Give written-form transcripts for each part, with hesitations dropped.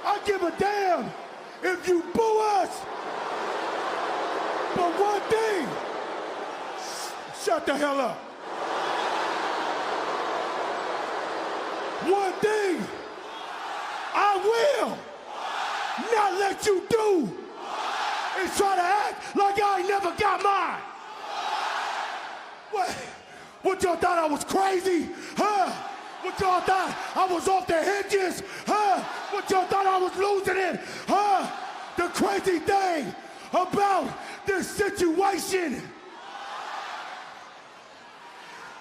I give a damn if you boo us. But one thing, shut the hell up. One thing I will not let you do is try to act like I ain't never got mine. What y'all thought I was crazy? Huh? What y'all thought I was off the hinges? Huh? What y'all thought I was losing it? Huh? The crazy thing about this situation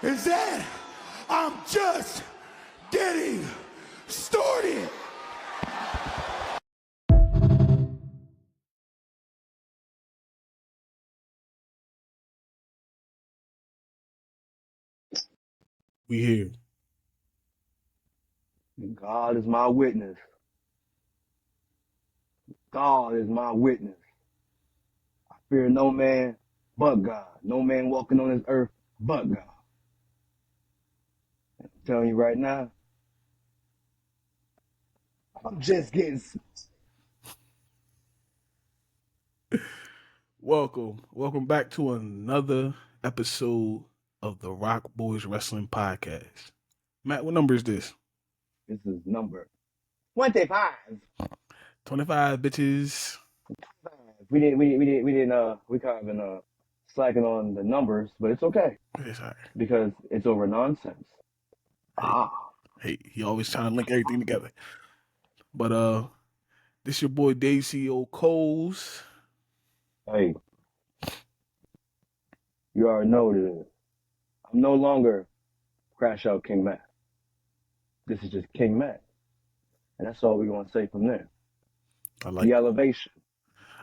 is that I'm just getting started. We here. God is my witness. God is my witness. I fear no man but God. No man walking on this earth but God. I'm telling you right now, I'm just getting... Welcome back to another episode of the Rocboyz Wrestling Podcast. Matt, what number is this? This is number 25. 25, bitches. We kind of been slacking on the numbers, but it's okay It's all right. because it's over nonsense. Hey, he always trying to link everything together. But this your boy Dave CEO Coles. Hey, you already know this. I'm no longer Crash Out King Matt. This is just King Matt. And that's all we're going to say from there. The elevation.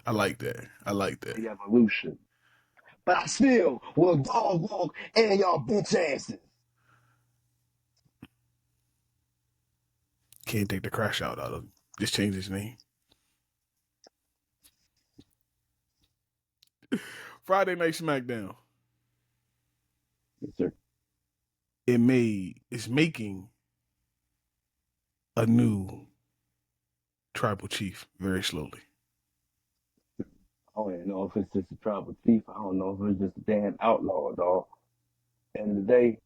I like that. The evolution. But I still will dog walk and y'all bitch asses. Can't take the crash out of him. Just change his name. Friday Night SmackDown. Yes, sir. It's making a new tribal chief very slowly. I don't even know if it's just a tribal chief. I don't know if it's just a damn outlaw, dog. End of the day,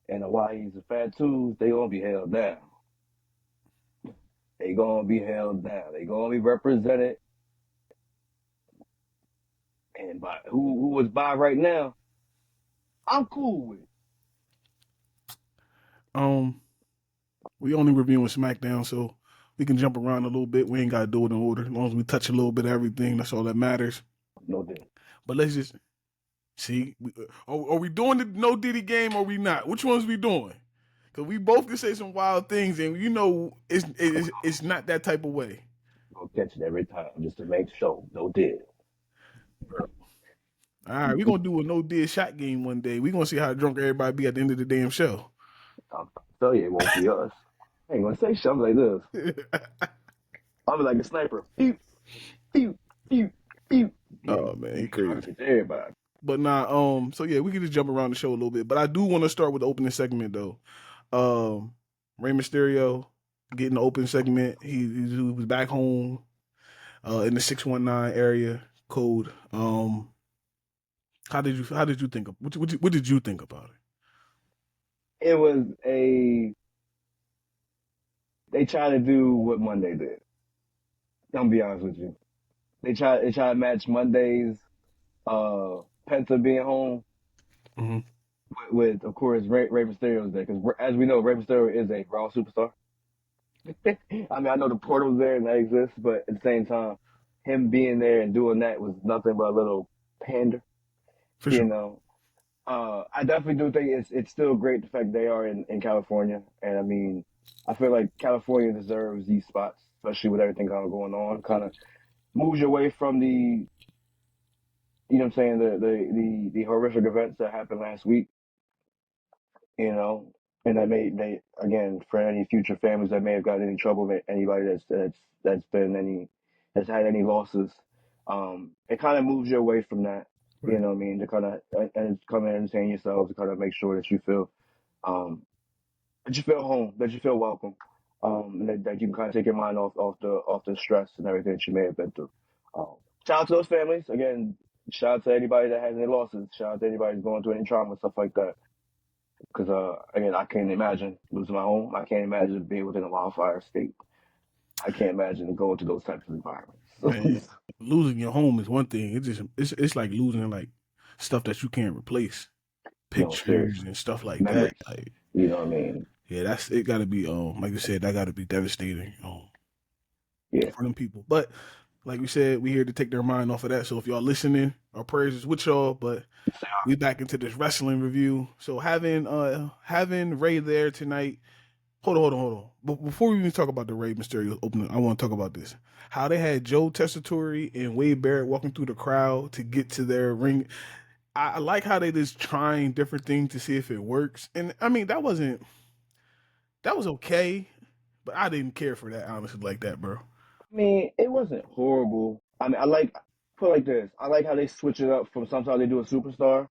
and the Hawaii's and Fatus, they gonna be held down. They gonna be held down. They gonna be represented. And by who was by right now, I'm cool with. We only reviewing SmackDown, so we can jump around a little bit. We ain't gotta do it in order. As long as we touch a little bit of everything, that's all that matters. No doubt. But let's just see. Are we doing the no Diddy game or we not? Which ones we doing? Because we both can say some wild things, and you know it's not that type of way. Gonna catch it every time just to make sure. No deal. All right, we're going to do a no-did shot game one day. We're going to see how drunk everybody be at the end of the damn show. I'll tell you, it won't be us. I ain't going to say something like this. I'll be like a sniper. Pew, pew, pew, pew. Oh, man, he crazy. Everybody. But nah, so yeah, we can just jump around the show a little bit. But I do want to start with the opening segment, though. Ray Mysterio getting the open segment. He was back home in the 619 area code. How did you think of what did you think about it? It was they tried to do what Monday did. I'm gonna be honest with you. They tried to match Monday's Penta being home with of course Ray Mysterio's there, because as we know, Ray Mysterio is a Raw superstar. I mean, I know the portal's there and that exists, but at the same time, him being there and doing that was nothing but a little pander. For sure. You know, I definitely do think it's still great the fact they are in California. And I mean, I feel like California deserves these spots, especially with everything kind of going on. Kind of moves you away from the, you know what I'm saying, the horrific events that happened last week. You know, and that may again, for any future families that may have gotten in trouble, anybody that's had any losses, it kind of moves you away from that. You know what I mean? To kind of and come in and entertain yourselves, to kind of make sure that you feel home, that you feel welcome. and that you can kind of take your mind off the stress and everything that you may have been through. Shout out to those families again. Shout out to anybody that has any losses. Shout out to anybody who's going through any trauma, stuff like that. Because again, I can't imagine losing my home. I can't imagine being within a wildfire state. I can't imagine going to those types of environments. Man, losing your home is one thing. It's like losing like stuff that you can't replace, No, pictures seriously, and stuff like that. memories. Like, You know what I mean? yeah, that's it. Got to be like you said, that got to be devastating Yeah. for them people. But like we said, we here to take their mind off of that. So if y'all listening, our prayers is with y'all. But we back into this wrestling review. So having Ray there tonight. Hold on. But before we even talk about the Ray Mysterio opening, I want to talk about this. How they had Joe Tessitore and Wade Barrett walking through the crowd to get to their ring. I like how they just trying different things to see if it works. And I mean, that was okay, but I didn't care for that, honestly, like that, bro. I mean, it wasn't horrible. I mean, put it like this. I like how they switch it up from sometimes they do a superstar.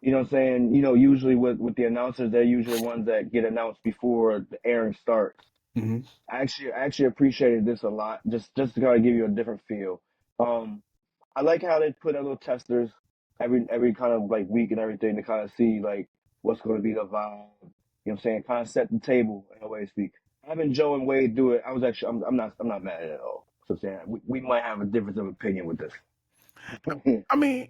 You know what I'm saying? You know, usually with the announcers, they're usually the ones that get announced before the airing starts. Mm-hmm. I actually appreciated this a lot, just to kind of give you a different feel. I like how they put out little testers every kind of like week and everything to kind of see like what's going to be the vibe. You know what I'm saying? Kind of set the table in a way to speak. Having Joe and Wade do it, I'm not mad at it at all. So I'm saying we might have a difference of opinion with this. I mean,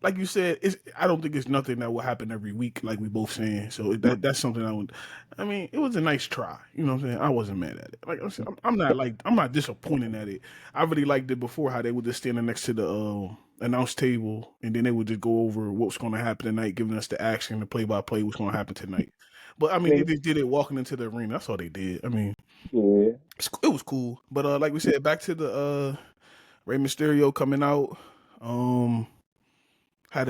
like you said, I don't think it's nothing that will happen every week, like we both saying. So that's something I mean, it was a nice try. You know what I'm saying? I wasn't mad at it. Like I'm saying, I'm not disappointed at it. I really liked it before how they would just stand next to the announce table and then they would just go over what's going to happen tonight, giving us the action, the play by play, what's going to happen tonight. But I mean, they just did it walking into the arena. That's all they did. I mean, Yeah. it was cool. But like we said, back to the Rey Mysterio coming out. Had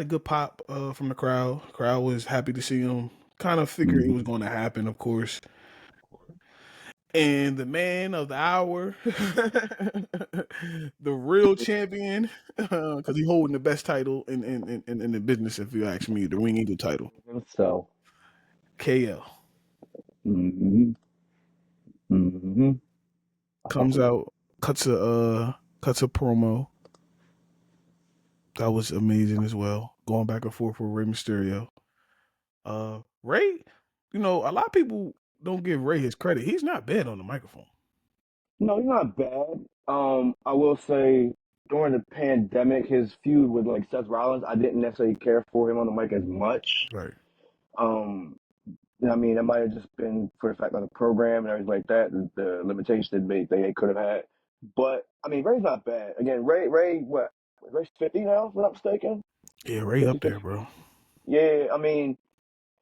a good pop from the crowd. Crowd was happy to see him. Kind of figured it was going to happen, of course. And the man of the hour, the real champion, because he holding the best title in the business, if you ask me, the Ring Eagle title. So. KL Mm-hmm. Mm-hmm. comes out, cuts a promo. That was amazing as well. Going back and forth with Rey Mysterio. Ray, you know, a lot of people don't give Ray his credit. He's not bad on the microphone. No, he's not bad. I will say during the pandemic, his feud with like Seth Rollins, I didn't necessarily care for him on the mic as much. Right. Um, I mean, it might have just been for the fact of the program and everything like that, the limitations they could have had. But I mean, Ray's not bad. Again, Ray, what? Ray's 50 now, if I'm not mistaken. Yeah, Ray 50, up there, bro. Yeah, I mean,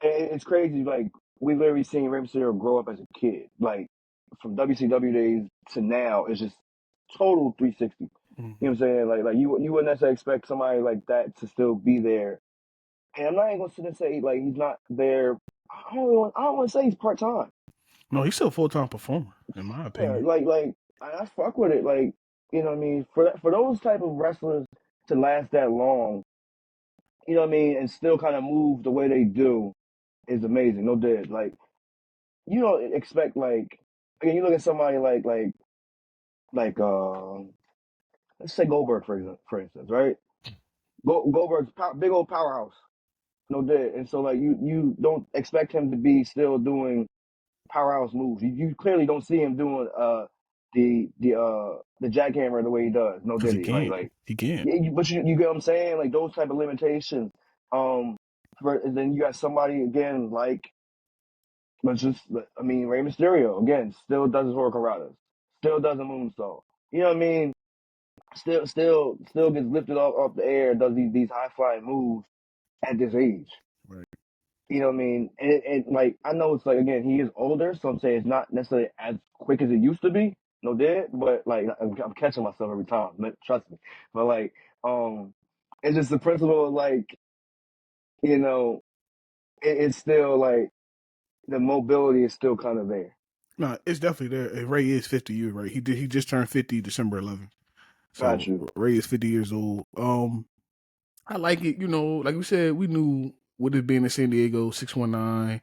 it's crazy. Like we literally seen Ray Mysterio grow up as a kid. Like from WCW days to now, it's just total 360. You know what I'm saying? Like you wouldn't necessarily expect somebody like that to still be there. And I'm not even gonna sit and say like he's not there. I don't want to say he's part time. No, he's still a full-time performer, in my Yeah, opinion. like I fuck with it. Like you know what I mean? For those type of wrestlers to last that long, you know what I mean, and still kind of move the way they do is amazing. No dead. Like you don't expect like again, you look at somebody like let's say Goldberg for instance, right? Goldberg's big old powerhouse, no dead, and so like you don't expect him to be still doing powerhouse moves. You clearly don't see him doing the jackhammer the way he does, no Because he diddy, can't. like He can't. yeah, but you get what I'm saying, like those type of limitations. And then you got somebody again like but just, I mean, Rey Mysterio again still does his Hurricanranas, still does a moonsault. You know what I mean? Still gets lifted off the air, does these high flying moves at this age. Right. You know what I mean? And like I know it's like again he is older, so I'm saying it's not necessarily as quick as it used to be. No dead, but like I'm catching myself every time. Trust me. But like it's just the principle of like you know it's still like the mobility is still kind of there. No, it's definitely there. And Ray is 50 years, right? He just turned 50 December 11th. Got So you. Ray is 50 years old. I like it, you know, like we said, we knew with it being in San Diego, 619.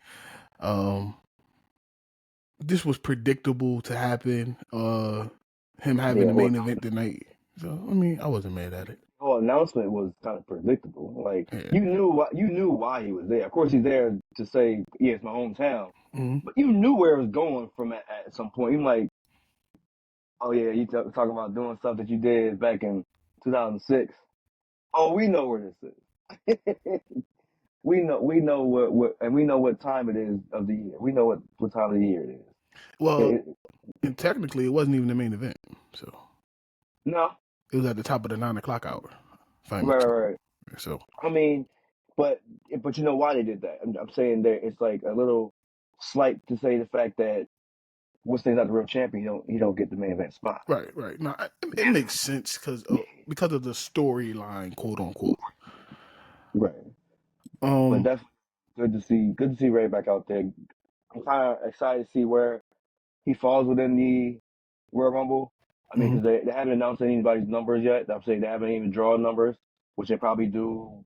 this was predictable to happen. Him having the main event tonight. So I mean, I wasn't mad at it. The whole announcement was kind of predictable. Like Yeah. you knew why he was there. Of course, he's there to say, "Yeah, it's my hometown," but you knew where it was going from at some point. You're like, "Oh yeah, you talking about doing stuff that you did back in 2006." Oh, we know where this is. we know what and we know what time it is of the year. We know what time of the year it is. Well, and technically, it wasn't even the main event. So no, it was at the top of the 9 o'clock hour. Right. So I mean, but you know why they did that? I'm saying that it's like a little slight to say the fact that Winston's not the real champion. He don't get the main event spot. Right. No, it makes sense because of the storyline, quote unquote. Right. But definitely good to see Ray back out there. I'm kind of excited to see where he falls within the Royal Rumble. I mean, because they haven't announced anybody's numbers yet. I'm saying they haven't even drawn numbers, which they probably do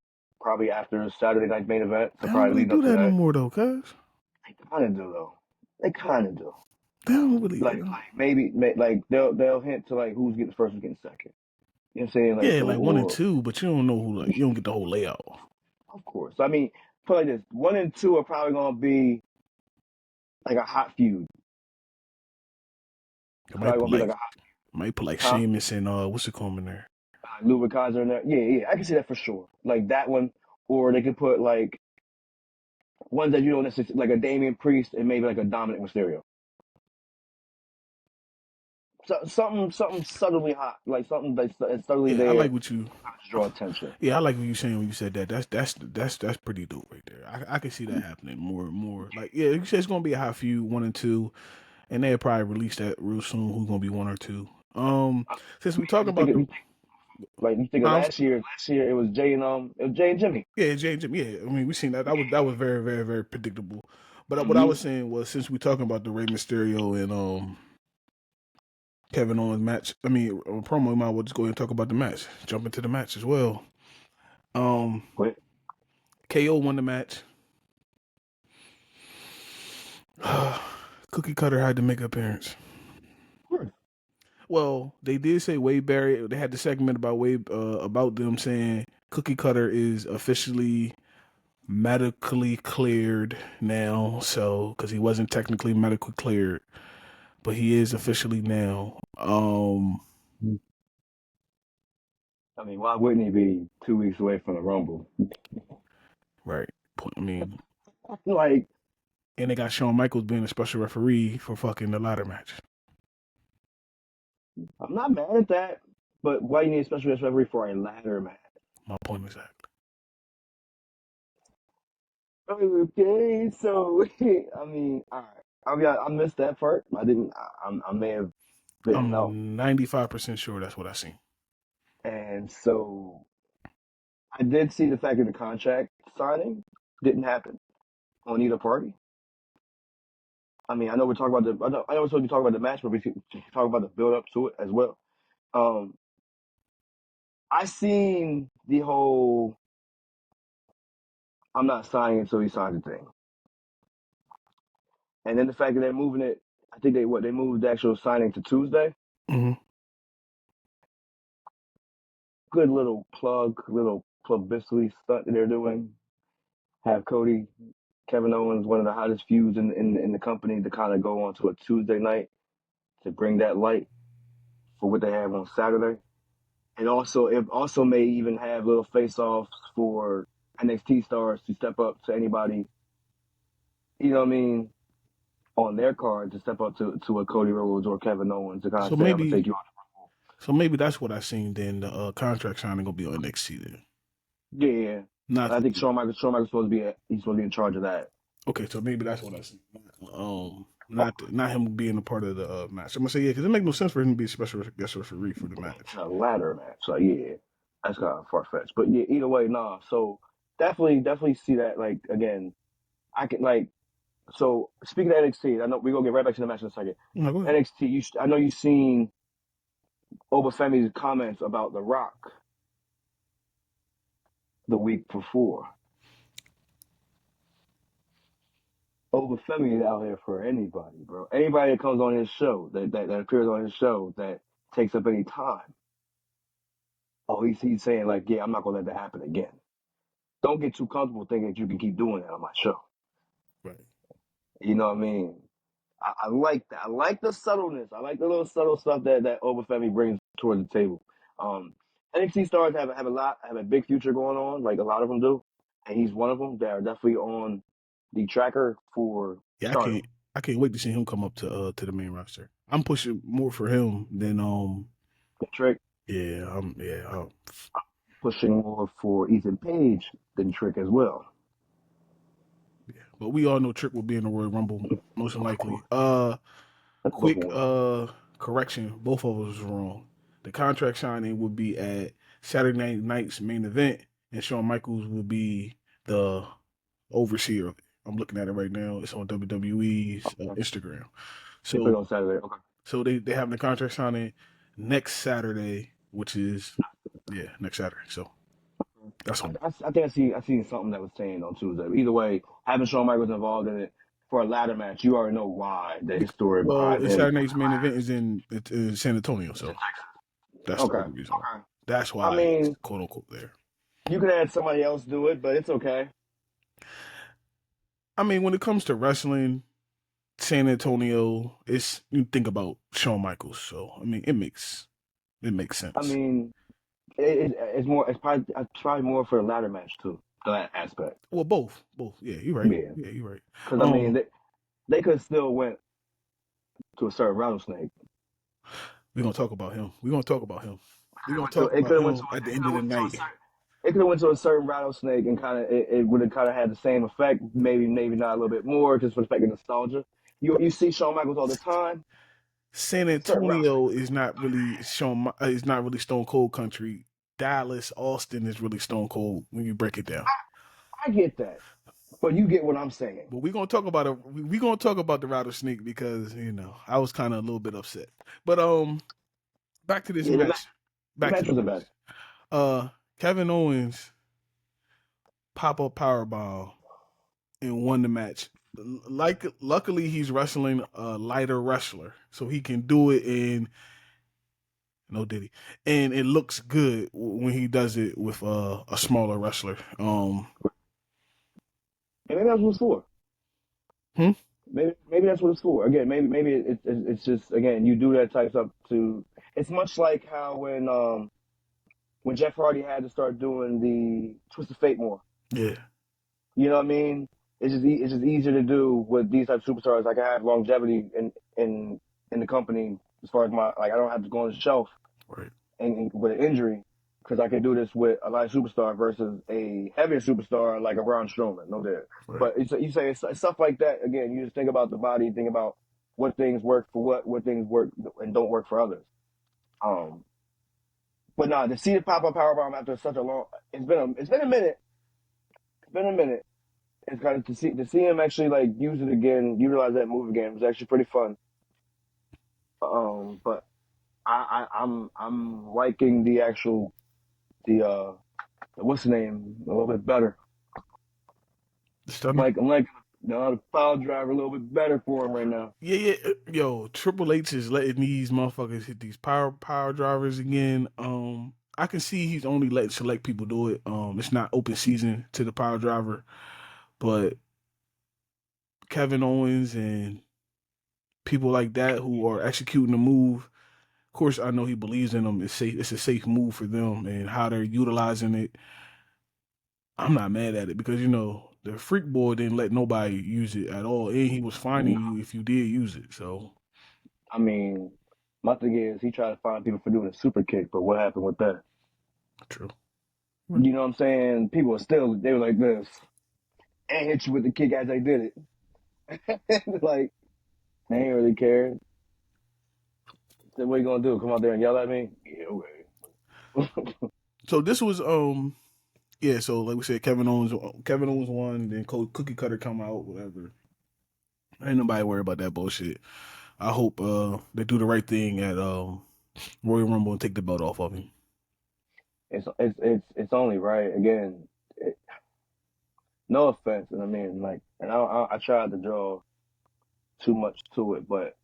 after Saturday night's main event. So They probably don't really lead do up to that that. no more though, cuz. They kind of do though. They kind of do. They don't really. Like maybe like they'll hint to like who's getting first, who's getting second. You know what I'm saying? Like, yeah, so, like 1 and 2, but you don't know who. Like you don't get the whole layout. Of course. I mean, put it like this: 1 and 2 are probably gonna be like a hot feud. Might put like Sheamus and what's it called in there? Ludwig Kaiser in there. Yeah, I can see that for sure. Like that one, or they could put like ones that you don't necessarily like a Damian Priest and maybe like a Dominic Mysterio. So, something subtly hot, like something that's subtly there. I like what you to draw attention. Yeah, I like what you saying when you said that. That's pretty dope right there. I can see that happening more and more. Like yeah, you said it's gonna be a hot feud 1 and 2, and they'll probably release that real soon. Who's gonna be 1 or 2? Since we talking about you think of last year it was Jay and Jimmy. Yeah, Jay and Jimmy. Yeah, I mean we seen that. That was very very very predictable. But what I was saying was since we talking about the Ray Mysterio and Kevin Owens match, I mean promo, we might as well just go ahead and talk about the match. Jump into the match as well. KO won the match. Cookie Cutter had to make an appearance. Well, they did say Wade Barrett. They had the segment about about them saying Cookie Cutter is officially medically cleared now. So, because he wasn't technically medically cleared, but he is officially now. I mean, why wouldn't he be 2 weeks away from the Rumble? Right. I mean, like, and they got Shawn Michaels being a special referee for fucking the ladder match. I'm not mad at that, but why you need a special referee for a ladder match? My point exactly. Okay, so I mean, all right. I missed that part. I didn't. I may have. I'm 95% sure that's what I seen. And so I did see the fact that the contract signing didn't happen on either party. I mean, I know we're talking about I know we're supposed to talk about the match, but we should talk about the build up to it as well. I seen the whole I'm not signing until he signs the thing. And then the fact that they're moving it, I think they moved the actual signing to Tuesday. Mm-hmm. Good little publicity stunt that they're doing. Have Kevin Owens, one of the hottest feuds in the company, to kind of go on to a Tuesday night to bring that light for what they have on Saturday. And it also may even have little face-offs for NXT stars to step up to anybody, you know what I mean, on their card to step up to a Cody Rhodes or Kevin Owens to kind of say, I'm going to take you on the Rumble. So maybe that's what I seen then. The contract signing going to be on NXT then. Yeah. I think Shawn Michaels supposed to be in charge of that. Okay, so maybe that's what I see. Not him being a part of the match. I'm gonna say because it makes no sense for him to be a special guest referee for the match. A ladder match, so yeah, that's kind of far fetched. But yeah, either way, nah. So definitely see that. Like again, I can like. So speaking of NXT, I know we're gonna get right back to the match in a second. No, go ahead. NXT, I know you've seen Obafemi's comments about The Rock the week before. Femi is out here for anybody, bro. Anybody that comes on his show, that appears on his show, that takes up any time. Oh, he's saying like, yeah, I'm not gonna let that happen again. Don't get too comfortable thinking that you can keep doing that on my show. Right. You know what I mean? I like that. I like the subtleness. I like the little subtle stuff that Obafemi brings toward the table. Um, NXT stars have a big future going on, like a lot of them do, and he's one of them that are definitely on the tracker for Yeah, stardom. I can't wait to see him come up to the main roster. I'm pushing more for him than Trick yeah. pushing more for Ethan Page than Trick as well. Yeah. But we all know Trick will be in the Royal Rumble most likely. That's Quick Pokemon. correction, both of us was wrong. The contract signing would be at Saturday night's main event, and Shawn Michaels will be the overseer of it. I'm looking at it right now. It's on WWE's Instagram. They put it So on Saturday. Okay. so they have the contract signing next Saturday, which is next Saturday. So that's on. I think I seen something that was saying on Tuesday. But either way, having Shawn Michaels involved in it for a ladder match, you already know why. The history Well, behind him. Saturday night's main event is in San Antonio, so that's the Okay. only reason. Okay. That's I why it's mean, quote unquote there. you could have somebody else do it, but it's okay. I mean, when it comes to wrestling, San Antonio, you think about Shawn Michaels, so I mean, it makes sense. I mean, it's probably more for the ladder match too, that aspect. Well, both. Yeah, you're right. Yeah. Yeah, you're right. Because I mean, they could still went to a certain rattlesnake. We're gonna talk about him. We're gonna talk about him. We're gonna So talk about him at the it end could of have the went to a night. certain. It could have went to a certain rattlesnake and it would have kind of had the same effect, maybe not a little bit more, just for the fact of nostalgia. You see Shawn Michaels all the time. San Certain Antonio rattlesnake. is not really is not really Stone Cold country. Dallas, Austin is really Stone Cold when you break it down. I get that, but you get what I'm saying. But we're gonna talk about it. We're gonna talk about the rattlesnake because I was kind of a little bit upset. But back to this Yeah, match. the Back to match the was the match. best. Kevin Owens pop up powerbomb and won the match. Luckily, he's wrestling a lighter wrestler, so he can do it in no diddy, and it looks good when he does it with a smaller wrestler. And maybe that's what it's for. Hmm? Maybe that's what it's for. Again, maybe it's just again you do that type stuff to. It's much like how when Jeff Hardy had to start doing the Twist of Fate more. Yeah, You know what I mean? It's just easier to do with these type of superstars. Like I have longevity in the company as far as my like I don't have to go on the shelf right. and with an injury because I can do this with a light superstar versus a heavier superstar like a Braun Strowman. No doubt. Right. But you say it's stuff like that. Again, you just think about the body, think about what things work for what things work and don't work for others. But nah, to see the pop up powerbomb after such a long, it's been a minute. It's been a minute. It's kind of to see him actually like use it again, utilize that move again was actually pretty fun. But I'm liking the what's the name a little bit better. I'm like the pile driver a little bit better for him right now. Yeah. Yo, Triple H is letting these motherfuckers hit these power drivers again. I can see he's only letting select people do it. It's not open season to the power driver, but Kevin Owens and people like that who are executing the move. Of course, I know he believes in them. It's safe. It's a safe move for them, and how they're utilizing it. I'm not mad at it because the freak boy didn't let nobody use it at all, and he was fining you if you did use it. So, I mean, my thing is he tried to find people for doing a super kick, but what happened with that? true. You know what I'm saying? People are they were like this and hit you with the kick as they did it. Like they ain't really cared. Said, what you gonna do? Come out there and yell at me? Yeah, okay. So this was yeah. So like we said, Kevin Owens won. Then Cookie Cutter come out. Whatever. Ain't nobody worry about that bullshit. I hope they do the right thing at Royal Rumble and take the belt off of him. It's only right. Again, No offense, and I mean like, and I tried to draw too much to it, but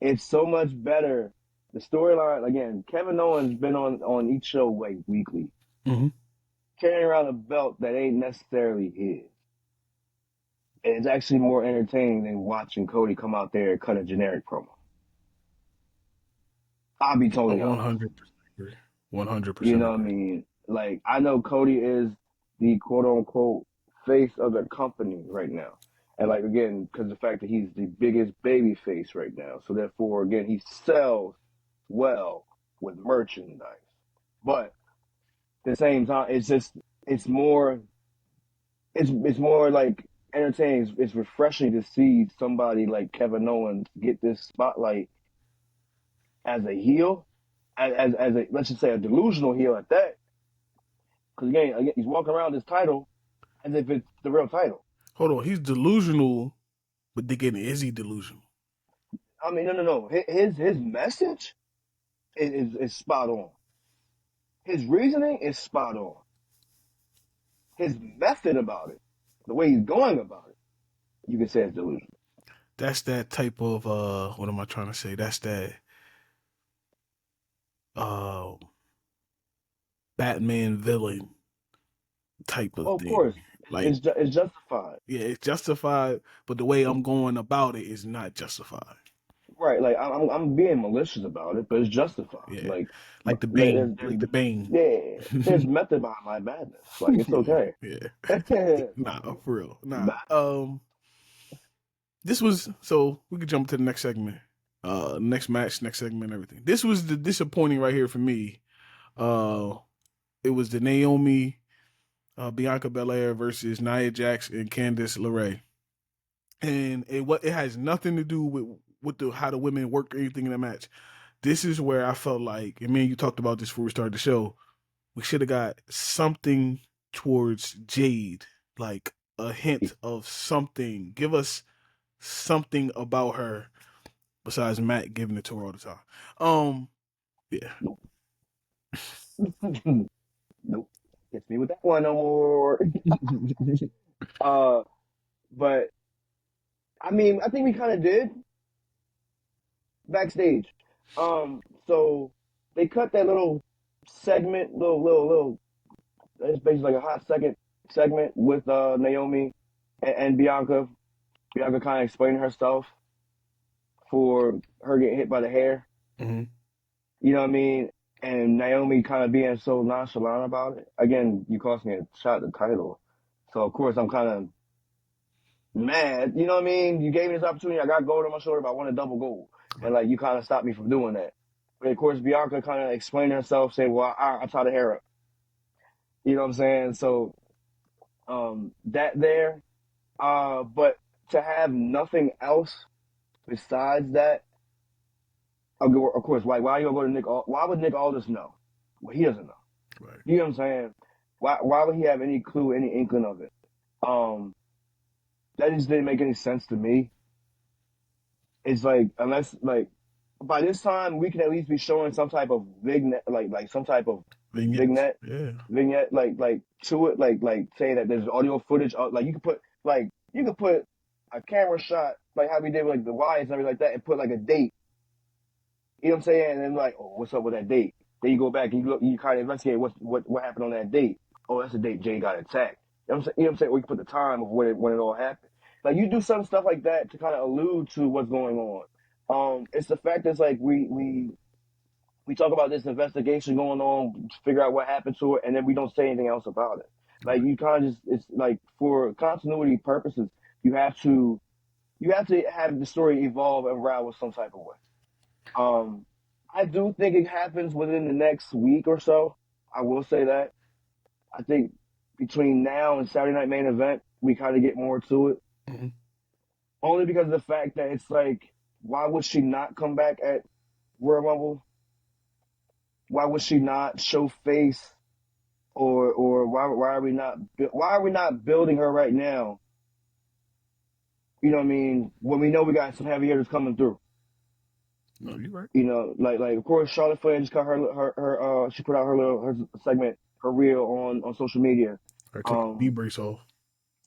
it's so much better. The storyline again. Kevin Owens been on each show like weekly, Mm-hmm. carrying around a belt that ain't necessarily his. And it's actually more entertaining than watching Cody come out there and cut a generic promo. I'll be totally honest. 100% agree. 100% You know what I agree. mean? Like, I know Cody is the quote unquote face of the company right now. And like, again, because the fact that he's the biggest baby face right now. So therefore, again, he sells well with merchandise. But at the same time, it's more, it's more like entertaining. It's refreshing to see somebody like Kevin Owens get this spotlight as a heel, as a, let's just say a delusional heel at that. Because again, he's walking around this title as if it's the real title. Hold on, he's delusional, but again, is he delusional? I mean, no. His message is spot on. His reasoning is spot on. His method about it, the way he's going about it, you can say it's delusional. That's that type of what am I trying to say? That's that uh Batman villain type of Of thing. course, Like, it's justified, yeah, it's justified, but the way I'm going about it is not justified. right? Like I'm being malicious about it, but it's justified. Yeah, Like, like the there's Bane, like the Bane. yeah, there's method behind my madness. Like it's Yeah, okay. yeah. Nah, for real. Nah. This was so we could jump to the next segment. Next match, next segment, everything. This was the disappointing right here for me. It was the Naomi Bianca Belair versus Nia Jax and Candice LeRae. And it has nothing to do with how the women work or anything in the match. This is where I felt like, and me and you talked about this before we started the show, we should have got something towards Jade, like a hint of something. Give us something about her besides Matt giving it to her all the time. Yeah. Nope, hits me with that one no more. But I mean, I think we kind of did backstage. So they cut that little segment, little. It's basically like a hot second segment with Naomi and Bianca. Bianca kind of explaining herself for her getting hit by the hair. Mm-hmm. You know what I mean? And Naomi kind of being so nonchalant about it. Again, you cost me a shot at the title. So, of course, I'm kind of mad. You know what I mean? You gave me this opportunity. I got gold on my shoulder, but I wanted double gold. And, like, you kind of stopped me from doing that. But, of course, Bianca kind of explained herself, saying, well, I tied the hair up. You know what I'm saying? So, that there. But to have nothing else besides that, of course, why you gonna go to Nick? Why would Nick Aldis know? Well, he doesn't know. Right. You know what I'm saying? Why would he have any clue, any inkling of it? That just didn't make any sense to me. It's like, unless like by this time we can at least be showing some type of vignette, like some type of vignette, like to it, like saying that there's audio footage. Like you could put a camera shot like how we did with like the Wyatts and everything like that, and put like a date. You know what I'm saying? And then like, oh, what's up with that date? Then you go back and you kind of investigate what happened on that date. Oh, that's the date Jay got attacked. You know what I'm saying? Or you put the time of when it all happened. Like you do some stuff like that to kind of allude to what's going on. It's the fact that like we talk about this investigation going on, figure out what happened to it, and then we don't say anything else about it. Like you kind of just, it's like for continuity purposes, you have to have the story evolve and unravel some type of way. I do think it happens within the next week or so. I will say that. I think between now and Saturday Night Main Event, we kind of get more to it. Mm-hmm. Only because of the fact that it's like, why would she not come back at Royal Rumble? Why would she not show face? Or why are we not building her right now? You know what I mean? When we know we got some heavy hitters coming through. No, you're right. You know, like of course Charlotte Flair just got her she put out her segment, her reel on social media. I took the brace off.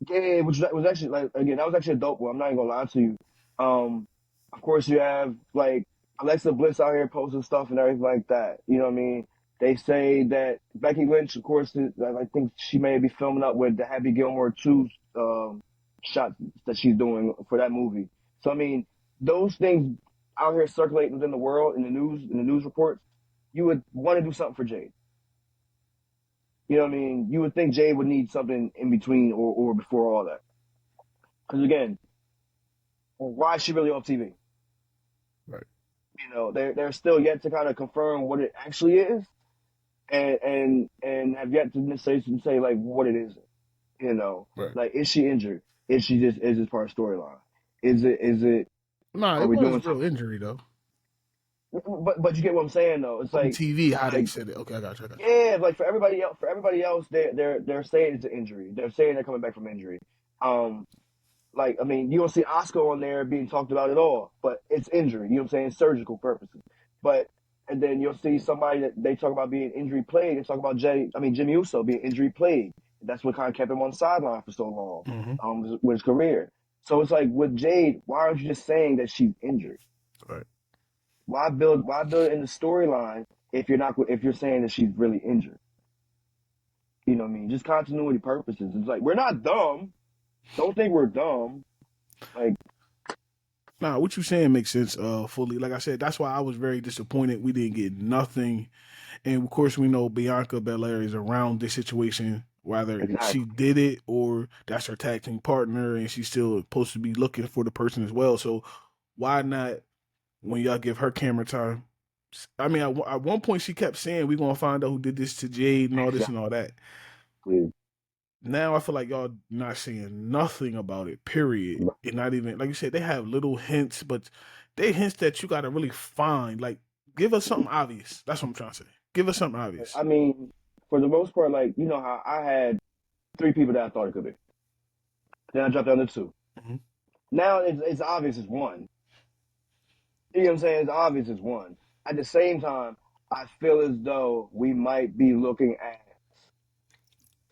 Yeah, which was actually like again, that was actually a dope one. I'm not even gonna lie to you. Of course you have like Alexa Bliss out here posting stuff and everything like that. You know what I mean? They say that Becky Lynch, of course, I think she may be filming up with the Happy Gilmore 2 shots that she's doing for that movie. So I mean, those things out here circulating within the world in the news reports, you would want to do something for Jade. You know what I mean? You would think Jade would need something in between or before all that. Because again, why is she really off TV? Right. You know, they're still yet to kind of confirm what it actually is, and have yet to say like what it is. You know, Right. like is she injured? Is this part of storyline? Is it? Nah, Are it we was doing real something? injury though. But you get what I'm saying though. It's On like TV, how they like said it. Okay, I got you. yeah, like for everybody else, they're saying it's an injury. They're saying they're coming back from injury. Um, Like, I mean, you don't see Oscar on there being talked about at all, but it's injury. You know what I'm saying? Surgical purposes. But, and then you'll see somebody that they talk about being injury plagued. They talk about Jimmy Uso being injury plagued. That's what kind of kept him on the sideline for so long, Mm-hmm. with his career. So it's like with Jade, why aren't you just saying that she's injured? Right. Why build it in the storyline if you're saying that she's really injured? You know what I mean? Just continuity purposes. It's like, we're not dumb. Don't think we're dumb. Like, Nah, what you saying makes sense. Fully. Like I said, that's why I was very disappointed. We didn't get nothing, and of course, we know Bianca Belair is around this situation. Whether she exactly. did it or that's her tag team partner, and she's still supposed to be looking for the person as well. So why not when y'all give her camera time? I mean, at one point she kept saying we're gonna find out who did this to Jade and all this and all that. Exactly. Now I feel like y'all not saying nothing about it. Period. And not even like you said, they have little hints, but they hints that you gotta really find. Like, give us something obvious. That's what I'm trying to say. Give us something obvious. I mean, for the most part, like, you know how I had three people that I thought it could be. Then I dropped down to two. Mm-hmm. Now it's obvious it's one. You know what I'm saying? It's obvious it's one. At the same time, I feel as though we might be looking at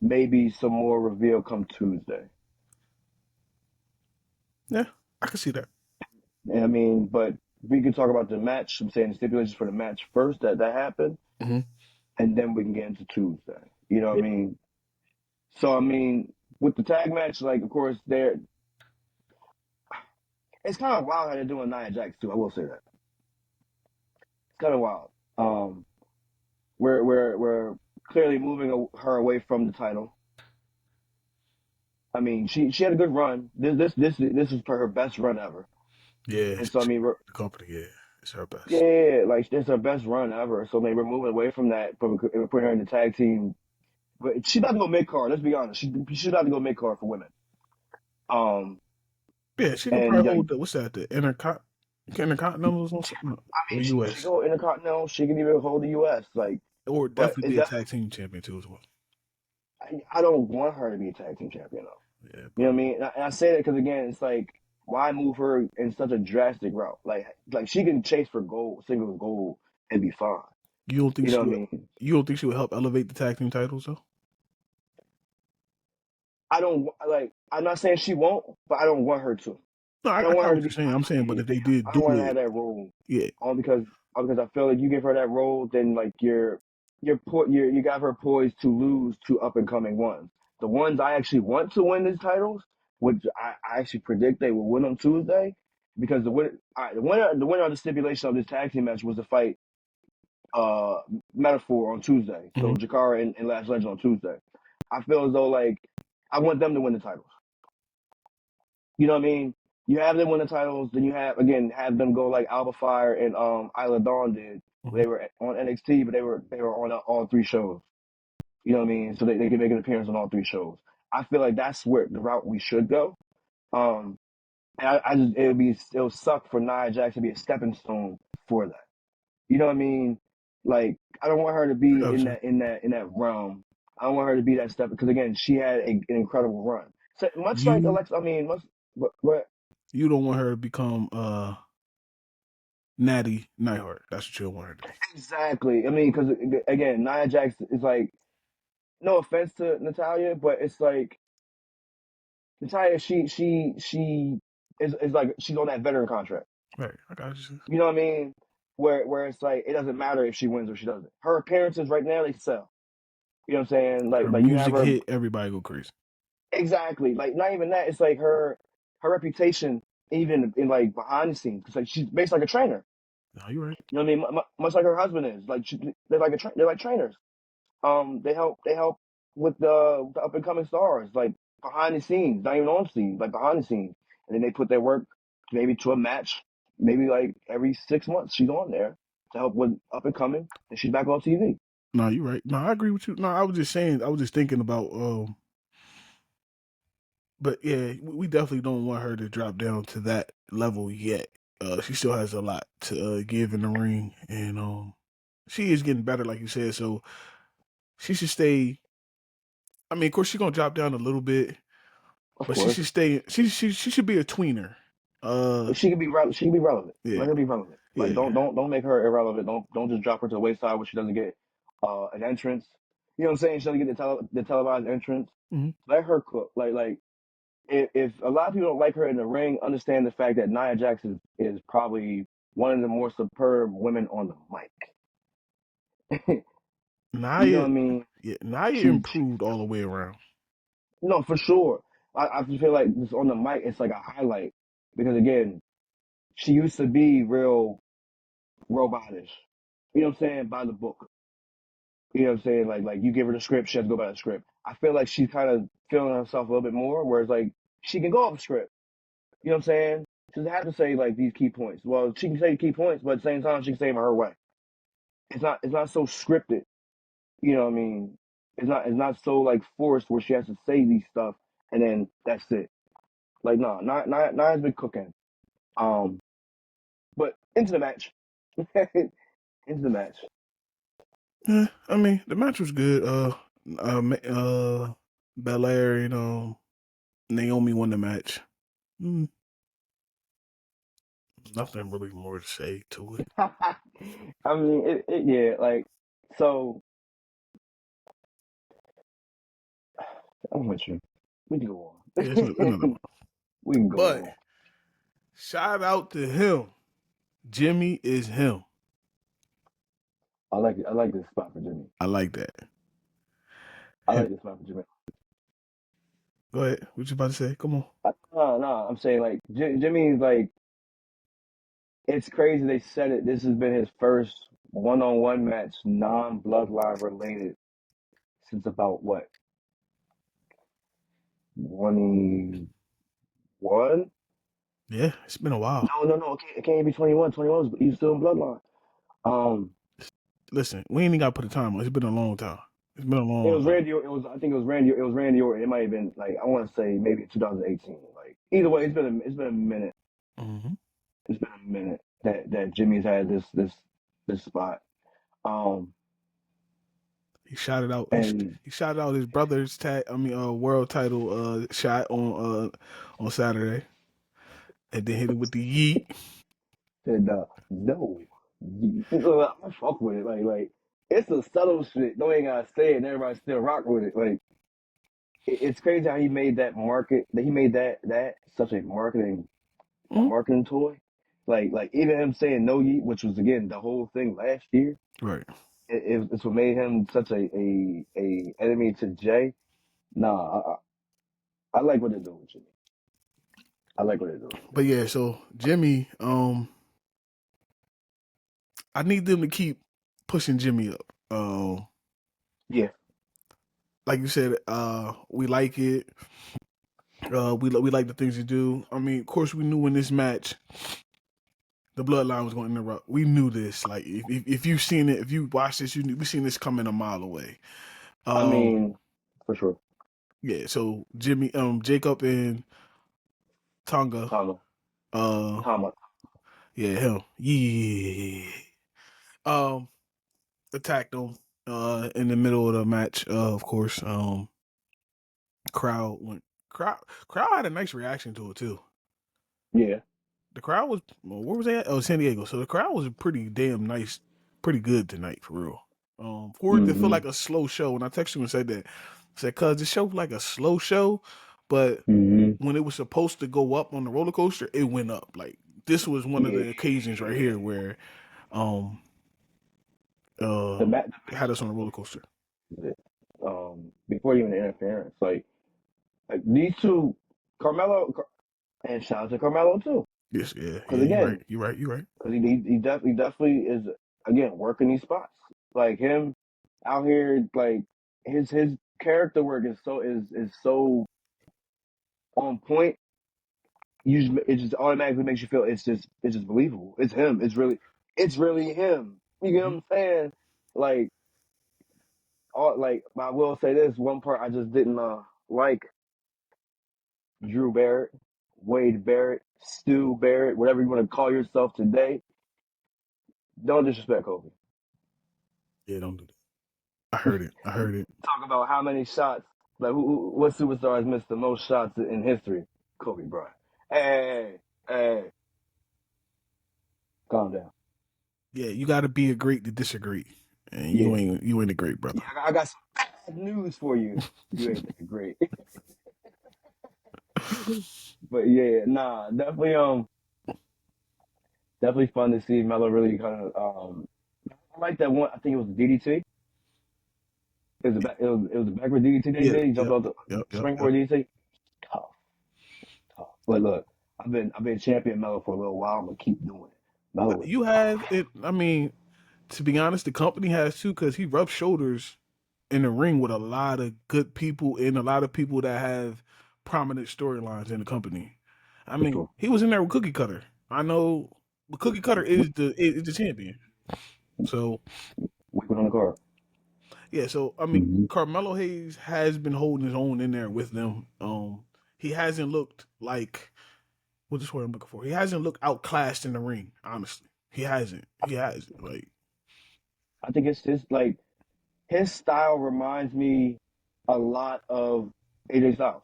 maybe some more reveal come Tuesday. Yeah, I can see that. And I mean, but we can talk about the match. I'm saying the stipulations for the match first that happened, Mm-hmm. and then we can get into Tuesday. You know what Yeah. I mean? So I mean, with the tag match, like of course it's kind of wild how they're doing Nia Jax too. I will say that it's kind of wild. We're clearly moving her away from the title. I mean, she had a good run. This is her best run ever. Yeah, And so I mean, the company, yeah, it's her best. yeah, like it's her best run ever. So maybe we're moving away from that, from putting her in the tag team. But she's about to go mid card. Let's be honest. She's about to go mid card for women. Yeah, she can And probably like, hold the what's that? The Intercontinentals or something, I or mean, she can US, go Intercontinental. She can even hold the US. Like, or but definitely it be a definitely, tag team champion too as well. I don't want her to be a tag team champion though. Yeah, You know but what I mean? And I say that because again, it's like, why move her in such a drastic route? Like she can chase for gold, single gold, and be fine. you don't think You know she what I would? mean? You don't think she would help elevate the tag team titles though? I don't like. I'm not saying she won't, but I don't want her to. No, I I don't want got her to what you're be. saying. I'm saying, but if they did I do don't want her to it, have that role. yeah, All because I feel like you give her that role, then like you got her poised to lose to up and coming ones. The ones I actually want to win these titles, which I actually predict they will win on Tuesday, because the winner of the stipulation of this tag team match was to fight uh Metaphor on Tuesday. mm-hmm. So Jakara and Last Legend on Tuesday. I feel as though like I want them to win the titles. You know what I mean? You have them win the titles, then you have them go like Alba Fire and Isla Dawn did. Mm-hmm. They were on NXT, but they were on all three shows. You know what I mean? So they can make an appearance on all three shows. I feel like that's where the route we should go. And I just it'll suck for Nia Jax to be a stepping stone for that. You know what I mean? Like I don't want her to be in that realm. I don't want her to be that step because again, she had an incredible run. So much like You Alexa, I mean, but you don't want her to become Natty Neidhart. That's what you don't want her to be. exactly. I mean, because again, Nia Jax is like, no offense to Natalia, but it's like Natalia, she is like she's on that veteran contract. Right, I got you. You know what I mean? Where it's like it doesn't matter if she wins or she doesn't. Her appearances right now they sell. You know what I'm saying? Her Like you have music her hit, everybody go crazy. exactly. Like not even that. It's like her reputation even in like behind the scenes. It's like she's based like a trainer. No, you're right. You know what I mean? Much like her husband is. Like they're like they're like trainers. They help with the up and coming stars, like behind the scenes, not even on scene, like behind the scenes. And then they put their work maybe to a match, maybe like every 6 months she's on there to help with up and coming, and she's back on TV. No, you're right. No, I agree with you. No, I was just saying. I was just thinking about. But yeah, we definitely don't want her to drop down to that level yet. She still has a lot to give in the ring, and she is getting better, like you said. So she should stay. I mean, of course, she's gonna drop down a little bit, Of but she course, should stay. She should be a tweener. she can be she can be relevant. Yeah, Let her be relevant. Like yeah. don't make her irrelevant. Don't just drop her to the wayside where she doesn't get an entrance. You know what I'm saying? She doesn't get the televised entrance. Mm-hmm. Let her cook. Like if a lot of people don't like her in the ring, understand the fact that Nia Jax is probably one of the more superb women on the mic. You know what I Nia, mean? yeah, Nia She improved all the way around. no, for sure. I just feel like just on the mic, it's like a highlight because again, she used to be real robotish. You know what I'm saying? By the book. You know what I'm saying? Like you give her the script, she has to go by the script. I feel like she's kind of feeling herself a little bit more, whereas like she can go off the script. You know what I'm saying? She doesn't have to say like these key points. Well, she can say key points, but at the same time, she can say them her way. It's not so scripted. You know what I mean? It's not so like forced where she has to say these stuff and then that's it. Like no, not has been cooking. Um, but into the match, into the match. Yeah, I mean, the match was good. Belair, Naomi won the match. Nothing really more to say to it. I mean, yeah, like so. I'm with you. We can go on. Yeah, it's another one. We can go But on. shout out to him. Jimmy is him. I like it. I like this spot for Jimmy. I like that. I like this spot for Jimmy. Go ahead. What you about to say? Come on. No. I'm saying like Jimmy's like it's crazy they said it. This has been his first one-on-one match, non-bloodline related, since about what 21? Yeah, it's been a while. No. It can't be 21. 21 was he's still in bloodline. Listen, we ain't even got to put a time on it. It's been a long time. It's been a long It was time. Randy. I think it was Randy. It was Randy Orton. It might have been like I want to say maybe 2018. Like either way, it's been a minute. Mm-hmm. It's been a minute that Jimmy's had this spot. He shot it out. And He shot out his brother's world title shot on Saturday, and then hit it with the yeet. said no, I fuck with it. Like it's a subtle shit. No ain't gotta say it, and everybody still rock with it. Like it's crazy how he made that market. That he made that such a marketing toy. Like even him saying no yeet, which was again the whole thing last year. Right. It's what made him such a enemy to Jay. Nah, I like what they're doing, Jimmy. I like what they're doing. But yeah, so Jimmy, I need them to keep pushing Jimmy up. Yeah. Like you said, we like it. We like the things you do. I mean, of course, we knew in this match the bloodline was going to interrupt. We knew this. Like if you've seen it, if you watched this, we've seen this coming a mile away. I mean, for sure. Yeah. So Jimmy, Jacob and Tonga. Tama. Yeah, him. Yeah. Attacked him. In the middle of the match. Of course. Crowd had a nice reaction to it too. Yeah. The crowd was, where was they at? Oh, San Diego. So the crowd was pretty damn nice, pretty good tonight for real. For it to feel like a slow show, and I texted you and said that, I said, cuz this show like a slow show, but Mhm. when it was supposed to go up on the roller coaster, it went up. Like this was one of Yeah. the occasions right here where The match had us on a roller coaster. before even the interference, like these two, Carmelo, and shout out to Carmelo too, Yes, yeah, because you're right. again, You're right. You're right. because he definitely is again working these spots. Like him out here, like his character work is so on point. It just automatically makes you feel it's just believable. It's him. It's really him. You get what Mhm. I'm saying? Like I will say this one part I just didn't like Drew Barrett, Wade Barrett, Stu Barrett, whatever you want to call yourself today. Don't disrespect Kobe. Yeah, don't do that. I heard it. I heard it. Talk about how many shots, like what superstar has missed the most shots in history? Kobe Bryant. Hey, calm down. Yeah, you got to be a great to disagree, and Yeah, you ain't a great brother. yeah. I got some bad news for you. You ain't that great. But yeah, nah, definitely fun to see Melo really kind of I like that one. I think it was DDT. It was a backward DDT that he Yeah, did. He jumped yep, off the yep, yep, springboard yep. DDT. Tough, tough. But look, I've been champion Melo for a little while. I'm gonna keep doing it. Melo is You have tough. it. I mean, to be honest, the company has too because he rubs shoulders in the ring with a lot of good people and a lot of people that have prominent storylines in the company. I For mean, sure. he was in there with Cookie Cutter. I know Cookie Cutter is the champion. So We put on the card. yeah, so I mean, Mm-hmm. Carmelo Hayes has been holding his own in there with them. He hasn't looked like what's this word I'm looking for? He hasn't looked outclassed in the ring. Honestly, he hasn't. He hasn't. Like I think it's just like his style reminds me a lot of AJ Styles,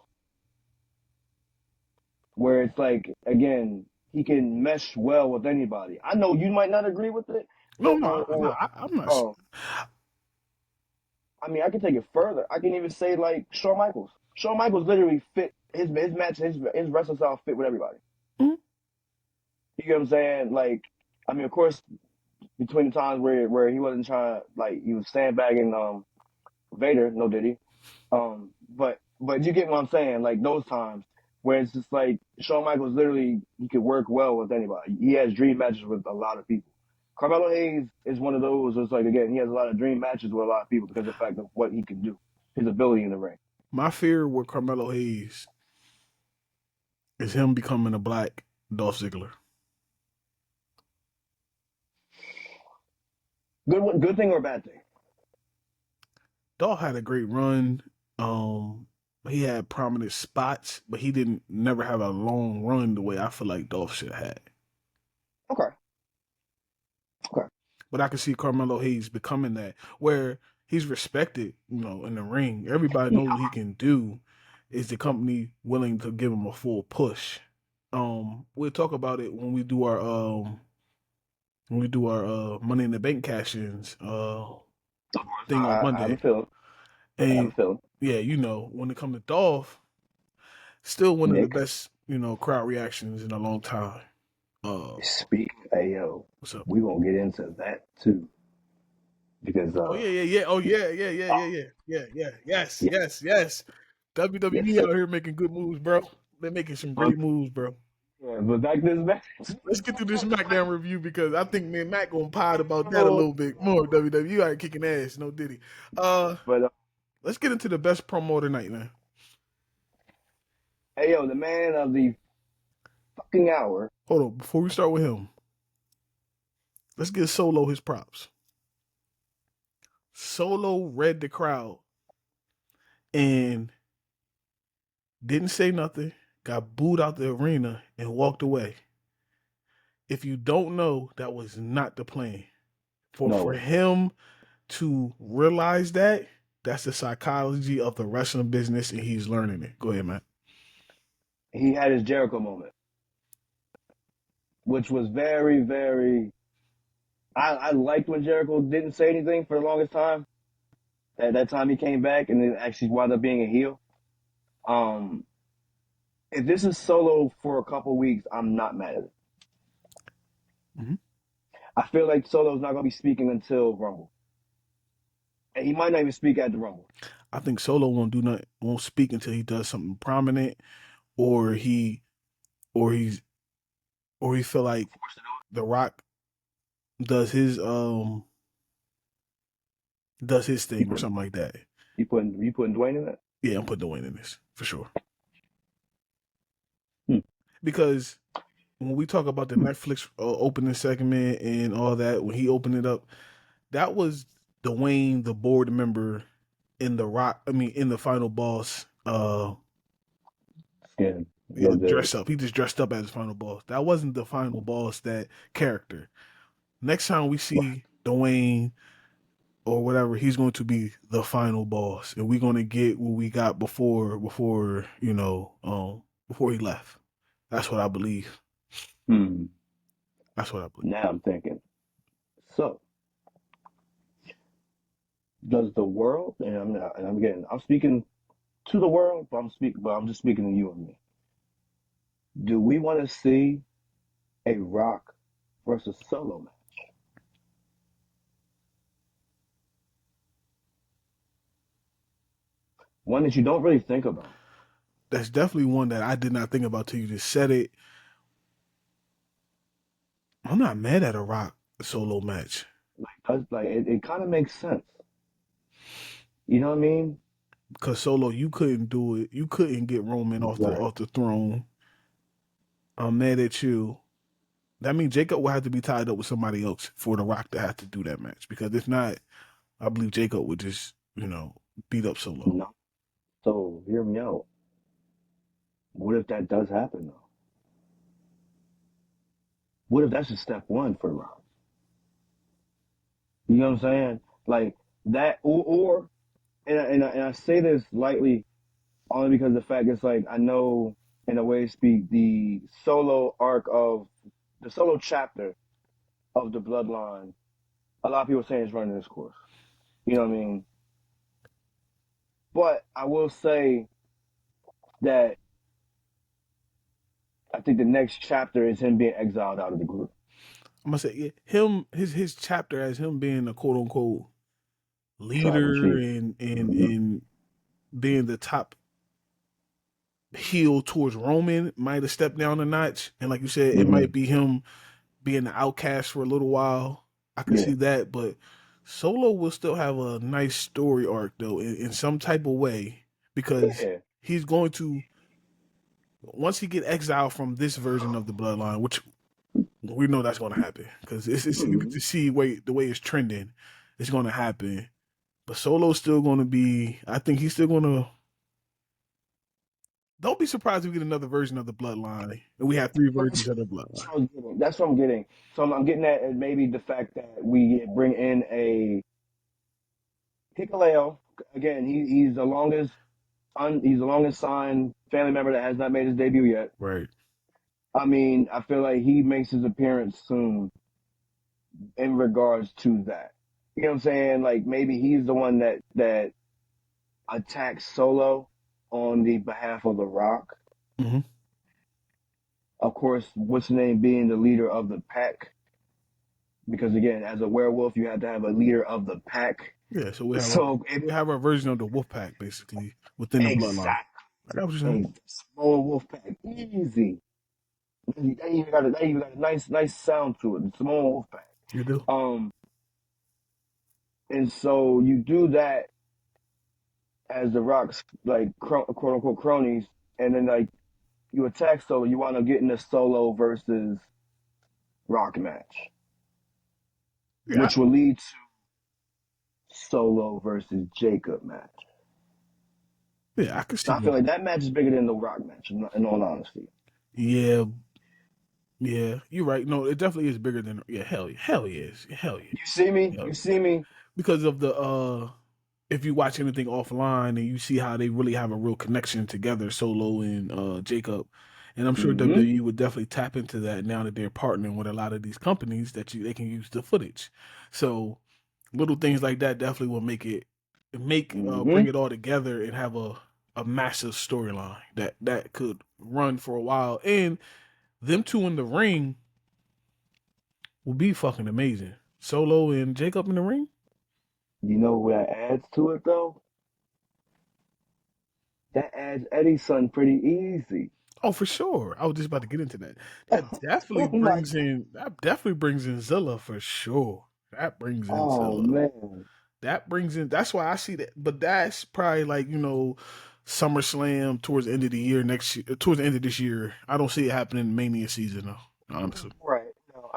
where it's like again he can mesh well with anybody. I know you might not agree with it, no, or I'm not. oh, I mean I can take it further. I can even say like Shawn Michaels. Shawn Michaels literally fit his match, his wrestling style fit with everybody. Mhm. You get what I'm saying? Like, I mean, of course, between the times where he wasn't trying, like he was sandbagging Vader, no did he? But you get what I'm saying? Like those times where it's just like Shawn Michaels literally he could work well with anybody. He has dream matches with a lot of people. Carmelo Hayes is one of those. It's like again, he has a lot of dream matches with a lot of people because of the fact of what he can do, his ability in the ring. My fear with Carmelo Hayes is him becoming a black Dolph Ziggler. Good thing or bad thing? Dolph had a great run. Um, he had prominent spots, but he didn't never have a long run the way I feel like Dolph should have had. Okay, okay. But I can see Carmelo Hayes becoming that, where he's respected, in the ring. Everybody knows what he can do. Is the company willing to give him a full push? We'll talk about it when we do our Money in the Bank cash-ins thing on I have a Monday. feeling. I have a And feeling. yeah, when it comes to Dolph, still one of the Nick, best, crowd reactions in a long time. speak. Hey yo, What's up? we gonna get into that too because Oh yeah, yeah, yeah. Oh yeah, yeah, yeah, yeah, yeah, yeah, yeah. Yes, yes, yes, yes. yes WWE sir. out here making good moves, bro. They're making some But, great moves, bro. yeah, but back to this match. Let's get through this SmackDown review because I think me and Matt gonna pod about that a Oh, little bit more. WWE out here kicking ass, no diddy. but Let's get into the best promo tonight, man. hey yo, the man of the fucking hour. Hold on, before we start with him, let's give Solo his props. Solo read the crowd and didn't say nothing, got booed out the arena, and walked away. If you don't know, that was not the plan. No For way. him to realize that, that's the psychology of the wrestling business, and he's learning it. Go ahead, man. He had his Jericho moment, which was very, very. I liked when Jericho didn't say anything for the longest time. At that time, he came back and then actually wound up being a heel. Um, If this is Solo for a couple weeks, I'm not mad at it. Mm-hmm. I feel like Solo's not gonna be speaking until Rumble, and he might not even speak at the Rumble. I think Solo won't speak until he does something prominent, or he feel like The Rock does his thing or something like that. You putting Dwayne in that? Yeah, I'm putting Dwayne in this for sure. Hmm. Because when we talk about the Netflix opening segment and all that, when he opened it up, that was Dwayne, the board member, in the Final Boss. Dress up. He just dressed up as the Final Boss. That wasn't the Final Boss. That character. Next time we see Dwayne or whatever, he's going to be the Final Boss, and we're going to get what we got before he left. That's what I believe. That's what I believe. Now I'm thinking. So, does the world? And I'm speaking to the world, but I'm just speaking to you and me. Do we want to see a Rock versus Solo match? One that you don't really think about. That's definitely one that I did not think about till you just said it. I'm not mad at a Rock Solo match. It kind of makes sense. You know what I mean? Because Solo, you couldn't do it. You couldn't get Roman off the throne. I'm mad at you. That means Jacob will have to be tied up with somebody else for The Rock to have to do that match. Because if not, I believe Jacob would just, beat up Solo. No. So hear me out. What if that does happen though? What if that's just step one for Rock? You know what I'm saying? Like that, and I say this lightly only because of the fact it's like I know in a way to speak the Solo chapter of the Bloodline. A lot of people saying it's running this course. You know what I mean? But I will say that I think the next chapter is him being exiled out of the group. I'm gonna say his chapter as him being a quote unquote leader and being the top heel towards Roman might have stepped down a notch. And like you said, it might be him being the outcast for a little while. I can see that, but Solo will still have a nice story arc though in some type of way because he's going to, once he get exiled from this version of the Bloodline, which we know that's going to happen because you can see the way it's trending, it's going to happen. But Solo's still going to be, I think he's still going to. Don't be surprised if we get another version of the Bloodline and we have 3 versions of the Bloodline. That's what I'm getting. So I'm getting at maybe the fact that we bring in a Hikuleo. Again, he's the longest signed family member that has not made his debut yet. Right. I mean, I feel like he makes his appearance soon in regards to that. You know what I'm saying? Like maybe he's the one that attacks Solo on the behalf of The Rock. Mm-hmm. Of course, what's the name being the leader of the pack? Because again, as a werewolf, you have to have a leader of the pack. Yeah, so we have a version of the wolf pack basically within the bloodline. Exactly. Small wolf pack, easy. That even got a nice sound to it. The small wolf pack. You do. And so you do that as the Rock's like quote unquote cronies, and then like you attack Solo, you want to get in a Solo versus Rock match, which will lead to Solo versus Jacob match. Yeah, I can see. I feel like that match is bigger than the Rock match. In all honesty. Yeah, you're right. No, it definitely is bigger than. Yeah, hell yeah. You see me? Because of the if you watch anything offline and you see how they really have a real connection together, Solo and Jacob, and I'm sure WWE would definitely tap into that now that they're partnering with a lot of these companies that they can use the footage. So little things like that definitely will bring it all together and have a a massive storyline that could run for a while, and them two in the ring will be fucking amazing. Solo and Jacob in the ring. You know what that adds to it though? That adds Eddie's son pretty easy. Oh, for sure. I was just about to get into that. That definitely Oh my! brings in Zilla for sure. That brings in Oh Zilla. man! That brings in. That's why I see that. But that's probably like, SummerSlam towards the end of the year next year. Towards the end of this year, I don't see it happening in Mania season though. Honestly, Right. No,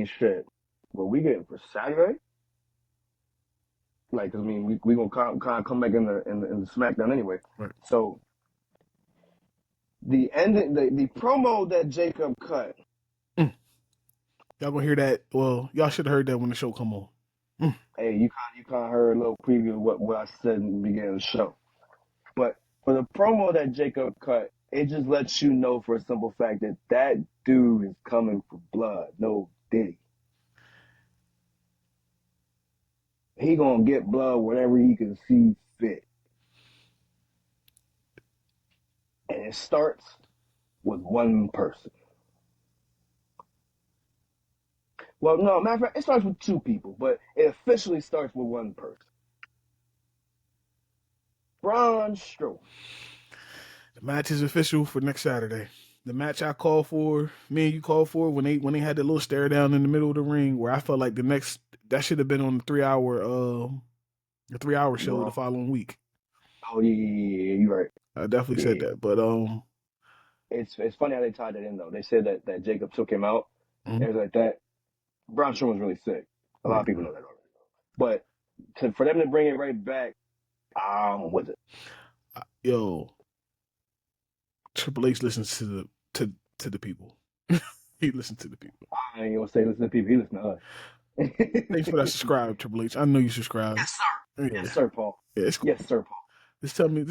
shit. What we getting for Saturday? Like, 'cause, we gonna kind of come back in the SmackDown anyway. right? So the promo that Jacob cut. Y'all gonna hear that? Well, y'all should have heard that when the show come on. Hey, you kind of heard a little preview of what I said in the beginning of the show. But for the promo that Jacob cut, it just lets you know for a simple fact that dude is coming for blood. No Diddy. He gonna get blood whenever he can see fit. And it starts with one person. Well, no, matter of fact, it starts with two people, but it officially starts with one person. Braun Strowman. The match is official for next Saturday. The match I called for, me and you called for when they had that little stare down in the middle of the ring, where I felt like that should have been on the 3 hour show the following week. Oh yeah, you're right. I definitely said that, but it's funny how they tied that in though. They said that Jacob took him out. Mhm. It was like that. Braun Strowman's really sick. A lot of people know that already. But for them to bring it right back, I'm with it. Yo, Triple H listens to the people. He listens to the people. I ain't gonna say listen to people. He listen to us. Thanks for that subscribe, Triple H. I know you subscribe. Yes, sir. Yeah. Yes, sir, Paul. Yeah, it's cool. Yes, sir, Paul. Just tell me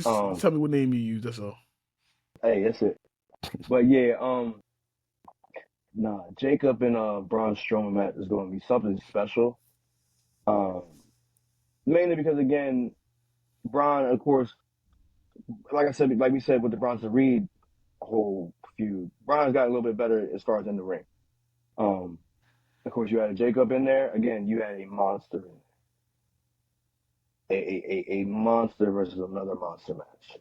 what name you use. That's all. Hey, that's it. But yeah, Jacob and Braun Strowman match is going to be something special. Mainly because again, Braun, of course, like we said with the Bronson Reed whole feud, Braun's got a little bit better as far as in the ring. Of course, you had a Jacob in there. Again, you had a monster, a monster versus another monster match.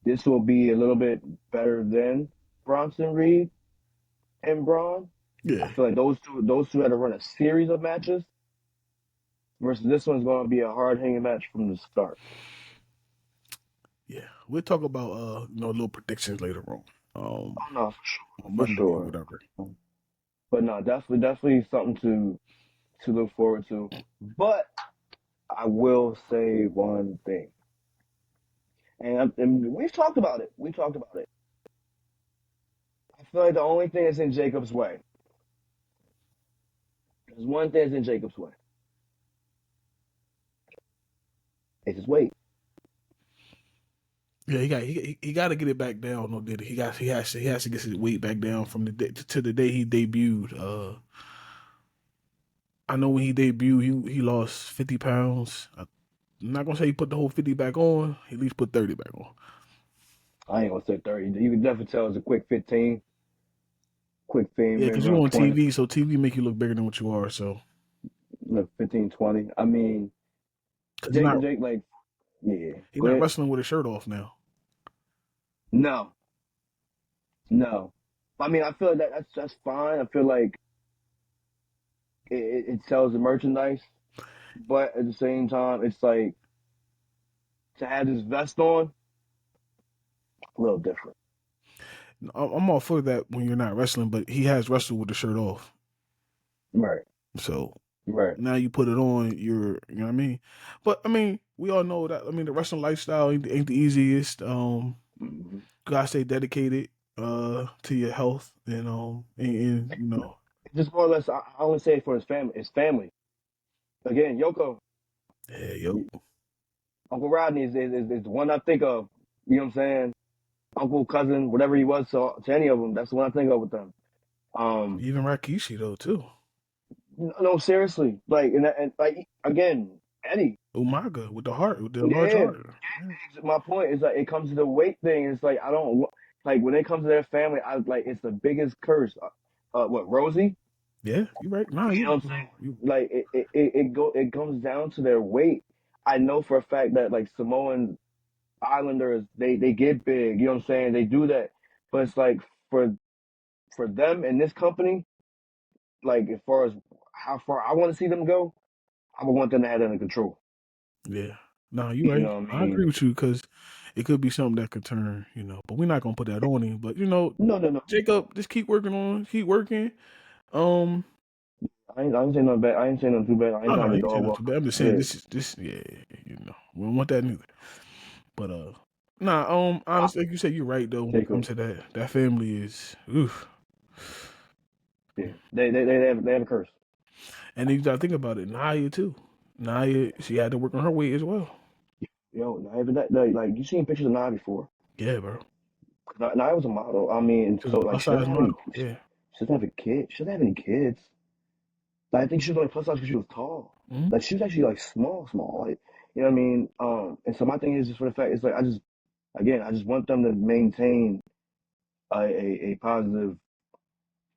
This will be a little bit better than Bronson Reed and Braun. Yeah. I feel like those two had to run a series of matches. Versus this one's going to be a hard hanging match from the start. Yeah, we'll talk about little predictions later on. Oh no, for sure, Monday for sure. Or whatever. But no, definitely something to look forward to. But I will say one thing, and we've talked about it. I feel like the only thing that's in Jacob's way. There's one thing that's in Jacob's way. It's his weight. Yeah, he got to get it back down. No, did he? He has to get his weight back down from the day to the day he debuted. I know when he debuted, he lost 50 pounds. I'm not gonna say he put the whole 50 back on. He at least put 30 back on. I ain't gonna say 30. You can definitely tell it's a quick 15. Quick thing. Yeah, because you're on 20. TV, so TV make you look bigger than what you are. So look, 15, 20. I mean, Jake, like, yeah. He's not wrestling with his shirt off now. No. I mean, I feel like that's fine. I feel like it sells the merchandise, but at the same time, it's like to have this vest on, a little different. I'm all for that when you're not wrestling, but he has wrestled with the shirt off. Right. So right now you put it on, you know what I mean? But I mean, we all know that. I mean, the wrestling lifestyle ain't the easiest. You gotta stay dedicated to your health and you know. Just more or less, I only say it for his family. His family. Again, Yoko. Yeah, Uncle Rodney is the one I think of. You know what I'm saying? Uncle, cousin, whatever he was to any of them. That's the one I think of with them. Even Rikishi though too. No, seriously. Like and like again, Eddie. Umaga with the heart, with the large Yeah. heart. Yeah. My point is like it comes to the weight thing. It's like I don't like when it comes to their family. I like it's the biggest curse. What Rosie? Yeah, you right. Nah, You know what I'm saying? Like it comes down to their weight. I know for a fact that like Samoan Islanders they get big. You know what I'm saying? They do that, but it's like for them in this company, like as far as how far I want to see them go, I would want them to have that under control. yeah. Nah, you You right. know what I I agree mean? with you because it could be something that could turn, but we're not gonna put that on him. But No. Jacob, just keep working on, keep working. Um, I ain't saying nothing bad. I ain't saying nothing too bad. I ain't no, trying no, to you saying dog that walk. too bad. I'm just saying Yeah. this, yeah, we don't want that neither. But nah, honestly, like you said, you're right though. When it Jacob. comes to that family is oof. Yeah. They have a curse. And then you gotta think about it. Naya too. Naya, she had to work on her weight as well. Yo, Nia, like you seen pictures of Nia before? Yeah, bro. Nia was a model. I mean, She was so a like plus size model. Yeah. she doesn't have a kid. She doesn't have any kids. Like, I think she was only plus size because she was tall. Mm-hmm. Like she was actually like small. Like you know what I mean? And so my thing is just for the fact it's like I just want them to maintain a positive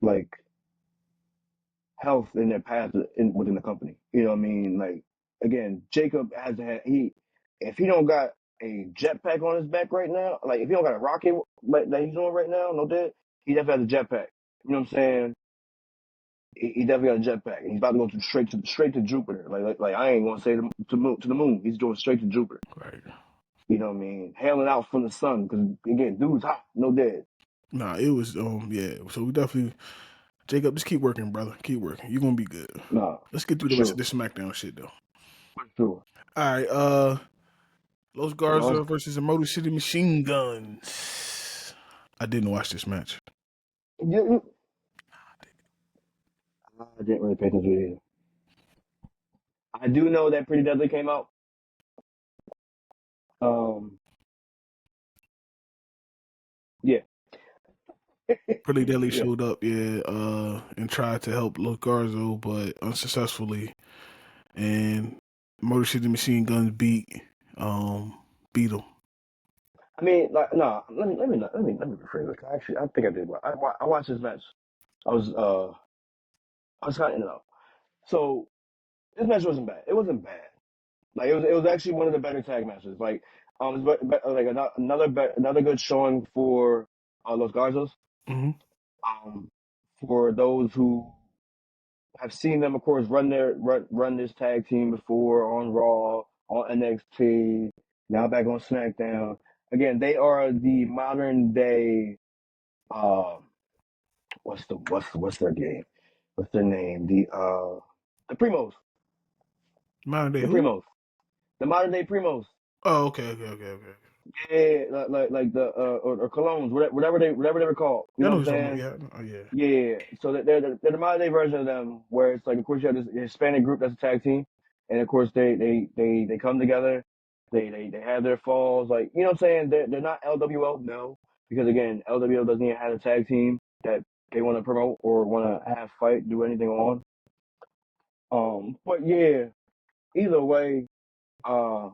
like health in their path within the company. You know what I mean? Like again, Jacob has to have if he don't got a jetpack on his back right now, like if he don't got a rocket like that he's on right now, no dead, he definitely has a jetpack. You know what I'm saying? He definitely got a jetpack, and he's about to go straight to Jupiter. Like I ain't gonna say to the moon. He's going straight to Jupiter. Right. You know what I mean? Hailing out from the sun because again, dude's hot, no dead. Nah, it was yeah. So we definitely Jacob, just keep working, brother. Keep working. You're gonna be good. Nah, Let's get through for the rest of sure, this SmackDown shit though. for sure. All right, Los Garza versus the Motor City Machine Guns. I didn't watch this match. Yeah, I didn't really pay attention to it either. I do know that Pretty Deadly came out. Um, yeah, Pretty Deadly yeah. showed up, yeah, and tried to help Los Garza, but unsuccessfully. And Motor City Machine Guns beat him. I mean, like, no. Let me rephrase it. Actually, I think I did. I watched this match. I was kind of in and out. So this match wasn't bad. It wasn't bad. Like it was actually one of the better tag matches. Like like another good showing for Los Garzos. Mm-hmm. Um, for those who have seen them, of course, run this tag team before on Raw, on NXT, now back on SmackDown. Again, they are the modern day. Uh, what's their game? What's their name? The Primos. Modern day The who? Primos. The modern day Primos. Oh, okay. Yeah, like the or colognes, whatever they were called. You I know know what I'm who's talking about. saying? Yeah, oh yeah. Yeah. So they're the modern day version of them, where it's like, of course, you have this Hispanic group that's a tag team, and of course they come together, they have their falls, like you know what I'm saying. They're not LWO, no, because again, LWO doesn't even have a tag team that they want to promote or want to have fight, do anything on. But yeah, either way, uh,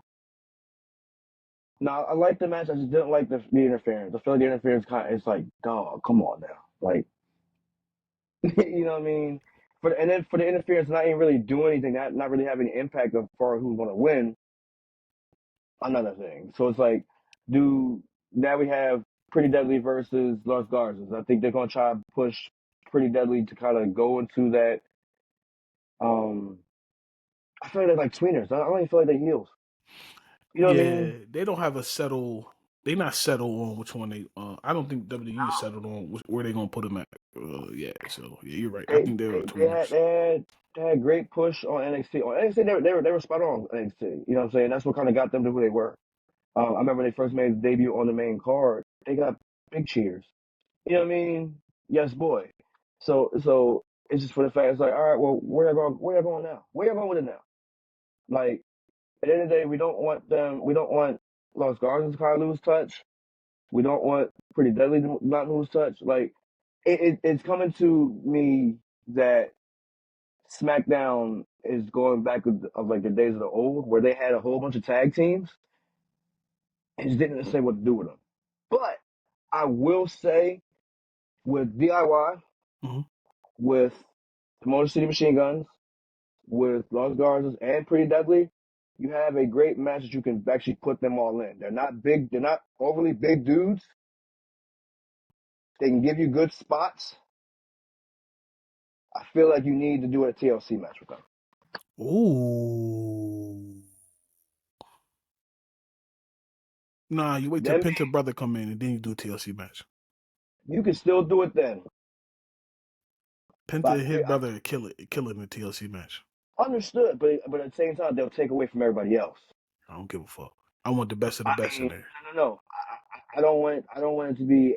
now I like the match. I just didn't like the interference. I feel like the interference it's like, dog, come on now, like you know what I mean. And then for the interference not even really do anything, not really having an impact of far who's going to win. Another thing. So it's like, now we have Pretty Deadly versus Los Garzas. I think they're going to try to push Pretty Deadly to kind of go into that. Um, I feel like they're like tweeners. I don't even feel like they're heels. You know what I Yeah, mean? they don't have a settle. They not settled on which one they. I don't think WWE is settled on where they gonna put them at. Yeah, so yeah, you're right. I They think they're they, they had tweeners. they had they had great push on NXT. On NXT, they were spot on NXT. You know what I'm saying? That's what kind of got them to who they were. I remember they first made the debut on the main card. They got big cheers. You know what I mean? Yes, boy. So it's just for the fact it's like, all right, well, where y'all going? Where y'all going now? Where y'all going with it now? Like at the end of the day, we don't want them. We don't want Los Garden to kind of lose touch. We don't want Pretty Deadly to not lose touch. Like it's coming to me that SmackDown is going back of like the days of the old, where they had a whole bunch of tag teams and just didn't say what to do with them. But I will say, with DIY, Mm-hmm. with the Motor City Machine Guns, with Los Garzas and Pretty Deadly, you have a great match that you can actually put them all in. They're not big, they're not overly big dudes. They can give you good spots. I feel like you need to do a TLC match with them. Ooh. Nah, you wait till Then Penta brother come in and then you do a TLC match. you can still do it then. Penta But and his brother kill it in the TLC match. understood, but at the same time, they'll take away from everybody else. I don't give a fuck. I want the best of the best in there. No. I don't want it to be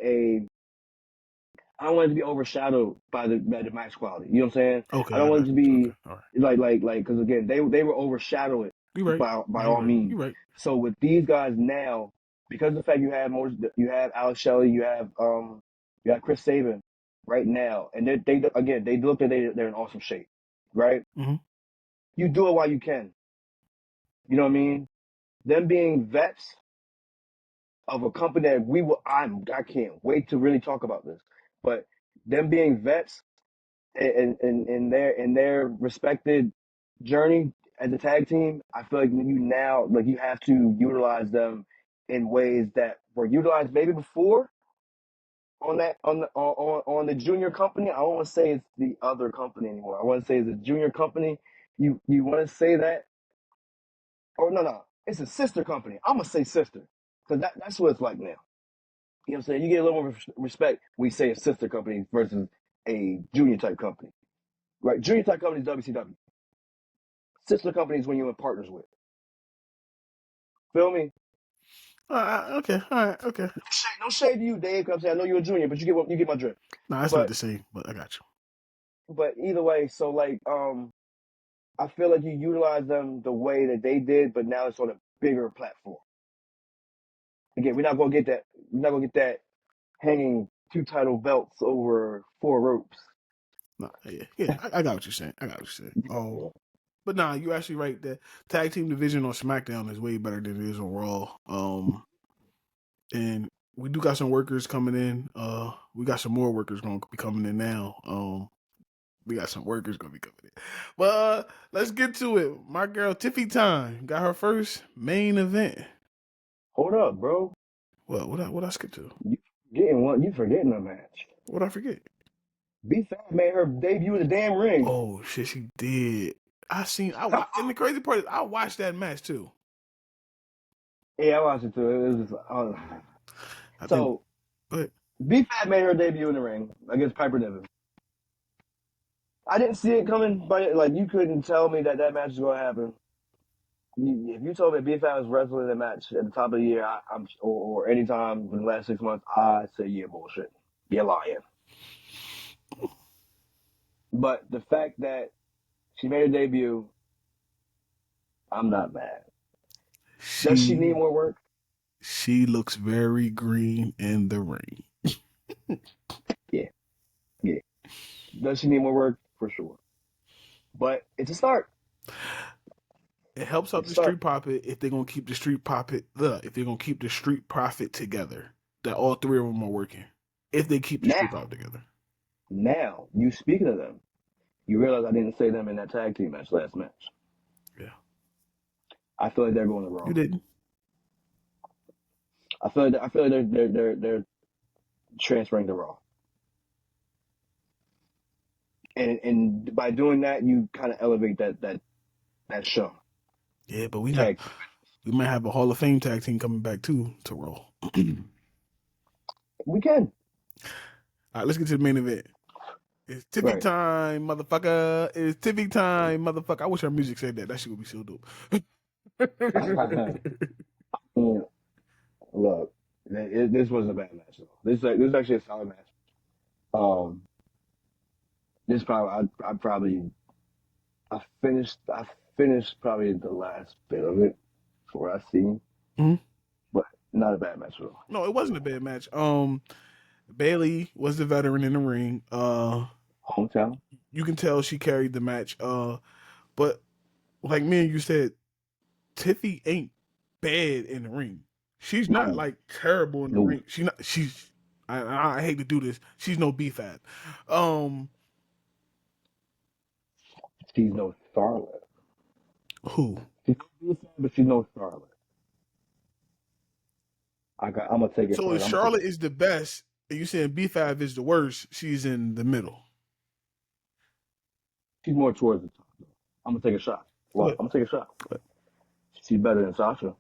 I don't want it to be overshadowed by the match quality. You know what I'm saying? Okay. I don't want it to be all right. like because again they will overshadow it Right. by all means. You're right. So with these guys now, because of the fact you have Alex Shelley, you have Chris Sabin right now, and they look like they're in awesome shape, right? Mm-hmm. You do it while you can. You know what I mean? Them being vets of a company that I can't wait to really talk about this. But them being vets in their respected journey as a tag team, I feel like you have to utilize them in ways that were utilized maybe before on the junior company. I don't want to say it's the other company anymore. I want to say it's a junior company. You want to say that? Or no, it's a sister company. I'm gonna say sister because that's what it's like now. You know what I'm saying? You get a little more respect when you say a sister company versus a junior type company. Right? Junior type company is WCW. Sister company is when you're in partners with. Feel me? Okay. All right. Okay. No shade to you, Dave, because I know you're a junior, but you get my drift. Nah, that's not the same, but I got you. But either way, so like I feel like you utilize them the way that they did, but now it's on a bigger platform. Again, we're not gonna get that hanging 2 title belts over 4 ropes. Nah, yeah. I got what you're saying. Oh, but nah, you're actually right. The tag team division on SmackDown is way better than it is on Raw. And we do got some workers coming in. We got some more workers going to be coming in now. We got some workers going to be coming in. But let's get to it. My girl Tiffy Time got her first main event. Hold up, bro. What I skip to? You forgetting a match. What I forget? B-Fab made her debut in the damn ring. Oh shit, she did. And the crazy part is I watched that match too. Yeah, I watched it too. It was B-Fab made her debut in the ring against Piper Niven. I didn't see it coming, but like you couldn't tell me that match was going to happen. If you told me B-Fab was wrestling a match at the top of the year, or any time in the last 6 months, I'd say yeah, bullshit. You're lying. But the fact that she made her debut, I'm not mad. Does she need more work? She looks very green in the ring. Yeah. Does she need more work? For sure. But it's a start. It helps out the Street Profit if they're gonna keep the Street Profit. If they're gonna keep the Street Profit together, that all 3 of them are working. If they keep the Street Profit together. Now, you speaking of them, you realize I didn't say them in that tag team match last match. Yeah. I feel like they're going the wrong. You didn't. I feel like they're transferring to Raw. And by doing that, you kind of elevate that show. Yeah, but we might have a Hall of Fame tag team coming back too to Raw. We can. All right, let's get to the main event. It's Tiffy time, motherfucker. It's Tiffy time, motherfucker. I wish our music said that. That shit would be so dope. Look, this wasn't a bad match though. This is actually a solid match. This probably I finished probably the last bit of it before I seen, but not a bad match at all. No, it wasn't a bad match. Bayley was the veteran in the ring. Hometown. You can tell she carried the match. But like me and you said, Tiffy ain't bad in the ring. She's not like terrible in the ring. She's I hate to do this. She's no B-Fab. She's no Charlotte. Who? She's no B-Fab, but she's no Charlotte. I'm gonna take it. So if Charlotte is the best, and you saying B-Fab is the worst, she's in the middle. She's more towards the top. I'm gonna take a shot. Well, I'm gonna take a shot. She's better than Sasha.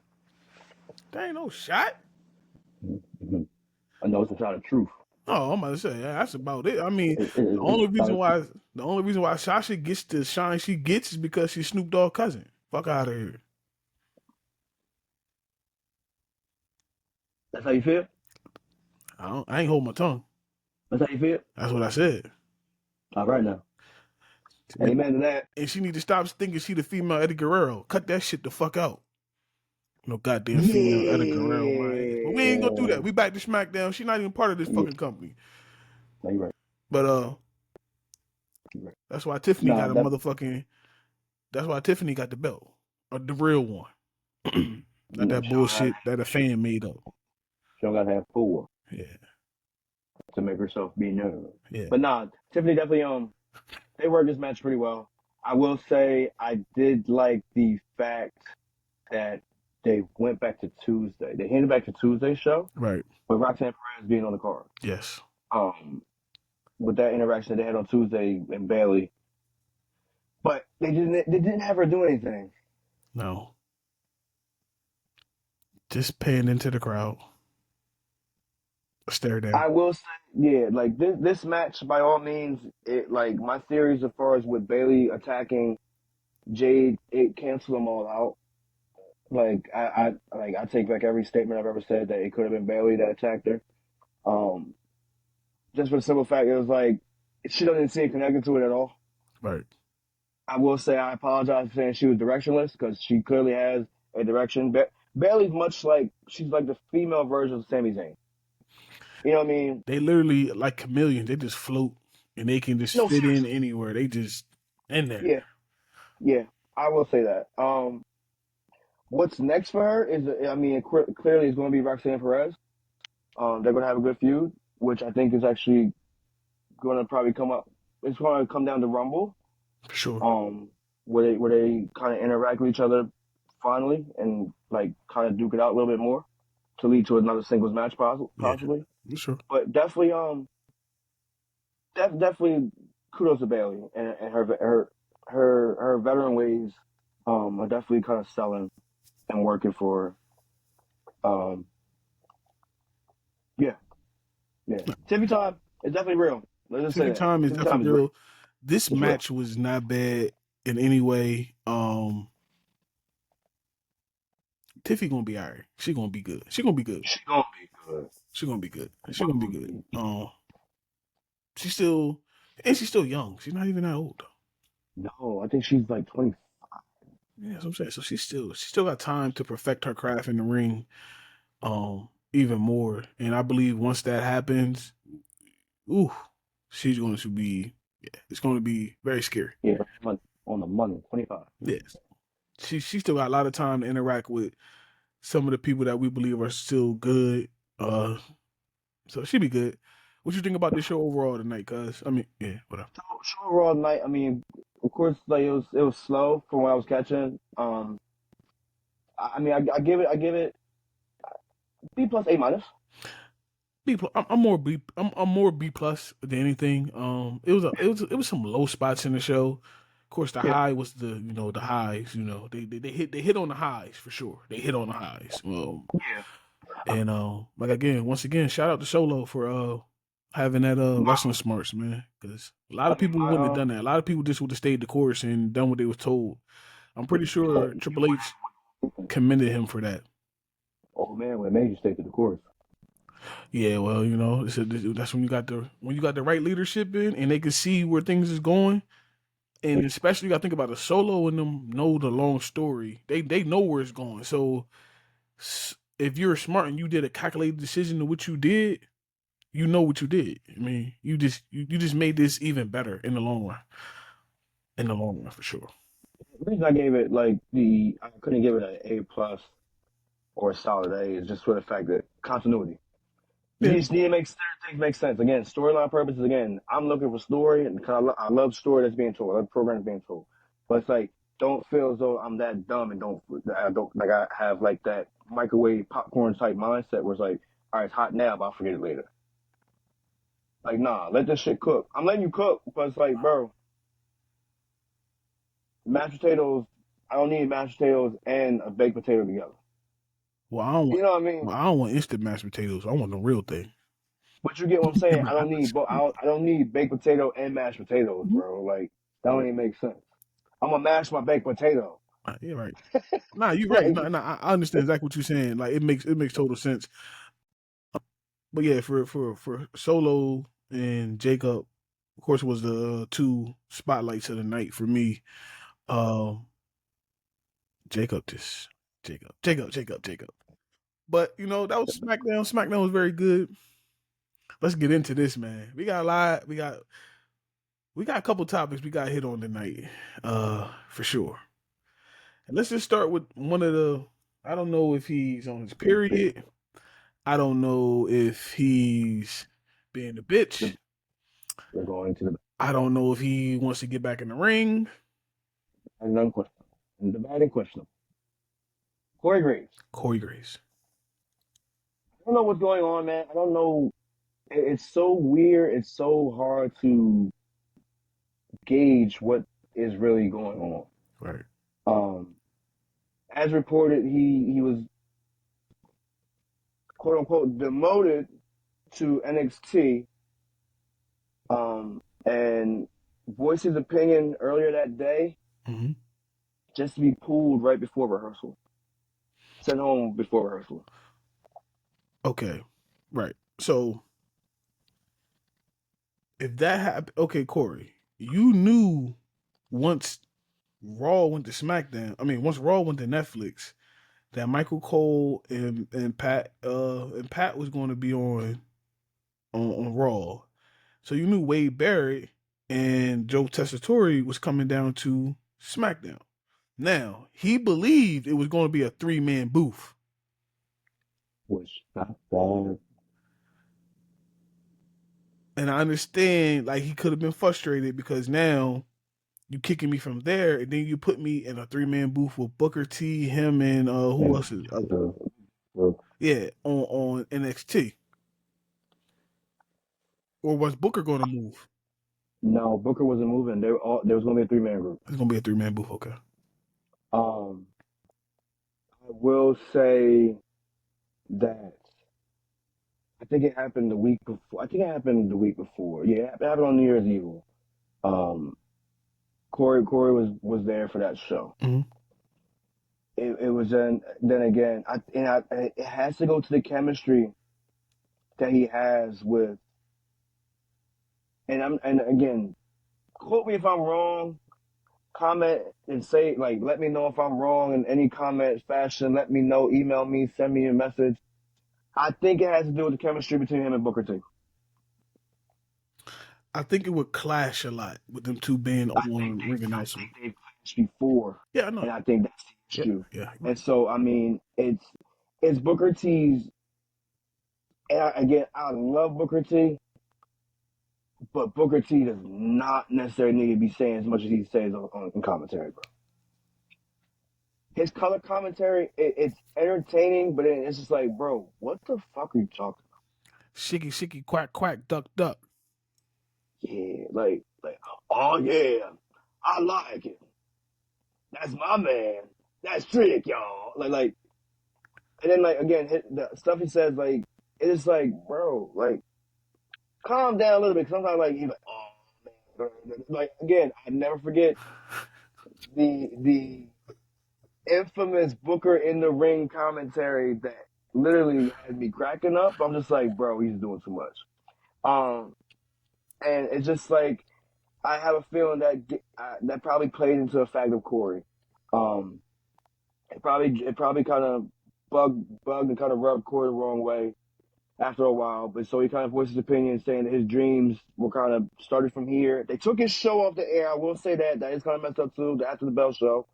There ain't no shot. Mm-hmm. I know it's a shot of truth. Oh, I'm about to say that's about it. I mean, the only reason why Sasha gets the shine she gets is because she's Snoop Dogg's cousin. Fuck out of here. That's how you feel? I ain't holding my tongue. That's how you feel? That's what I said. All right now. Amen to that. And she need to stop thinking she the female Eddie Guerrero. Cut that shit the fuck out. No goddamn female Eddie Guerrero, man. But we ain't gonna do that. We back to SmackDown. She's not even part of this fucking company. No, you're right. But that's why Tiffany got a motherfucking. That's why Tiffany got the belt, or the real one. Not that bullshit that a fan made up. She don't gotta have 4. Yeah. To make herself be known. Yeah. But nah, Tiffany definitely they worked this match pretty well. I will say I did like the fact that they went back to Tuesday. They handed back to Tuesday's show. Right. With Roxanne Perez being on the card. Yes. With that interaction they had on Tuesday and Bayley. But they didn't have her do anything. No. Just paying into the crowd. Stare down. I will say, yeah, like this match, by all means, like my theories as far as with Bayley attacking Jade, it canceled them all out. Like I take back every statement I've ever said that it could have been Bayley that attacked her. Just for the simple fact, it was like she doesn't seem connected to it at all. Right. I will say I apologize for saying she was directionless because she clearly has a direction. Bayley's much like she's like the female version of Sami Zayn. You know what I mean? They literally like chameleons. They just float and they can just fit in anywhere. They just in there. Yeah. I will say that. What's next for her is, I mean, clearly it's going to be Roxanne Perez. They're going to have a good feud, which I think is actually going to probably come up. It's going to come down to Rumble. For sure. Where they kind of interact with each other finally and like kind of duke it out a little bit more to lead to another singles match possibly. Yeah, sure. But definitely, definitely kudos to Bayley and her veteran ways are definitely kind of selling and working for her. Yeah. Tiffy time is definitely real. Let's just say Tiffy time is definitely real. This match was not bad in any way. Tiffy gonna be alright. She gonna be good. She's still young. She's not even that old though. No, I think she's like 25. Yeah, that's what I'm saying. So she still got time to perfect her craft in the ring, even more. And I believe once that happens, she's going to be. Yeah, it's going to be very scary. Yeah, on the money, 25. Yes, she still got a lot of time to interact with some of the people that we believe are still good. So she'll be good. What you think about this show overall tonight? Cause I mean, yeah, whatever. Show overall tonight. I mean, of course, like it was slow from what I was catching. I mean, I give it B plus A minus. B plus. I'm more B. I'm more B plus than anything. It was some low spots in the show. Of course, the high was the highs. They hit on the highs for sure. They hit on the highs. And once again, shout out to Solo for having that wrestling smarts, man. Because a lot of people wouldn't have done that. A lot of people just would have stayed the course and done what they was told. I'm pretty sure Triple H commended him for that. Oh man, when it made you stay to the course. Yeah, well, that's when you got the right leadership in, and they can see where things is going, and especially you got to think about the Solo and them know the long story. They know where it's going. So if you're smart and you did a calculated decision to what you did, you know what you did. I mean, you just made this even better in the long run. In the long run, for sure. The reason I gave it I couldn't give it an A plus or a solid A is just for the fact that continuity. Yeah. You just need to make certain things make sense. Again, storyline purposes. Again, I'm looking for story, and I love story that's being told. I love programs being told. But it's like, don't feel as though I'm that dumb and I have like that microwave popcorn type mindset where it's like, all right, it's hot now, but I'll forget it later. Like, nah, let this shit cook. I'm letting you cook, but it's like, bro, mashed potatoes. I don't need mashed potatoes and a baked potato together. Well, I don't want. You know what I mean? Well, I don't want instant mashed potatoes. I want the real thing. But you get what I'm saying. I don't need baked potato and mashed potatoes, bro. Like, that don't even make sense. I'm gonna mash my baked potato. You're right. Nah, you're right. Nah, I understand exactly what you're saying. Like, it makes total sense. But yeah, for Solo and Jacob, of course, was the two spotlights of the night for me. Jacob. But you know, that was SmackDown. SmackDown was very good. Let's get into this, man. We got a lot. We got a couple topics we got to hit on tonight, for sure. And let's just start with one of the. I don't know if he's on his period. I don't know if he's being a bitch. We're going to the. I don't know if he wants to get back in the ring. And unquestionable. And dividing questionable. Corey Graves. I don't know what's going on, man. I don't know. It's so weird. It's so hard to gauge what is really going on. Right. As reported, he was quote unquote demoted to NXT. And voiced his opinion earlier that day, just to be pulled right before rehearsal. Sent home before rehearsal. Okay, right. So if that happened, okay, Corey, you knew once Raw went to SmackDown. I mean, once Raw went to Netflix, that Michael Cole and Pat was going to be on Raw. So you knew Wade Barrett and Joe Tessitore was coming down to SmackDown. Now, he believed it was going to be a 3-man booth. Which not bad. And I understand, like, he could have been frustrated because now you kicking me from there, and then you put me in a 3-man booth with Booker T, him, and who else is? Yeah, on NXT. Or was Booker going to move? No, Booker wasn't moving. There was going to be a 3-man group. It's going to be a 3-man booth, okay. I will say that I think it happened the week before. Yeah, it happened on New Year's Eve. Corey was there for that show. Mm-hmm. It was then again. It has to go to the chemistry that he has with. And again, quote me if I'm wrong. Comment and say, like, let me know if I'm wrong in any comment fashion. Let me know. Email me. Send me a message. I think it has to do with the chemistry between him and Booker T. I think it would clash a lot with them two being on ring announcement. They've clashed before. Yeah, I know. And I think that's the issue. Yeah. And so, I mean, it's Booker T's. And I love Booker T. But Booker T does not necessarily need to be saying as much as he says on commentary, bro. His color commentary, it's entertaining, but it's just like, bro, what the fuck are you talking about? Shicky, quack, quack, duck, duck. Yeah, like, oh yeah, I like it. That's my man. That's trick, y'all. Like, and then like again, the stuff he says, like, it's like, bro, like, calm down a little bit. Sometimes, like, he's like, oh man, like again, I never forget the infamous Booker in the ring commentary that literally had me cracking up. I'm just like, bro, he's doing too much. And it's just like, I have a feeling that probably played into the fact of Corey. It probably kind of bugged and kind of rubbed Corey the wrong way after a while. But so he kind of voiced his opinion, saying that his dreams were kind of started from here. They took his show off the air. I will say that is kind of messed up too. The After the Bell show.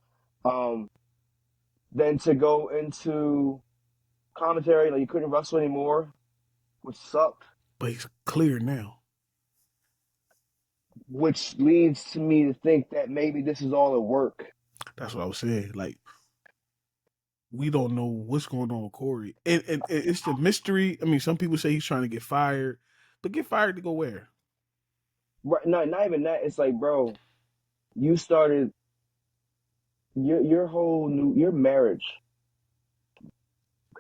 Then to go into commentary, like, you couldn't wrestle anymore, which sucked. But he's clear now. Which leads to me to think that maybe this is all a work. That's what I was saying. Like, we don't know what's going on with Corey. And it's the mystery. I mean, some people say he's trying to get fired. But get fired to go where? Right, not even that. It's like, bro, you started your marriage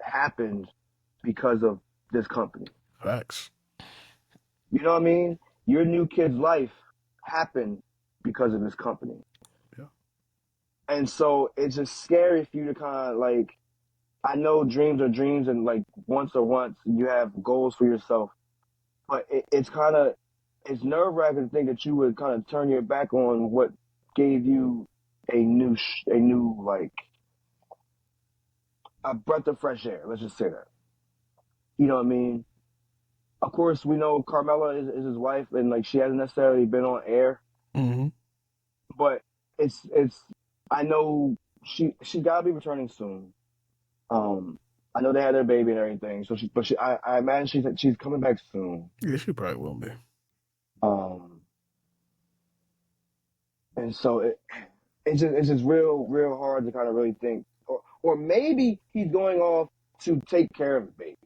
happened because of this company. Facts. You know what I mean? Your new kid's life happened because of this company. Yeah. And so it's just scary for you to kind of, like, I know dreams are dreams, and like once you have goals for yourself, but it's nerve-wracking to think that you would kind of turn your back on what gave you a new like a breath of fresh air. Let's just say that. You know what I mean? Of course, we know Carmela is his wife, and like she hasn't necessarily been on air, Mm-hmm. but it's I know she gotta be returning soon. I know they had their baby and everything, so I imagine she's coming back soon. Yeah, she probably will be. And so it's just real hard to kind of really think, or maybe he's going off to take care of the baby.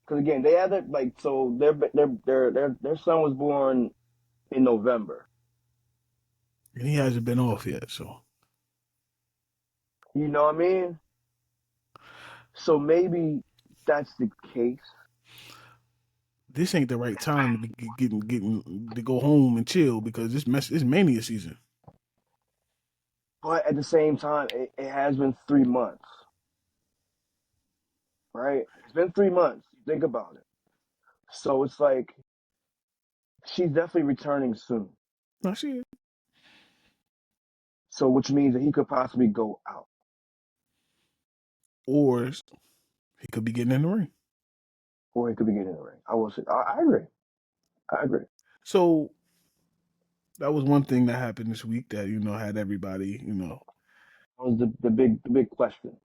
Because again, they had it like, so their son was born in November. And he hasn't been off yet, so. You know what I mean? So maybe that's the case. This ain't the right time to be getting to go home and chill because it's mania season. But at the same time, it has been 3 months. Right? It's been 3 months. Think about it. So it's like, she's definitely returning soon. I see it. So which means that he could possibly go out. Or he could be getting in the ring. Or he could be getting in the ring. I will say, I agree. I agree. So that was one thing that happened this week that, had everybody, That was the big question.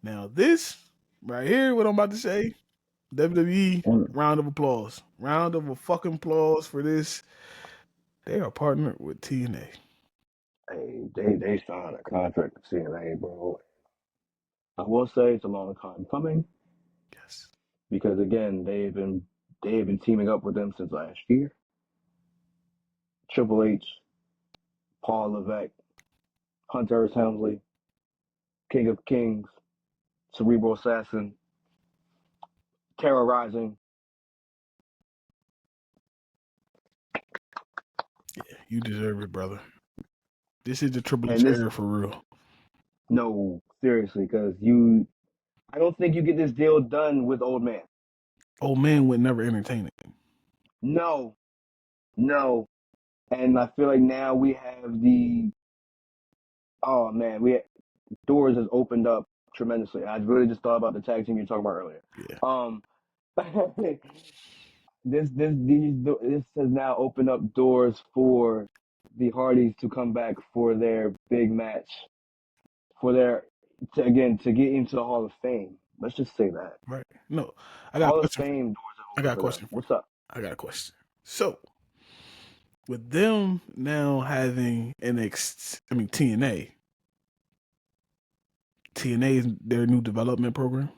Now this right here, what I'm about to say, WWE, round of applause. Round of a fucking applause for this. They are partnered with TNA. Hey, they signed a contract with TNA, bro. I will say it's a long time coming. Yes. Because again, they've been teaming up with them since last year. Triple H, Paul Levesque, Hunter S. Helmsley, King of Kings, Cerebral Assassin, Terror Rising. Yeah, you deserve it, brother. This is the Triple H And this, era for real. no, seriously, because I don't think you get this deal done with Old Man. Old man would never entertain it. No. And I feel like now we have doors has opened up tremendously. I really just thought about the tag team you were talking about earlier. Yeah. This has now opened up doors for the Hardys to come back for their big match, to get into the Hall of Fame. Let's just say that. Right. No, I got Hall a of question. Fame doors I have got a opened question. What's up? I got a question. So, with them now having TNA. TNA is their new development program.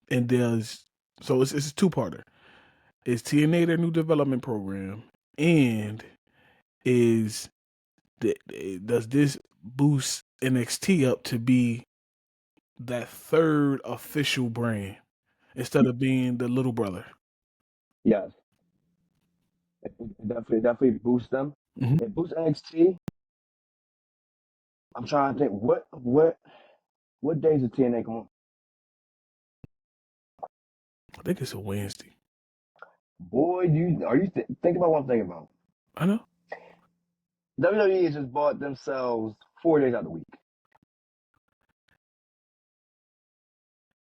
And it's a two-parter. Is TNA their new development program? And does this boost NXT up to be that third official brand instead of being the little brother? Yes. It definitely boosts them. Mm-hmm. It boosts NXT. I'm trying to think what days is TNA going? I think it's a Wednesday. Boy, think about what I'm thinking about. I know. WWE has just bought themselves 4 days out of the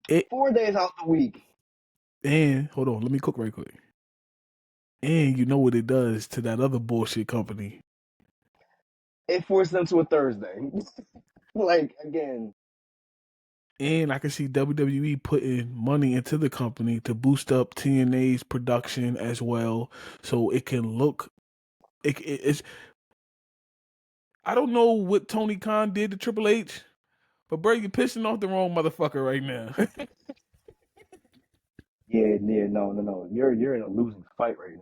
week. 4 days out the week. And hold on, let me cook right quick. And you know what it does to that other bullshit company. It forced them to a Thursday. Like, again, And I can see WWE putting money into the company to boost up TNA's production as well, so it can look. It's. I don't know what Tony Khan did to Triple H, but bro, you're pissing off the wrong motherfucker right now. no. You're in a losing fight right now.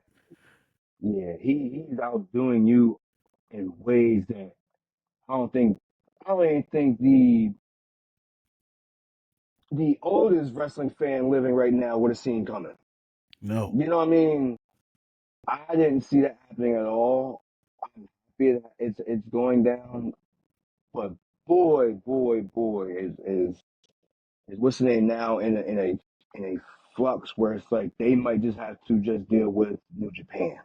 Yeah, he's outdoing you in ways that I don't think I don't even think the oldest wrestling fan living right now would have seen coming. No. You know what I mean? I didn't see that happening at all. I'm happy that it's going down, but boy, is what's the name now in a flux where it's like they might just have to just deal with New Japan.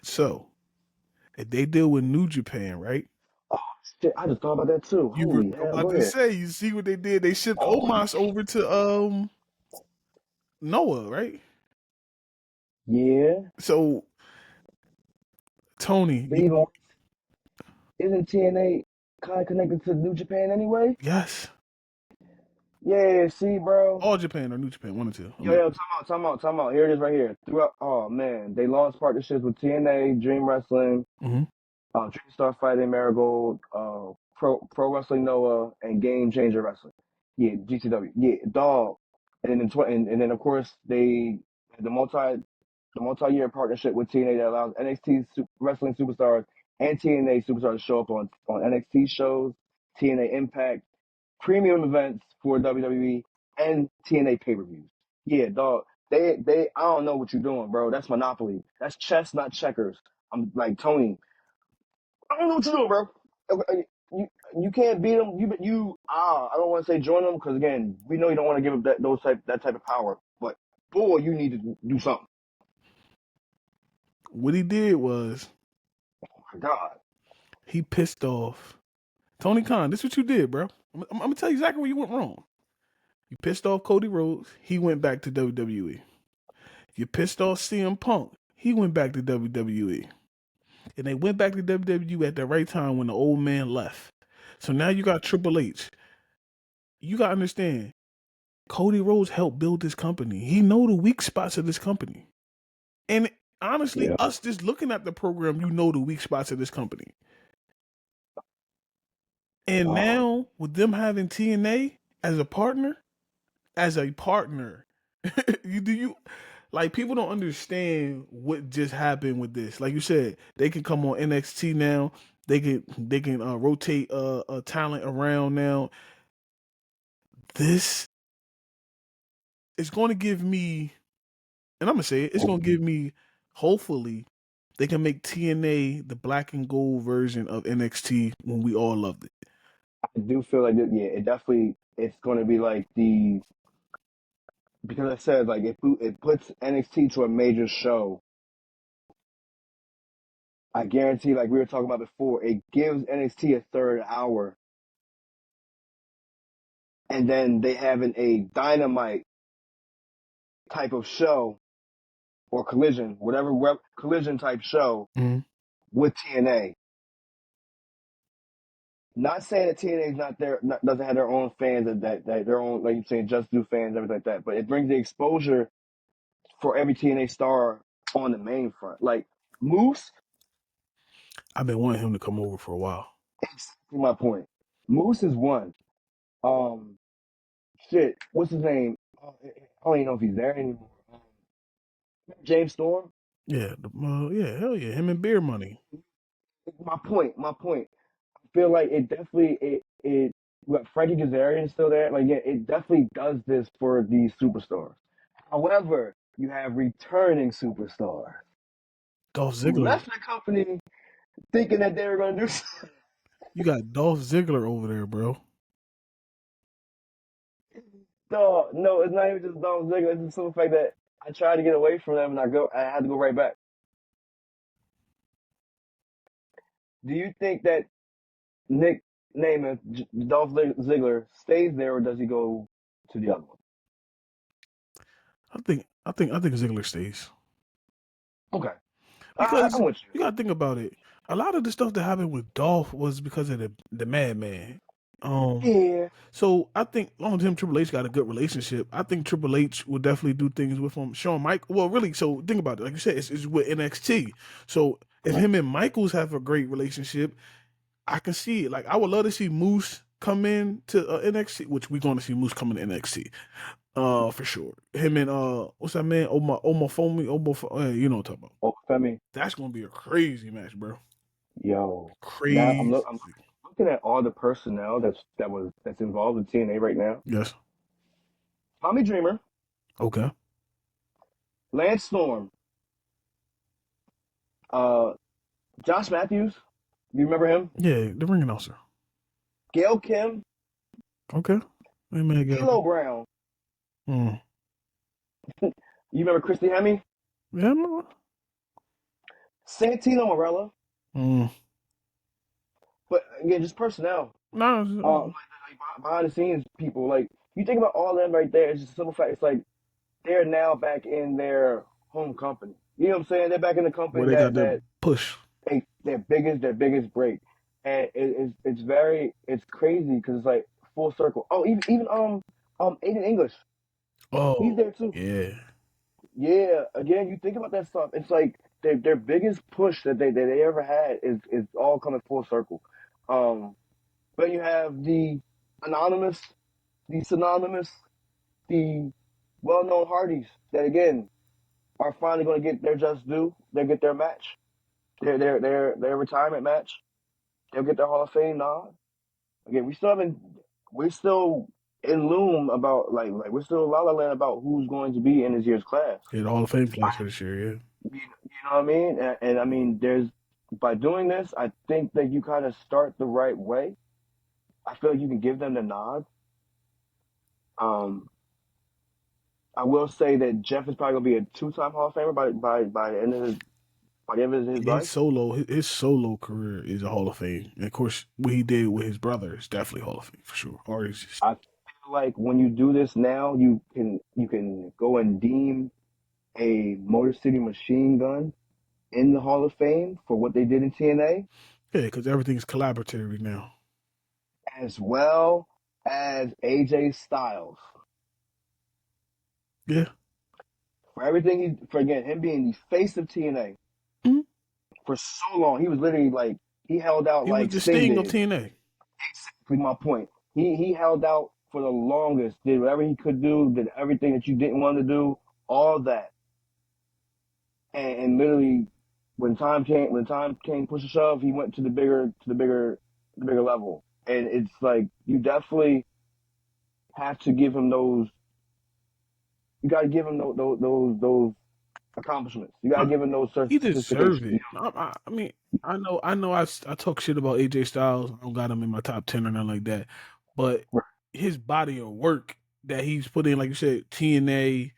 So if they deal with New Japan, right? Oh shit! I just thought about that too. You were Holy hell! about Go to ahead. say, you see what they did? They shipped Oh Omos over to Noah, right? yeah, So Tony, but even isn't TNA kind of connected to New Japan anyway? yes, Yeah. See, bro. all Japan or New Japan, one or two. Yo, time out. Here it is right here. Throughout, oh man, they launched partnerships with TNA, Dream Wrestling, Mm-hmm. Dream Star Fighting, Marigold, Pro Wrestling Noah, and Game Changer Wrestling. Yeah, GCW. Yeah, dog. And then and then of course they had the multi-year partnership with TNA that allows NXT wrestling superstars and TNA superstars to show up on NXT shows, TNA Impact, premium events for WWE, and TNA pay-per-views. Yeah, dog. They I don't know what you're doing, bro. That's Monopoly. That's chess, not checkers. I'm like Tony. I don't know what you're doing, bro. You you can't beat them. I don't want to say join them because again, we know you don't want to give up that type of power. But boy, you need to do something. What he did was Oh my God. he pissed off Tony Khan. This is what you did, bro. I'm gonna tell you exactly where you went wrong. You pissed off Cody Rhodes. He went back to WWE. You pissed off CM Punk. He went back to WWE. And they went back to WWE at the right time when the old man left. So now you got Triple H. You got to understand, Cody Rhodes helped build this company. He know the weak spots of this company. And honestly, Yeah. us just looking at the program, you know the weak spots of this company. And Oh, now with them having TNA as a partner, you like people don't understand what just happened with this. Like you said, they can come on NXT now. They can rotate talent around now. This is going to give me, and I'm gonna say it, it's going to give me. Hopefully, they can make TNA the black and gold version of NXT when we all loved it. I do feel like it definitely it's going to be like because I said like it puts NXT to a major show. I guarantee, like we were talking about before, it gives NXT a third hour, and then they having a dynamite type of show or collision, whatever collision type show Mm-hmm. with TNA. Not saying that TNA is not there, doesn't have their own fans that their own, like you're saying, just do fans, everything like that. But it brings the exposure for every TNA star on the main front. Like Moose, I've been wanting him to come over for a while. exactly my point. Moose is one. Um, shit, what's his name? I don't even know if he's there anymore. James Storm. Yeah, hell yeah, him and Beer Money. My point. I feel like it definitely it we got Frankie Kazarian still there. Like yeah, it definitely does this for these superstars. However, you have returning superstars Dolph who Ziggler. left the company thinking that they were going to do something. You got Dolph Ziggler over there, bro. No, it's not even just Dolph Ziggler. It's just the fact that I tried to get away from them and I had to go right back. Do you think that Nick Namath, Dolph Ziggler, stays there or does he go to the other one? I think Ziggler stays. Okay. Because I'm with you. you gotta think about it. A lot of the stuff that happened with Dolph was because of the Madman. Yeah. So I think as long as him and Triple H got a good relationship, I think Triple H will definitely do things with him. Shawn Mike, well, really. So think about it. Like you said, it's with NXT. So if him and Michaels have a great relationship, I can see it. Like I would love to see Moose come in to NXT, which we're going to see Moose coming to NXT. For sure. Him and what's that man? You know what I'm talking about. Oh, Femi. That's gonna be a crazy match, bro. Yo. Now Crazy. I'm looking at all the personnel that's involved in TNA right now. Yes. Tommy Dreamer, Okay. Lance Storm, Josh Matthews. You remember him? Yeah, the ring announcer. Gail Kim, Okay. Amen, D'Lo Brown. Mm. You remember Christy Hemme? Yeah, I remember. Santino Marella. Mm. But again, just personnel. No, Like behind the scenes people. Like you think about all of them right there. It's just a simple fact. It's like they're now back in their home company. You know what I'm saying? They're back in the company where they got that that push. their biggest break, and it's crazy because it's like full circle. Oh, even Aiden English, he's there Oh, too. yeah. Yeah, again, you think about that stuff. It's like their biggest push that they ever had is all coming full circle. But you have the anonymous, the synonymous, the well-known Hardys that again are finally going to get their just due. They get their match, their retirement match. They'll get their Hall of Fame nod. Again, we're still in loom about like we're still la la land about who's going to be in this year's class. Yeah, the Hall of Fame class for this year, yeah. You know what I mean? And I mean, by doing this, I think that you kind of start the right way. I feel like you can give them the nod. I will say that Jeff is probably gonna be a two-time Hall of Famer by the end of his life. His solo career is a Hall of Fame. And of course, what he did with his brother is definitely Hall of Fame for sure. Or he's just, I feel like when you do this now, you can go and deem a Motor City Machine Gun in the Hall of Fame for what they did in TNA, yeah, because everything's collaborative now. as well as AJ Styles. Yeah. For everything for again him being the face of TNA for so long, he was literally like he held out He like was the Sting Sting of did. TNA. Exactly my point. He held out for the longest, did whatever he could do, did everything that you didn't want to do, all that. And literally when time came push a shove, he went to the bigger level. And it's like you definitely have to give him those. You got to give him those accomplishments. You got to give him those He deserved certifications. it. I mean, I know. I talk shit about AJ Styles. I don't got him in my top 10 or nothing like that. But his body of work that he's put in, like you said, TNA,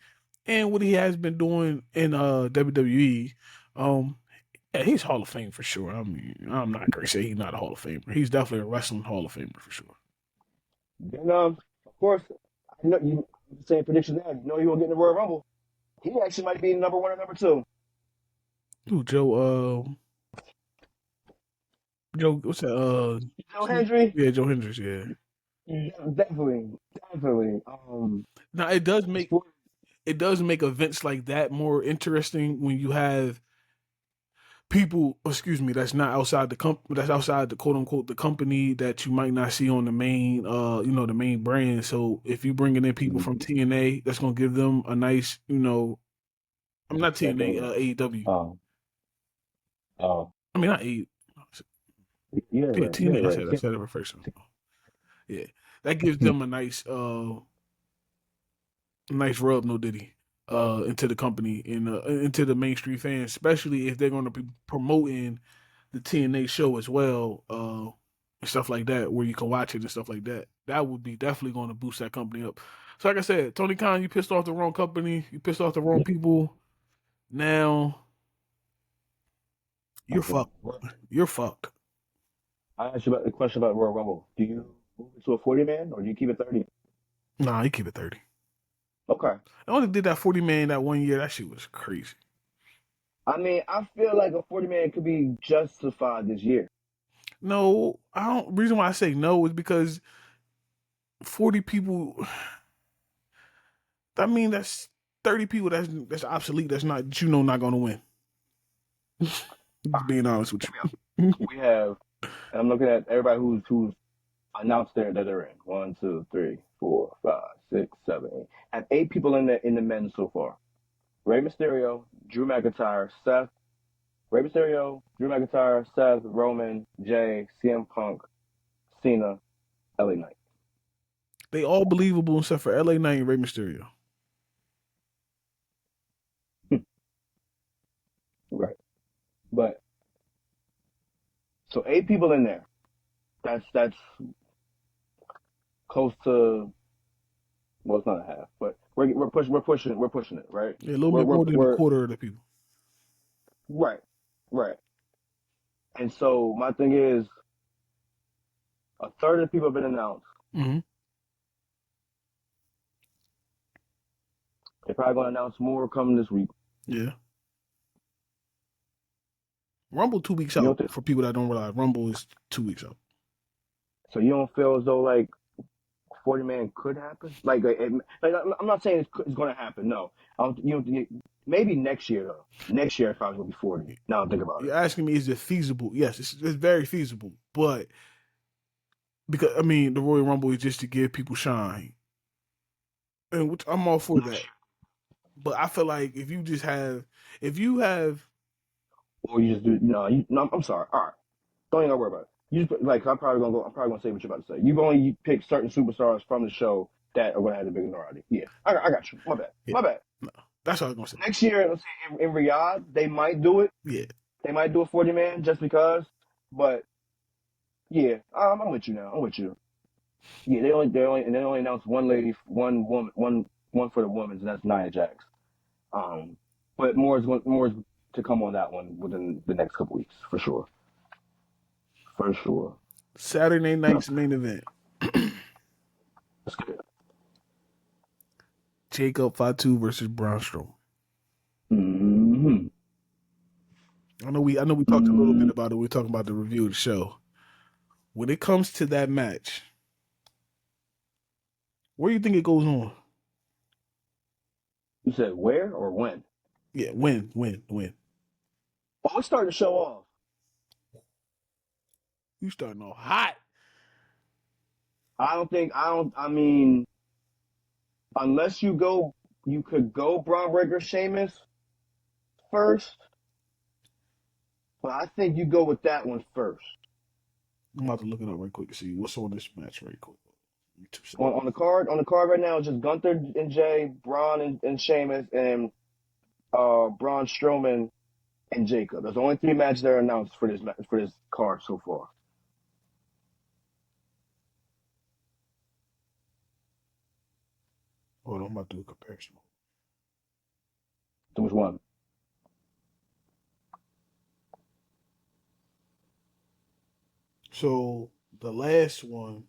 and what he has been doing in WWE, yeah, he's Hall of Fame for sure. I mean, I'm not gonna say he's not a Hall of Famer. He's definitely a wrestling Hall of Famer for sure. And of course, I know you saying prediction now. You know he won't get in the Royal Rumble. He actually might be number one or number two. Ooh, Joe, what's that? Joe Hendry. Yeah, Joe Hendricks. Yeah. Definitely. Now it does make events like that more interesting when you have people, that's not outside that's outside the quote unquote the company that you might not see on the main the main brand. So if you bringing in people from TNA, that's gonna give them a nice, I'm not TNA, AEW. I mean not AEW. Yeah, Yeah, right. TNA, Yeah, I right. said it first. Yeah. That gives them a nice rub, no diddy, into the company and into the mainstream fans, especially if they're going to be promoting the TNA show as well, and stuff like that, where you can watch it and stuff like that. That would be definitely going to boost that company up. So, like I said, Tony Khan, you pissed off the wrong company, you pissed off the wrong people. Now you're fucked. You're fucked. I asked you about the question about Royal Rumble. Do you move it to a 40-man or do you keep it 30? Nah, you keep it 30. Okay. I only did that 40-man that one year. That shit was crazy. I mean, I feel like a 40-man could be justified this year. No, I don't. Reason why I say no is because 40 people. I mean, that's 30 people. That's obsolete. That's not not going to win. Just being honest with you. We have, and I'm looking at everybody who's announced that they're in. 1, 2, 3, 4, 5, 6, 7, 8. I have 8 people in the men so far. Ray Mysterio, Drew McIntyre, Seth. Ray Mysterio, Drew McIntyre, Seth, Roman, Jay, CM Punk, Cena, LA Knight. They all believable except for LA Knight and Ray Mysterio. Right. But so 8 people in there. That's close to, well, it's not a half, but we're pushing it, right? Yeah, a little bit more than a quarter of the people. Right. And so my thing is, a third of the people have been announced. Mm-hmm. They're probably going to announce more coming this week. Yeah. Rumble 2 weeks out. For people that don't realize, Rumble is 2 weeks out. So you don't feel as though like 40-man could happen? Like I'm not saying it's going to happen. No, maybe next year though. Next year it's probably going to be 40. Now think about it. You're asking me, is it feasible? Yes, it's very feasible. But because I mean, the Royal Rumble is just to give people shine, and which I'm all for that. But I feel like if you have, or you just do no. I'm sorry. All right, don't even worry about it. You just like I'm probably gonna say what you're about to say. You've only picked certain superstars from the show that are gonna have the big notoriety. Yeah, I got you. My bad. Yeah. My bad. No, that's what I was gonna say. Next year, let's say in Riyadh, they might do it. Yeah, they might do a 40-man just because. But yeah, I'm with you now. I'm with you. Yeah, they only announced one lady, one woman, one for the women's, and that's Nia Jax. But more is to come on that one within the next couple weeks for sure. For sure. Saturday night's main event. Let's get it. Jacob Fatu versus Braun Strowman. Mm-hmm. I know we talked a little bit about it. We were talking about the review of the show. When it comes to that match, where do you think it goes on? You said where or when? Yeah, when. Oh, we're starting to show off. You starting off hot. I mean, unless you could go Braun Breaker Sheamus first. But I think you go with that one first. I'm about to look it up right quick to see what's on this match right quick. On the card right now, it's just Gunther and Jay, Braun and Sheamus, and Braun Strowman and Jacob. There's only 3 matches that are announced for this card so far. Hold on, I'm about to do a comparison. Which one? So the last one,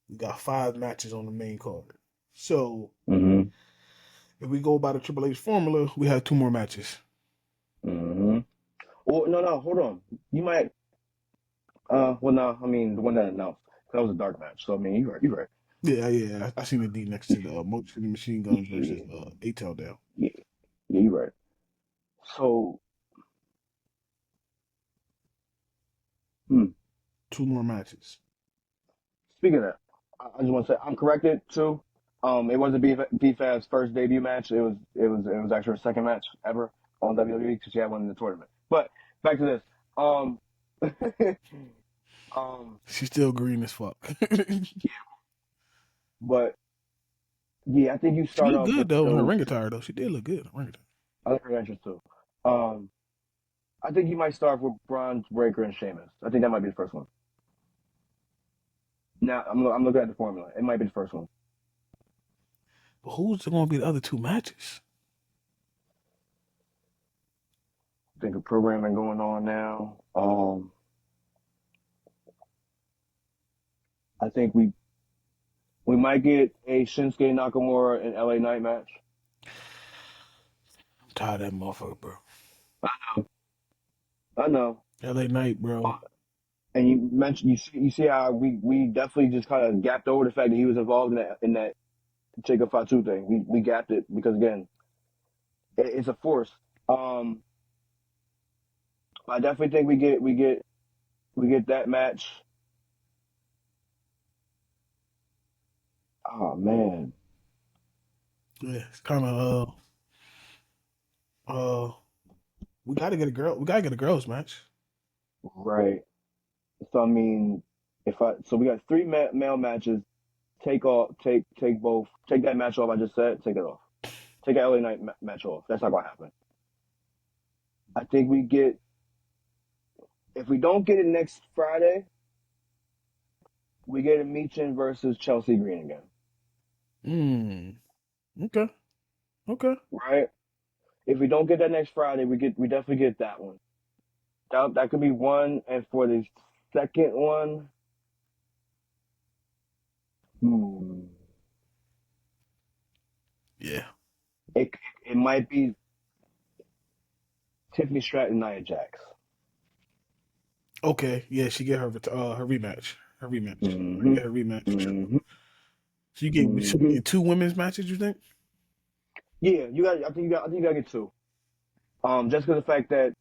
we got 5 matches on the main card. So if we go by the Triple H formula, we have 2 more matches. Mm-hmm. Well, no, hold on. You might. Well, no, I mean the one that announced, that was a dark match. So I mean, you're right. Yeah. I seen the D next to the Motor City Machine Guns versus A-Tail Down. Yeah, you're right. So, 2 more matches. Speaking of that, I just want to say I'm corrected too. It wasn't B-Fab's first debut match. It was actually her second match ever on WWE because she had one in the tournament. But back to this. She's still green as fuck. But yeah, I think you start she off looked good with though in her ring attire though. She did look good in her ring attire. I like her entrance too. I think you might start with Braun Breaker and Sheamus. I think that might be the first one. Now I'm looking at the formula. It might be the first one. But who's going to be the other 2 matches? I think of programming going on now. I think we might get a Shinsuke Nakamura and LA Knight match. I'm tired of that motherfucker, bro. I know. LA Knight, bro. And you mentioned you see how we definitely just kind of gapped over the fact that he was involved in that Jacob Fatu thing. We gapped it because again, it's a force. I definitely think we get that match. Oh man, Yeah, it's kind of we gotta get a girl. We gotta get a girls match. right. So I mean, so we got three male matches. Take both. Take that match off. I just said take it off. Take that LA Knight match off. That's not gonna happen. I think we get if we don't get it next Friday, we get a Meechin versus Chelsea Green again. Okay. Okay. Right? If we don't get that next Friday, we definitely get that one. That could be one, and for the second one, Yeah. it might be Tiffany Stratton, Nia Jax. Okay. Yeah, she get her rematch. Her rematch. Mm-hmm. Get her rematch. Mm-hmm. So you get two women's matches, you think? Yeah, I think you gotta get two. Just because the fact that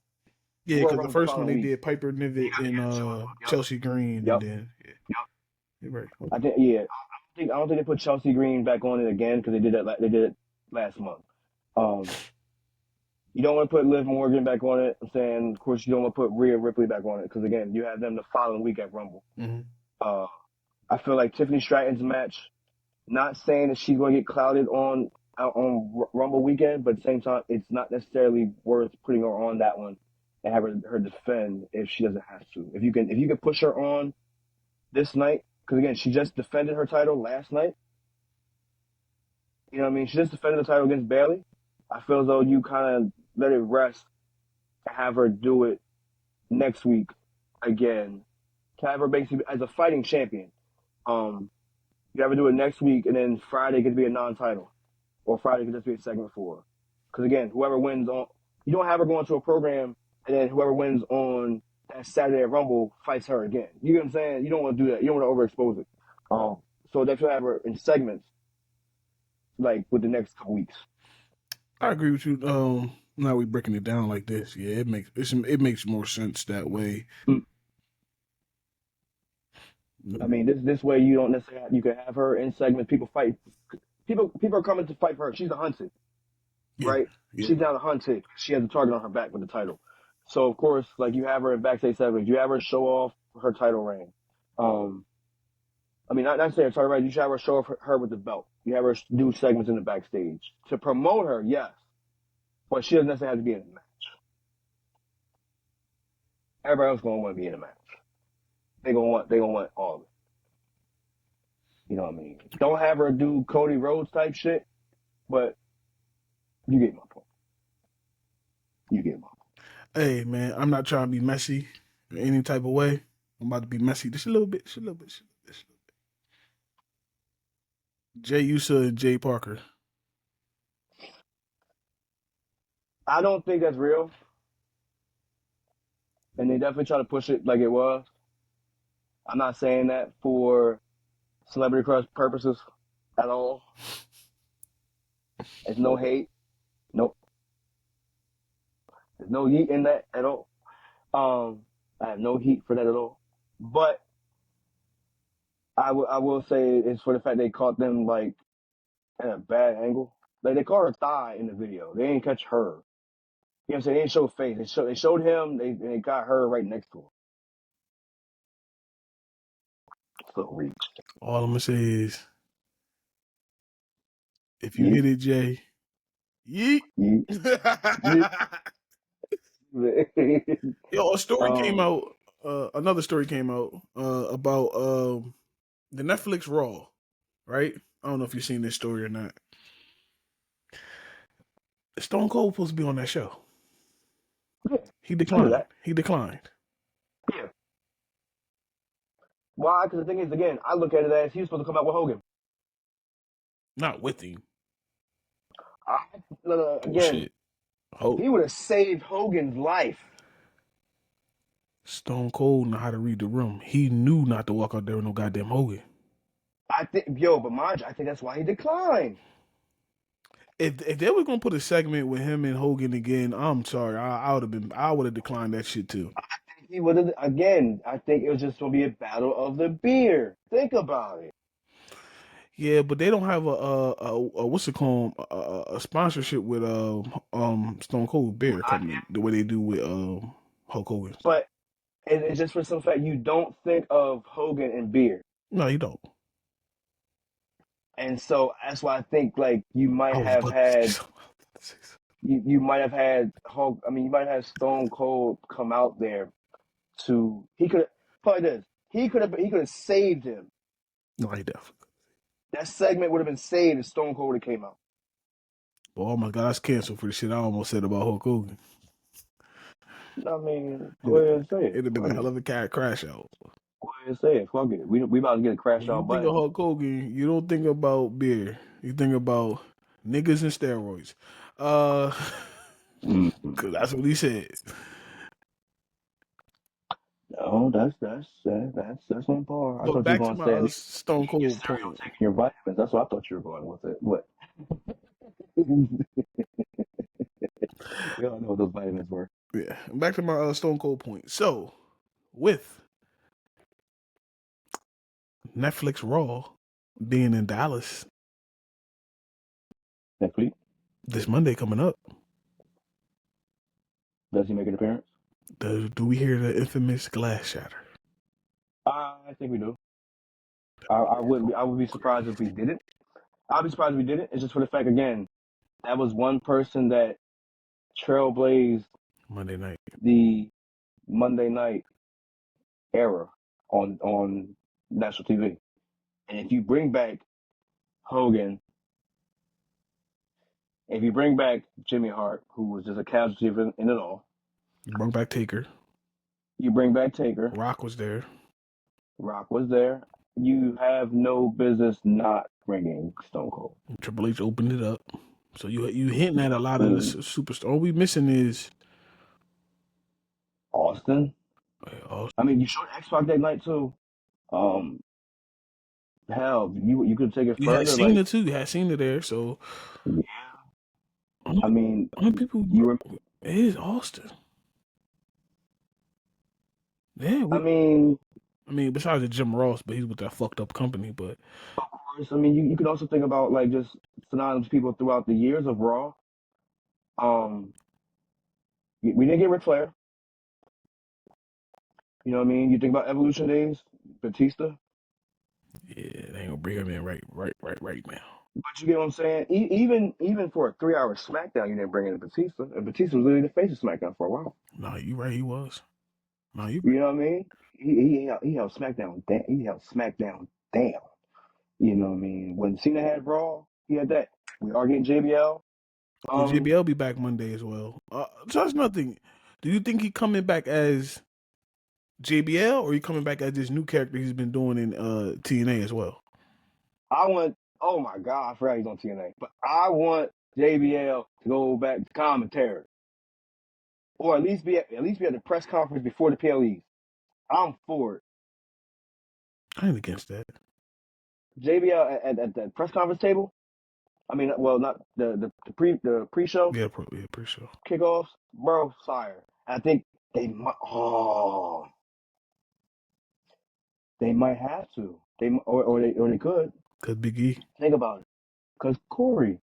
Yeah, because the first one they week. did Piper Niven and Chelsea Green, Yep. and then you're right. Okay. I don't think they put Chelsea Green back on it again because they did it last month. You don't want to put Liv Morgan back on it. I'm saying, of course, you don't want to put Rhea Ripley back on it because again, you have them the following week at Rumble. Mm-hmm. I feel like Tiffany Stratton's match. Not saying that she's going to get clouded on Rumble weekend, but at the same time, it's not necessarily worth putting her on that one and have her defend if she doesn't have to. If you can push her on this night, because again, she just defended her title last night. You know what I mean? She just defended the title against Bayley. I feel as though you kind of let it rest and have her do it next week again. To have her basically as a fighting champion. You have her do it next week, and then Friday could be a non-title, or Friday could just be a segment for her. Because again, whoever wins on, you don't have her going to a program, and then whoever wins on that Saturday at Rumble fights her again. You get what I'm saying? You don't want to do that. You don't want to overexpose it. So they should have her in segments, like with the next couple weeks. I agree with you. Now we breaking it down like this. Yeah, it makes more sense that way. I mean, this way you don't necessarily you can have her in segments. People fight. People are coming to fight for her. She's a hunted, right? Yeah. She's not a hunted. She has a target on her back with the title. So of course, like you have her in backstage segments. You have her show off her title reign. I mean, not necessarily her title reign. You should have her show off her with the belt. You have her do segments in the backstage to promote her, yes, but she doesn't necessarily have to be in the match. Everybody else gonna want to be in the match. They gonna want all of it. You know what I mean? Don't have her do Cody Rhodes type shit, but you get my point. Hey man, I'm not trying to be messy in any type of way. I'm about to be messy just a little bit. Jay Uso and Jay Parker. I don't think that's real. And they definitely try to push it like it was. I'm not saying that for celebrity crush purposes at all. There's no hate. Nope. There's no heat in that at all. I have no heat for that at all. But I will say it's for the fact they caught them like at a bad angle. Like they caught her thigh in the video. They didn't catch her. You know what I'm saying? They didn't show face. They showed him. They got her right next to him. So reach. All I'm gonna say is, if you hit it, Jay, yeet. Yo, a story came out. Another story came out about the Netflix Raw, right? I don't know if you've seen this story or not. Stone Cold supposed to be on that show. Yeah, he declined. Yeah. Why? Because the thing is, again, I look at it as he was supposed to come out with Hogan. Not with him. Again, He would have saved Hogan's life. Stone Cold know how to read the room. He knew not to walk out there with no goddamn Hogan. I think that's why he declined. If they were gonna put a segment with him and Hogan again, I'm sorry, I would have declined that shit too. He would have again. I think it was just gonna be a battle of the beer. Think about it. Yeah, but they don't have a what's it called, a sponsorship with Stone Cold Beer Company the way they do with Hulk Hogan. But it's just for some fact you don't think of Hogan and beer. No, you don't. And so that's why I think like you might have had you might have had Hulk. I mean, you might have Stone Cold come out there to he could have saved him. No, he definitely. That segment would have been saved if Stone Cold came out. Oh my God, that's canceled for the shit I almost said about Hulk Hogan. I mean, go ahead and say it. It'd have been a hell of a crash out. Go ahead and say it. Fuck it. We about to get a crash out You button. think of Hulk Hogan, you don't think about beer. You think about niggas and steroids. Cause that's what he said. No, that's on par. I But thought back you to were my going to say Stone Cold point. taking your vitamins. That's what I thought you were going with it. What? We all know what those vitamins were. Yeah, back to my Stone Cold point. So, with Netflix Raw being in Dallas Next week, this Monday coming up, does he make an appearance? do we hear the infamous glass shatter? I think we do. I would be surprised if we didn't. I'd be surprised if we didn't. It's just for the fact, again, that was one person that trailblazed Monday night. the Monday night era on national TV. And if you bring back Hogan, if you bring back Jimmy Hart, who was just a casualty in it all, You brought back Taker. you bring back Taker. Rock was there. Rock was there. You have no business not bringing Stone Cold. Triple H opened it up. So you hinting at a lot of the superstars. All we missing is Austin. I mean, you showed X-Pac that night too. Hell, you could take it further. You had Cena too. You had Cena there. So yeah. I mean, how many people? It is Austin. Yeah. I mean, besides the Jim Ross, but he's with that fucked up company. But of course, I mean, you could also think about like just synonymous people throughout the years of Raw. We didn't get Ric Flair. You know what I mean? You think about Evolution days, Batista. Yeah, they ain't gonna bring him in right now. But you get what I'm saying? Even for a 3-hour SmackDown, you didn't bring in Batista. And Batista was literally the face of SmackDown for a while. No, you right. He was. No, you. You know what I mean? He held SmackDown down. He held SmackDown down. You know what I mean? When Cena had Raw, he had that. We are getting JBL. JBL be back Monday as well. So that's nothing. Do you think he coming back as JBL or he coming back as this new character he's been doing in TNA as well? Oh my God, I forgot he's on TNA. But I want JBL to go back to commentary. Or at least be at the press conference before the PLEs. I'm for it. I ain't against that. JBL at the press conference table. I mean, well, not the pre-show. Yeah, pre-show. Kickoffs, bro, sire. I think they might. Oh, they might have to. Or they could. Cause Big E. Think about it. Cause Corey.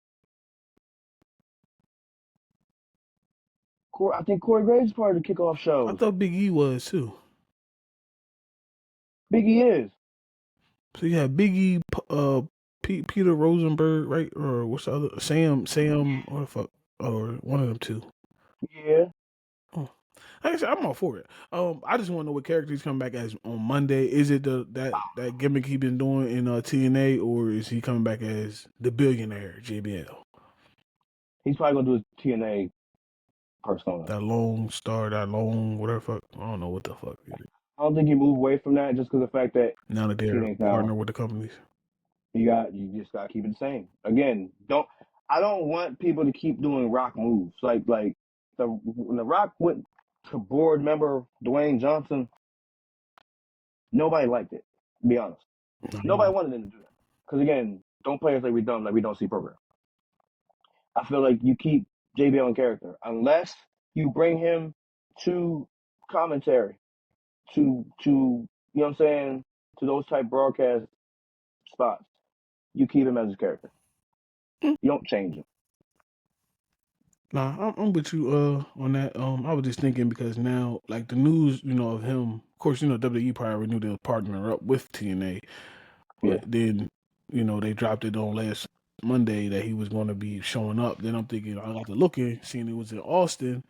I think Corey Graves is part of the kickoff show. I thought Big E was too. Big E is. So you have Big E, Peter Rosenberg, right? Or what's the other? Sam, what the fuck? Or one of them two. Yeah. Oh. Like I said, I'm all for it. I just want to know what character he's coming back as on Monday. Is it that gimmick he been doing in TNA, or is he coming back as the billionaire JBL? He's probably gonna do his TNA persona. That long star, that long whatever fuck. I don't know what the fuck is it. I don't think you move away from that just because of the fact that now that they're partner with the companies. You just gotta keep it the same. Again, I don't want people to keep doing Rock moves. Like when The Rock went to board member Dwayne Johnson, nobody liked it. To be honest, nobody wanted him to do that. Because again, don't play us like we dumb, like we don't see program. I feel like you keep JBL in character unless you bring him to commentary, to you know what I'm saying, to those type broadcast spots. You keep him as a character. You don't change him. Nah, I'm with you on that. I was just thinking because now, like the news, of him. Of course, WWE probably knew they were partnering up with TNA, but then, they dropped it on last Monday that he was going to be showing up. Then I'm thinking I got to looking, seeing it was in Austin,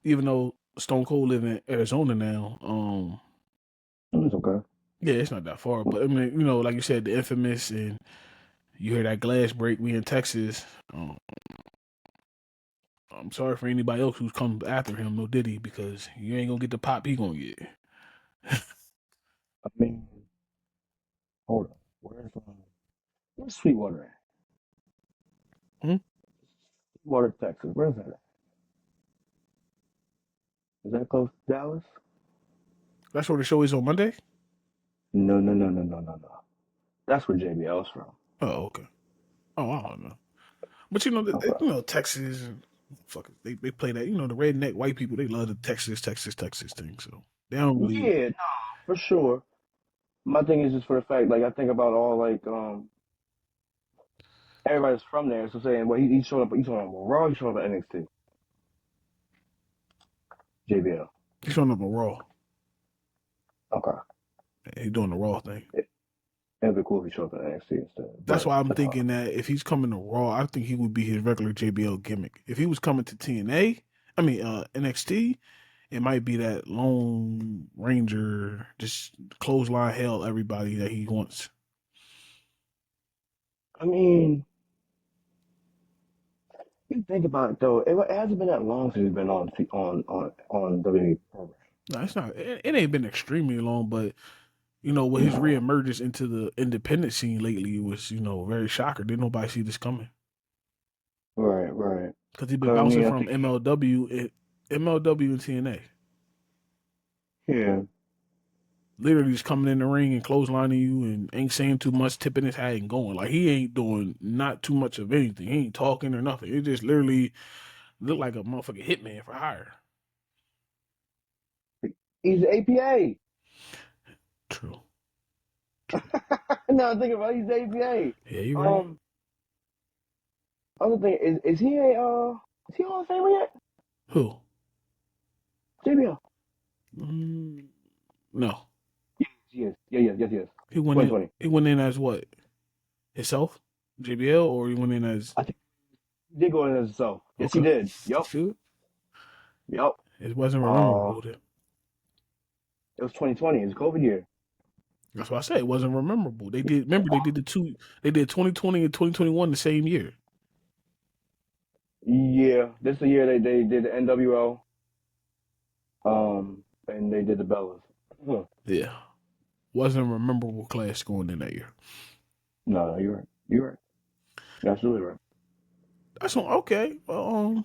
even though Stone Cold live in Arizona now. It's okay. Yeah, it's not that far, but I mean, like you said, the infamous, and you hear that glass break. We in Texas. I'm sorry for anybody else who's come after him, no Diddy, because you ain't gonna get the pop he gonna get. I mean, hold on. Where's Sweetwater at? Sweetwater, Texas. Where's that at? Is that close to Dallas? That's where the show is on Monday? No. That's where JBL's from. Oh, okay. Oh, I don't know. But Texas and they play that. The redneck white people, they love the Texas thing. So they don't really. Yeah, no, for sure. My thing is just for the fact, like I think about all like everybody's from there. So saying, well, he's showing up. He's showing up on Raw. He's showing up at NXT. JBL. He's showing up on Raw. Okay. He's doing the Raw thing. It'd be cool if he showed up at NXT instead. That's why I'm thinking that if he's coming to Raw, I think he would be his regular JBL gimmick. If he was coming to NXT, it might be that Lone Ranger, just clothesline hell everybody that he wants. I mean, you think about it though, it hasn't been that long since he's been on WWE program. No, it's not. It ain't been extremely long, but with his reemergence into the independent scene lately, it was very shocker. Didn't nobody see this coming? Right. Because he's been bouncing from MLW and TNA. Yeah. Literally just coming in the ring and clotheslining you and ain't saying too much, tipping his hat and going. Like he ain't doing not too much of anything. He ain't talking or nothing. It just literally looked like a motherfucking hitman for hire. He's APA. True. No, I'm thinking about it, he's APA. Yeah, you right. Other thing is he a Hall of Famer yet? Who? JBL. No. Yes, he is. Yes, he is. He went in as what? Himself? JBL, or he went in as? I think he did go in as himself. Yes, Okay. he did. Yep. Good. Yep. It wasn't memorable. It was 2020. It was a COVID year. That's why I said it wasn't memorable. They did 2020 and 2021 the same year. Yeah, this is the year they did the NWO. And they did the Bellas. Huh. Yeah. Wasn't a memorable clash going in that year. No, you're right. You're right. You're absolutely right. That's okay. Well,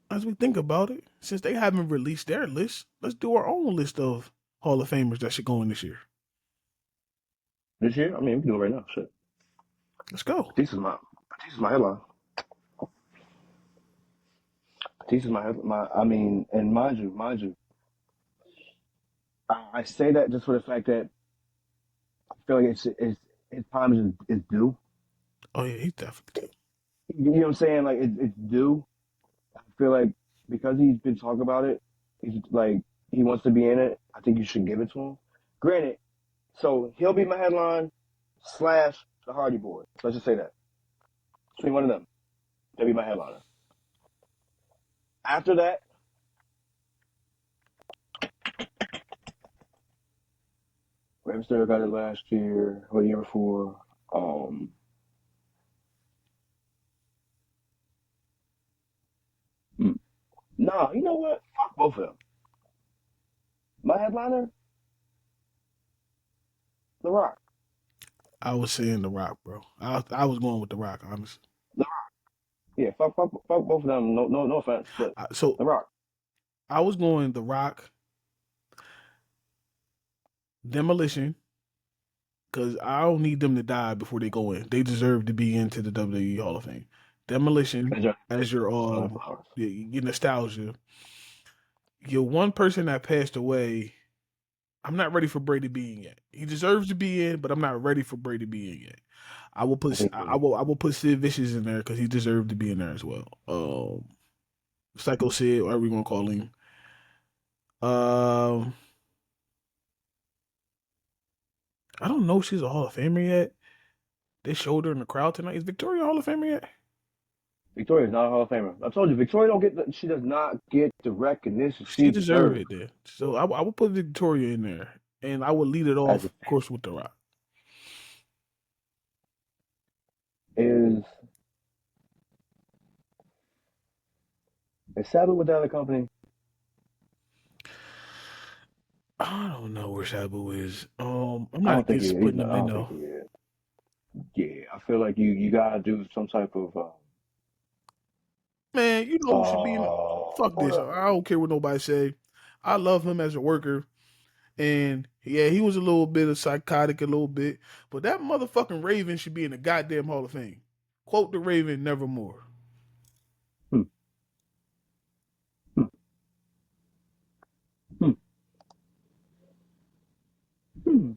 as we think about it, since they haven't released their list, let's do our own list of Hall of Famers that should go in this year. This year? I mean, we can do it right now. Shit. Let's go. This is my headline. This is my headline. I mean, and mind you, I say that just for the fact that I feel like his time is due. Oh yeah, he's definitely. You know what I'm saying? Like it's due. I feel like because he's been talking about it, he's like he wants to be in it. I think you should give it to him. Granted, so he'll be my headline / the Hardy Boys. Let's just say that. Between one of them, they'll be my headliner. After that, Ray Mysterio got it last year or the year before. No, you know what? Fuck both of them. My headliner, The Rock. I was saying The Rock, bro. I was going with The Rock, honestly. The Rock. Yeah, fuck both of them. No offense, but So The Rock. I was going The Rock, Demolition, because I don't need them to die before they go in. They deserve to be into the WWE Hall of Fame. Demolition as your your nostalgia. Your one person that passed away. I'm not ready for Bray to be in yet. He deserves to be in, but I'm not ready for Bray to be in yet. I will put Sid Vicious in there because he deserved to be in there as well. Psycho Sid, whatever you want to call him. Um, I don't know if she's a Hall of Famer yet. They showed her in the crowd tonight. Is Victoria a Hall of Famer yet? Victoria's not a Hall of Famer. I told you, Victoria she does not get the recognition She she deserved deserves. it then. So I will put Victoria in there, and I will lead it off, As of course, with The Rock. is Sabu with the other company? I don't know where Sabu is. I'm I not don't think he against is. putting him I in don't think though. he is. Yeah, I feel like you gotta do some type of Man, you know who should be in. Fuck this. I don't care what nobody say. I love him as a worker, and yeah, he was a little bit of psychotic, a little bit, but that motherfucking Raven should be in the goddamn Hall of Fame. Quote the Raven, nevermore. hmm, hmm, hmm, hmm.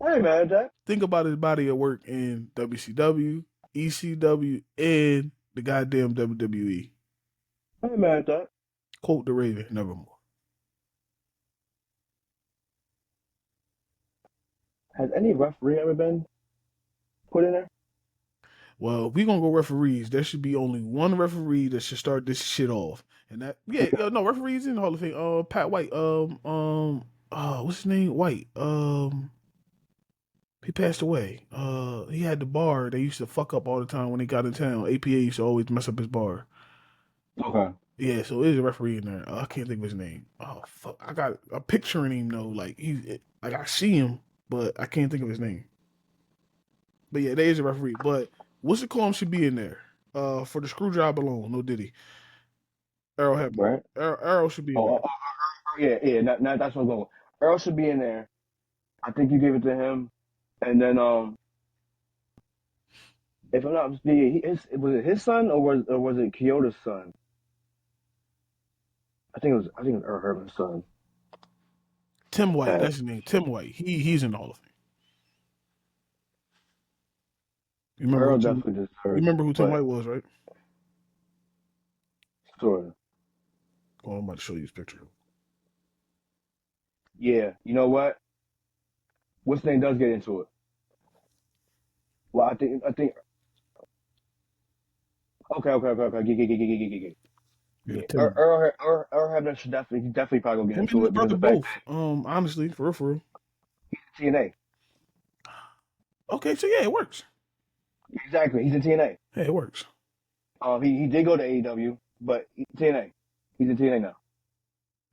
Hey man, Jack. Think about his body of work in WCW, ECW, and the goddamn WWE. Hey man, Jack. Quote the Raven, nevermore. Has any referee ever been put in there? Well, if we gonna go referees, there should be only one referee that should start this shit off, and that no referees in the Hall of Fame. Pat White. What's his name? White. He passed away. He had the bar they used to fuck up all the time when they got in town. APA used to always mess up his bar. Okay. Yeah, so there's a referee in there. I can't think of his name. Oh fuck, I got a picture in him though. Like I see him, but I can't think of his name. But yeah, there is a referee. But what's the call should be in there? For the screw job alone, no Diddy. Earl Hebner. Right. Earl should be in there. Yeah. Now that's what I'm going. Earl should be in there. I think you give it to him, and then if I'm not mistaken, was it his son or was it Kyoto's son? I think it was Earl Herman's son. Tim White, That that's his name. Tim White. He's in the Hall of Fame. You remember Earl who Tim, definitely you deserves it, remember who Tim but White was, right? sort of. Oh, I'm about to show you his picture. Yeah, you know what? What's name does get into it. Well, I think. Okay. Yeah. Yeah, Yeah. Tim. Earl Hebner should definitely probably go get Him and into his it because brother the fact both. Honestly, for real. that TNA. Okay, so yeah, it works. Exactly, he's in TNA. Hey, it works. He did go to AEW, but TNA. He's in TNA now.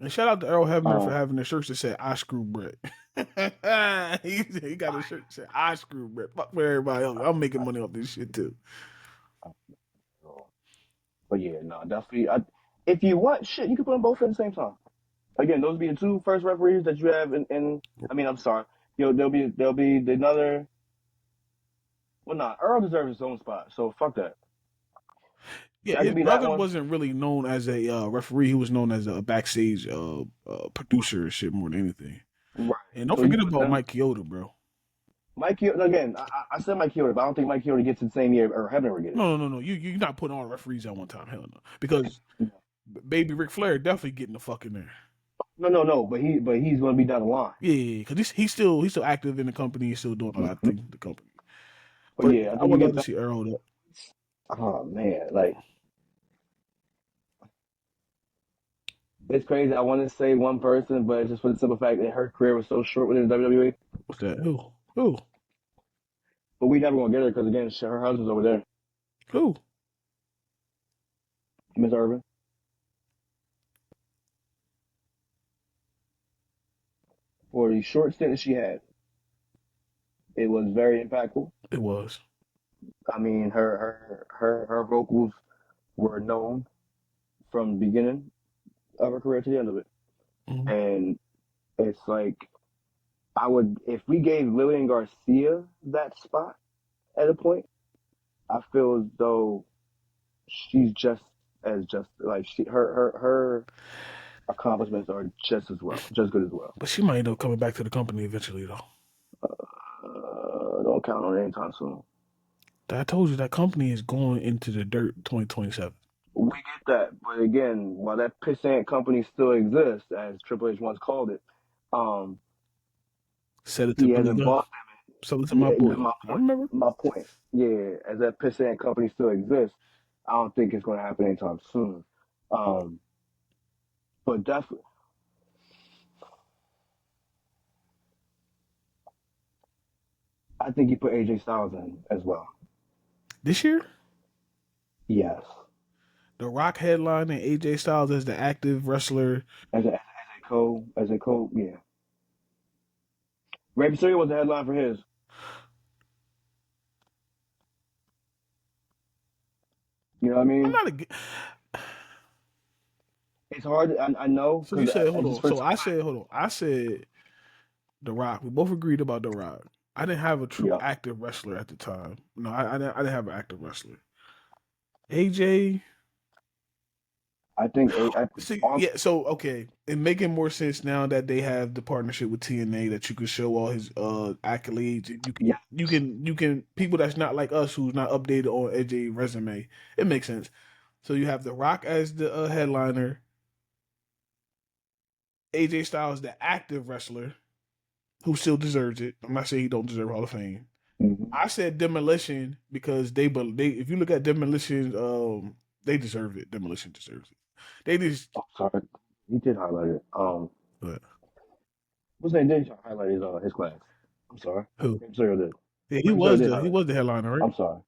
And shout out to Earl Hebner for Um, having the shirts that said "I screw Brett." he got a shirt that said "I screw Brett." Fuck for everybody else. I'm making money off this shit too. but yeah, no, definitely. If you want shit, you can put them both at the same time. Again, those be the two first referees that you have in I mean, I'm sorry. There'll be another. Well, nah, Earl deserves his own spot, so fuck that. Yeah, That his could be that brother one. wasn't really known as a referee. He was known as a backstage producer and shit more than anything. Right. And don't So you forget put about them. Mike Chioda, bro. Mike Chioda, again, I said Mike Chioda, but I don't think Mike Chioda gets it the same year or Hebner would get it. No. You're not putting all referees at one time. Hell no. Because baby Ric Flair definitely getting the fuck in there. No. But he's going to be down the line. Yeah, because he's still active in the company. He's still doing a lot of things in the company. But But yeah, I I think you would love get to that. see Earl though. Oh man, like it's crazy. I want to say one person, but just for the simple fact that her career was so short within the WWE. What's that? Who? But we never gonna get her because again, her husband's over there, Who? Miss Irvin. For the short stint that she had, it was very impactful. It was. I mean, her vocals were known from the beginning of her career to the end of it, Mhm. and it's like if we gave Lillian Garcia that spot at a point, I feel as though she's just as just like her accomplishments are just as well, just good as well. But she might end up coming back to the company eventually, though. Don't count on it anytime soon. I told you that company is going into the dirt 2027. We get that, but again, while that pissant company still exists, as Triple H once called it, um, Said it to he Billy hasn't Gunn. bought So it's them. my Yeah, boy. my I point. remember. My point. Yeah, as that pissant company still exists, I don't think it's going to happen anytime soon. Um, but definitely, I think he put AJ Styles in as well. This year, Yes, The Rock headline and AJ Styles as the active wrestler. as a co, yeah. Ray Mysterio was the headline for his. You know what I I'm mean? not a. It's hard. I know So you because said, hold just on. for So I said, hold on. I said The Rock. We both agreed about The Rock. I didn't have a true yeah. active wrestler at the time. No, I didn't have an active wrestler. AJ. I See, on yeah. So okay, it making more sense now that they have the partnership with TNA that you can show all his accolades. And yeah. you can people that's not like us who's not updated on AJ resume. It makes sense. So you have The Rock as the headliner, AJ Styles the active wrestler who still deserves it. I'm not saying he don't deserve Hall of Fame. Mm-hmm. I said Demolition because they if you look at Demolition, they deserve it. Demolition deserves it. They just Oh, sorry, he did highlight it. but What's that? Did highlight his class? I'm sorry. who? Ray Mysterio did. Yeah, Ray Mysterio did he highlight was it. the headliner, right? I'm sorry.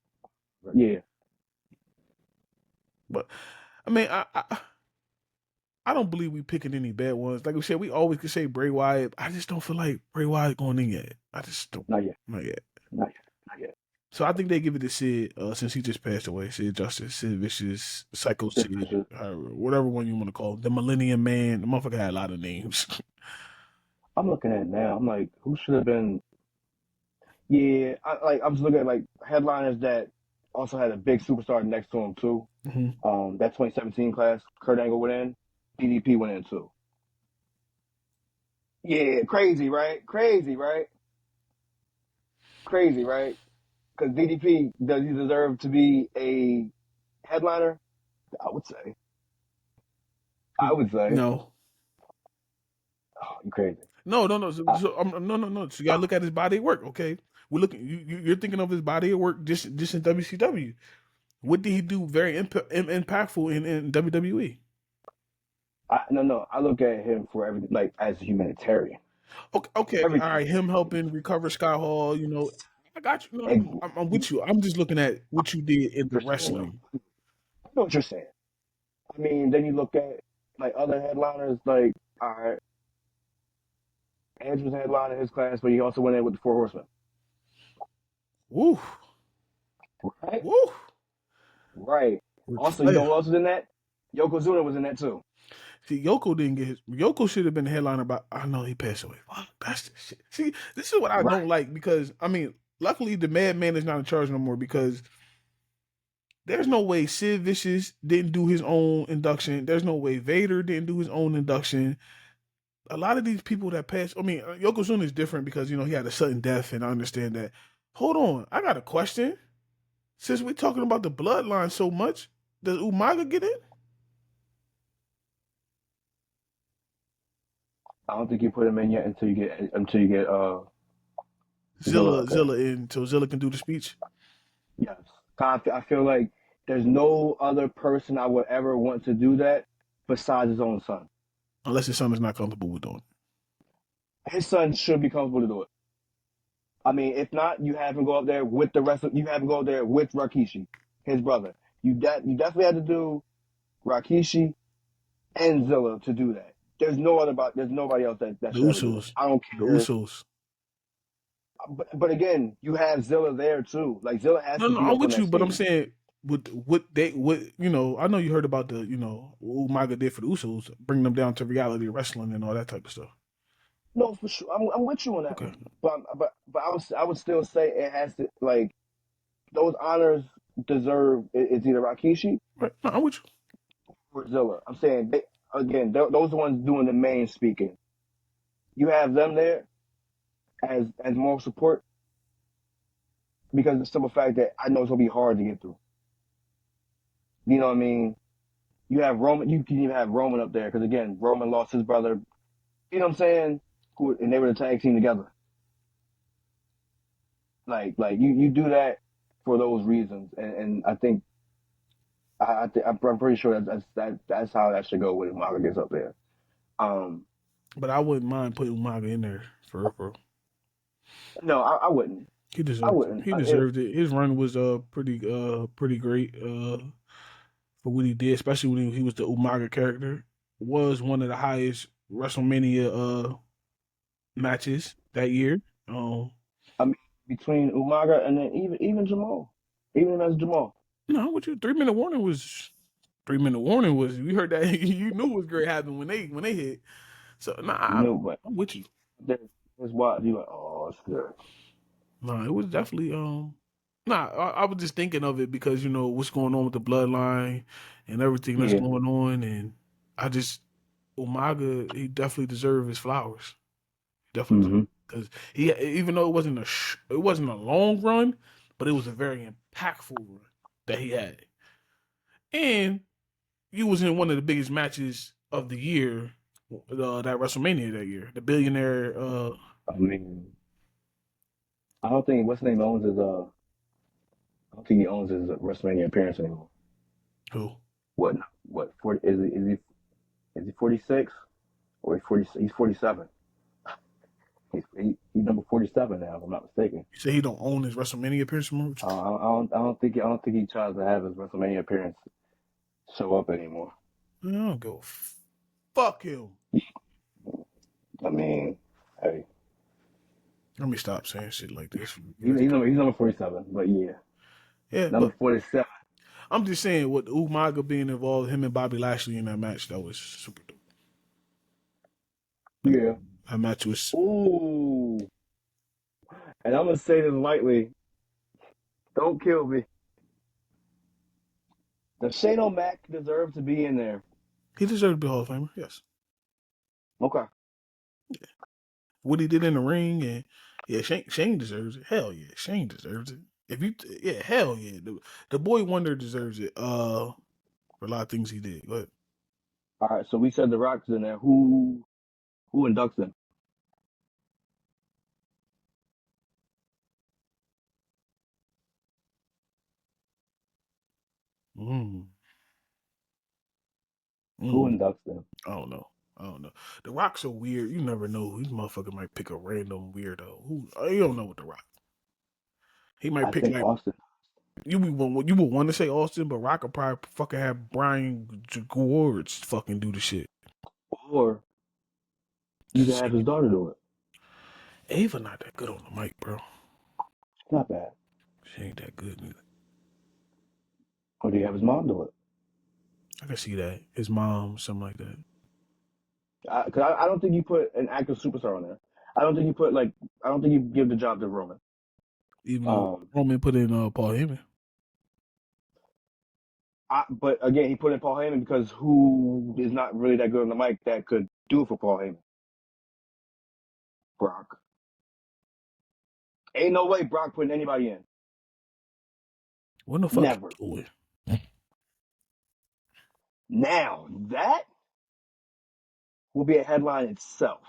Yeah, But I mean, I don't believe we picking any bad ones. Like we said, we always could say Bray Wyatt. I just don't feel like Bray Wyatt going in yet. I just don't. not yet. Not yet. Not yet. Not yet. So I think they give it to Sid since he just passed away. Sid Justice, Sid Vicious, Psycho Sid, whatever one you want to call it. The Millennium Man. The motherfucker had a lot of names. I'm looking at it now. I'm like, who should have been? Yeah, I was looking at like headliners that also had a big superstar next to him too. Mm-hmm. That 2017 class, Kurt Angle went in, DDP went in too. Yeah, crazy, right? Crazy, right? Crazy, right? Because DDP, does he deserve to be a headliner? I would say. I would say. No. Oh, you crazy. No. So, Uh, no. So you gotta look at his body of work. Okay, we're looking. You're thinking of his body of work just in WCW. What did he do very impactful in WWE? no. I look at him for everything, like as a humanitarian. Okay, all Everything. right. Him helping recover Scott Hall. You know, I got you. Ex- I'm with you. I'm just looking at what you did in the You're saying though. wrestling. I know what you're saying. I mean, then you look at like other headliners, like all right, Edge was a headliner in his class, but he also went in with the Four Horsemen. Woo, Right? woo. Right. Also, you know who else was in that? Yokozuna was in that too. See, Yoko didn't get his. Yoko should have been the headliner, but I know he passed away. Fuck, that's the shit. See, this is what I don't Right. like because I mean, luckily the Madman is not in charge no more because there's no way Sid Vicious didn't do his own induction. There's no way Vader didn't do his own induction. A lot of these people that passed. I mean, Yokozuna is different because he had a sudden death, and I understand that. Hold on, I got a question. Since we're talking about the bloodline so much, does Umaga get in? I don't think you put him in yet until you get Zilla in, so Zilla can do the speech. Yes. I feel like there's no other person I would ever want to do that besides his own son. Unless his son is not comfortable with doing it. His son should be comfortable to do it. I mean, if not, you have him go up there with the rest of. You have him go up there with Rikishi, his brother. You definitely had to do Rikishi and Zilla to do that. There's nobody else that The should ever do it. Usos. I don't The care. Usos. But again, you have Zilla there too. Like Zilla has No, to no, be I'm up on with that you, but I'm stage. saying what you know, I know you heard about the, you know, what Umaga did for the Usos, bring them down to reality wrestling and all that type of stuff. No, for sure. I'm with you on that Okay. one. But I would still say it has to like those honors deserve it's either Rikishi Right. No, I'm with you. or Zilla. I'm saying again, those are the ones doing the main speaking. You have them there as moral support because of the simple fact that I know it's gonna be hard to get through. You know what I mean? You have Roman. You can even have Roman up there because again, Roman lost his brother. You know what I'm saying? And they were the tag team together. Like you do that for those reasons, and I think I'm pretty sure that's how that should go when Umaga gets up there. But I wouldn't mind putting Umaga in there for No, I wouldn't. he I deserved it. wouldn't. He deserved it. His run was pretty great for what he did, especially when he was the Umaga character. Was one of the highest WrestleMania matches that year. I mean, between Umaga and then even Jamal, even as Jamal. No, what you 3 minute warning was 3 minute warning was you heard that you knew what was great happened when they hit. So nah, You know, but I'm with you. there's what you like. Oh, it's good. Nah, it was definitely nah, I was just thinking of it because you know what's going on with the bloodline and everything that's Yeah. going on, and I just Umaga, he definitely deserved his flowers. Definitely, Mm-hmm. because he, even though it wasn't a long run, but it was a very impactful run that he had, and he was in one of the biggest matches of the year, that WrestleMania that year, the billionaire. I mean, I don't think what's his name owns his I don't think he owns his WrestleMania appearance anymore. Who? What 40 is he 46 or he's 40 he's 47. He's number 47 now if I'm not mistaken. You say he don't own his WrestleMania appearance anymore? I don't think he tries to have his WrestleMania appearance show up anymore. I don't go. Fuck him. I mean, hey, Let me stop saying shit like this. he's number 47, but yeah, Yeah, number but 47. I'm just saying, with Umaga being involved, him and Bobby Lashley in that match, that was super dope. Yeah. That match was. Ooh, and I'm gonna say this lightly. Don't kill me. Does Shane O'Mac deserve to be in there? He deserved to be Hall of Famer. Yes. Okay. What he did in the ring, and yeah, Shane deserves it. Hell yeah, Shane deserves it. Yeah, hell yeah, the boy wonder deserves it. For a lot of things he did. But All right. So we said the Rock's in there. Who inducts him? mm, Who mm, inducts them? I don't know. I don't know. The Rock's so weird. You never know. This motherfucker might pick a random weirdo. Who you don't know what the Rock. He might I pick think like Austin. you would want to say Austin, but Rock could probably fucking have Brian George fucking do the shit. Or you can have his daughter do it. Ava not that good on the mic, bro. Not bad. She ain't that good neither. Or do you have his mom do it? I can see that. His mom, something like that. Because I don't think you put an active superstar on there. I don't think you give the job to Roman. Even though Roman put in Paul Heyman. But again, he put in Paul Heyman because who is not really that good on the mic that could do it for Paul Heyman? Brock. Ain't no way Brock putting anybody in. What the fuck? Never. Now that will be a headline itself.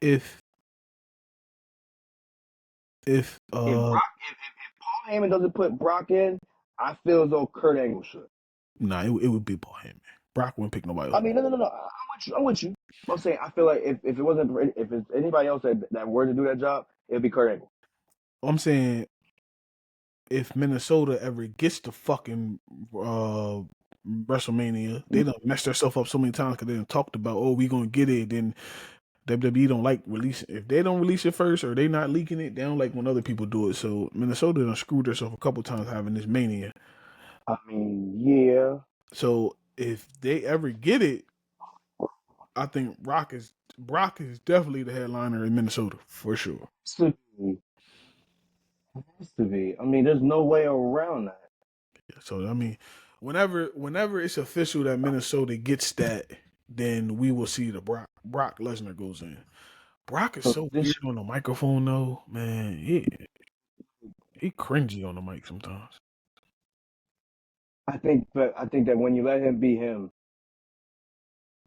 If If Paul Heyman doesn't put Brock in, I feel as though Kurt Angle should. Nah, it would be Paul Heyman. Brock wouldn't pick nobody else. I mean, no. I'm with you. I'm saying I feel like if it's anybody else that were to do that job, it'd be Kurt Angle. I'm saying if Minnesota ever gets to fucking WrestleMania, they done messed themselves up so many times because they done talked about, oh, we gonna get it, then WWE don't like releasing. If they don't release it first or they not leaking it, they don't like when other people do it. So Minnesota done screwed herself a couple times having this mania. I mean, yeah. So if they ever get it, I think Brock is definitely the headliner in Minnesota for sure. It has to be. I mean, there's no way around that. So I mean, whenever it's official that Minnesota gets that, then we will see the Brock Lesnar goes in. Brock is so weird on the microphone though, man. He cringy on the mic sometimes. I think that when you let him be him,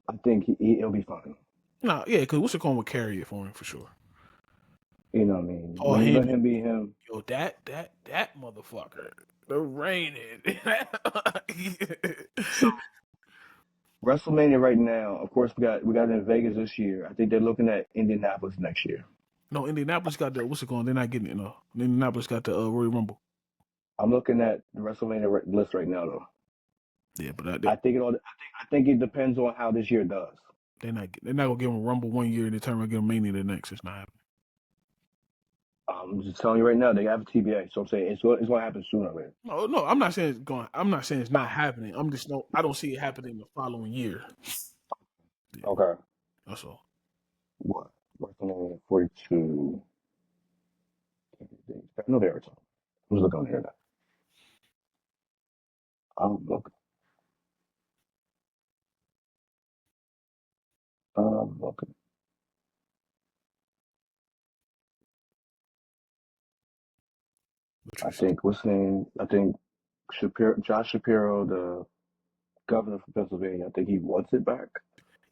I think he'll be fine. Nah, yeah, because what's it called would carry it for him for sure. You know what I mean? Paul When you let Heyman, him be him. yo, that motherfucker, the reigning. WrestleMania right now, of course, we got it in Vegas this year. I think they're looking at Indianapolis next year. No, Indianapolis got the what's it called? They're not getting it. No, Indianapolis got the Royal Rumble. I'm looking at the WrestleMania list right now, though. Yeah, but I think it depends on how this year does. they're not gonna give him a Rumble one year and then turn around and give him Mania the next. It's not happening. I'm just telling you right now, they have a TBA, so I'm saying it's going to happen sooner or later. No, I'm not saying it's going. I'm not saying it's not happening. I don't see it happening the following year. Yeah, Okay. that's all. What? WrestleMania 42. No, they are talking. Who's looking on here now? I'm looking. I think what's his name? I think Josh Shapiro, the governor from Pennsylvania. I think he wants it back.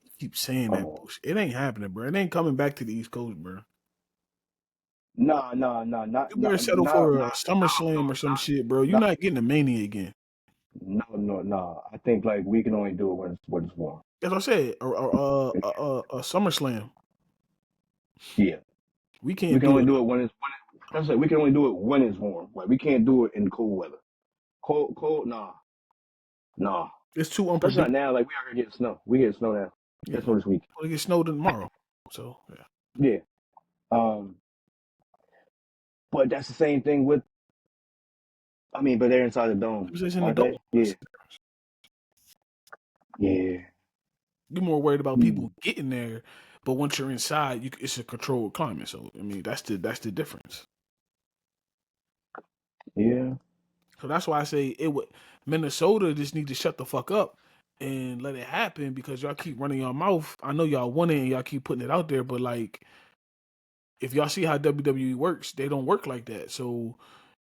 You keep saying that bullshit. It ain't happening, bro. It ain't coming back to the East Coast, bro. Not. You better settle for a SummerSlam or some shit, bro. You're not getting a Mania again. No. I think like we can only do it when it's warm. As I said, a SummerSlam. Yeah. We can't. We can only do it when it's we can only do it when it's warm. Like we can't do it in cold weather. Cold, nah. It's too Especially unpredictable. not now. Like we are gonna get snow. We get snow now. Yeah. Get snow this week. Well, it gets snowed tomorrow. So yeah. But that's the same thing with. I mean, but they're inside the dome. It's in the dome. Yeah. You're more worried about people getting there, but once you're inside, it's a controlled climate. So I mean, that's the difference. Yeah. So that's why I say Minnesota just need to shut the fuck up and let it happen because y'all keep running your mouth. I know y'all want it and y'all keep putting it out there, but like, if y'all see how WWE works, they don't work like that. So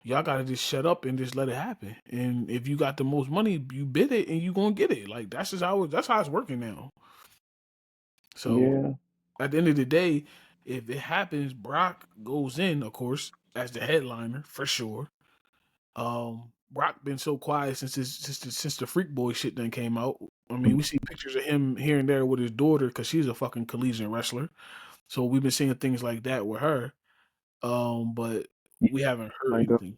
y'all gotta just shut up and just let it happen. And if you got the most money, you bid it and you gonna get it. Like that's how it's working now. So at the end of the day, if it happens, Brock goes in, of course, as the headliner for sure. Brock been so quiet since the Freak Boy shit done came out. I mean, we see pictures of him here and there with his daughter because she's a fucking collegiate wrestler. So we've been seeing things like that with her. But we haven't heard anything.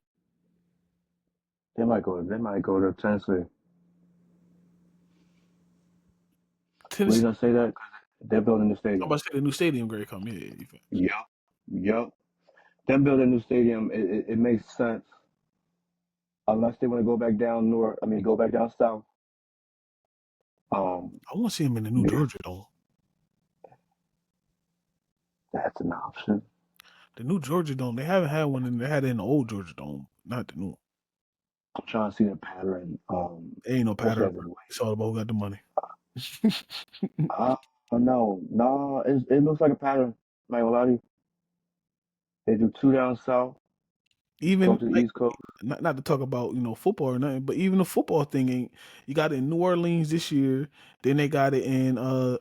They might go to Tennessee. What are you gonna say that? They're building a new stadium. I'm about to say the new stadium, Gray come. Yeah. Yep. Them building a new stadium, it makes sense. Unless they want to go back down north. I mean, go back down south. I want to see him in the new Georgia Dome. That's an option. The new Georgia Dome, they haven't had one, and they had it in the old Georgia Dome, not the new one. I'm trying to see the pattern. There ain't no pattern. It's all about who got the money. No, it looks like a pattern. I'm not gonna lie to you. They do 2 down south. Even go to the East Coast. Not to talk about football or nothing, but even the football thing ain't. You got it in New Orleans this year. Then they got it in where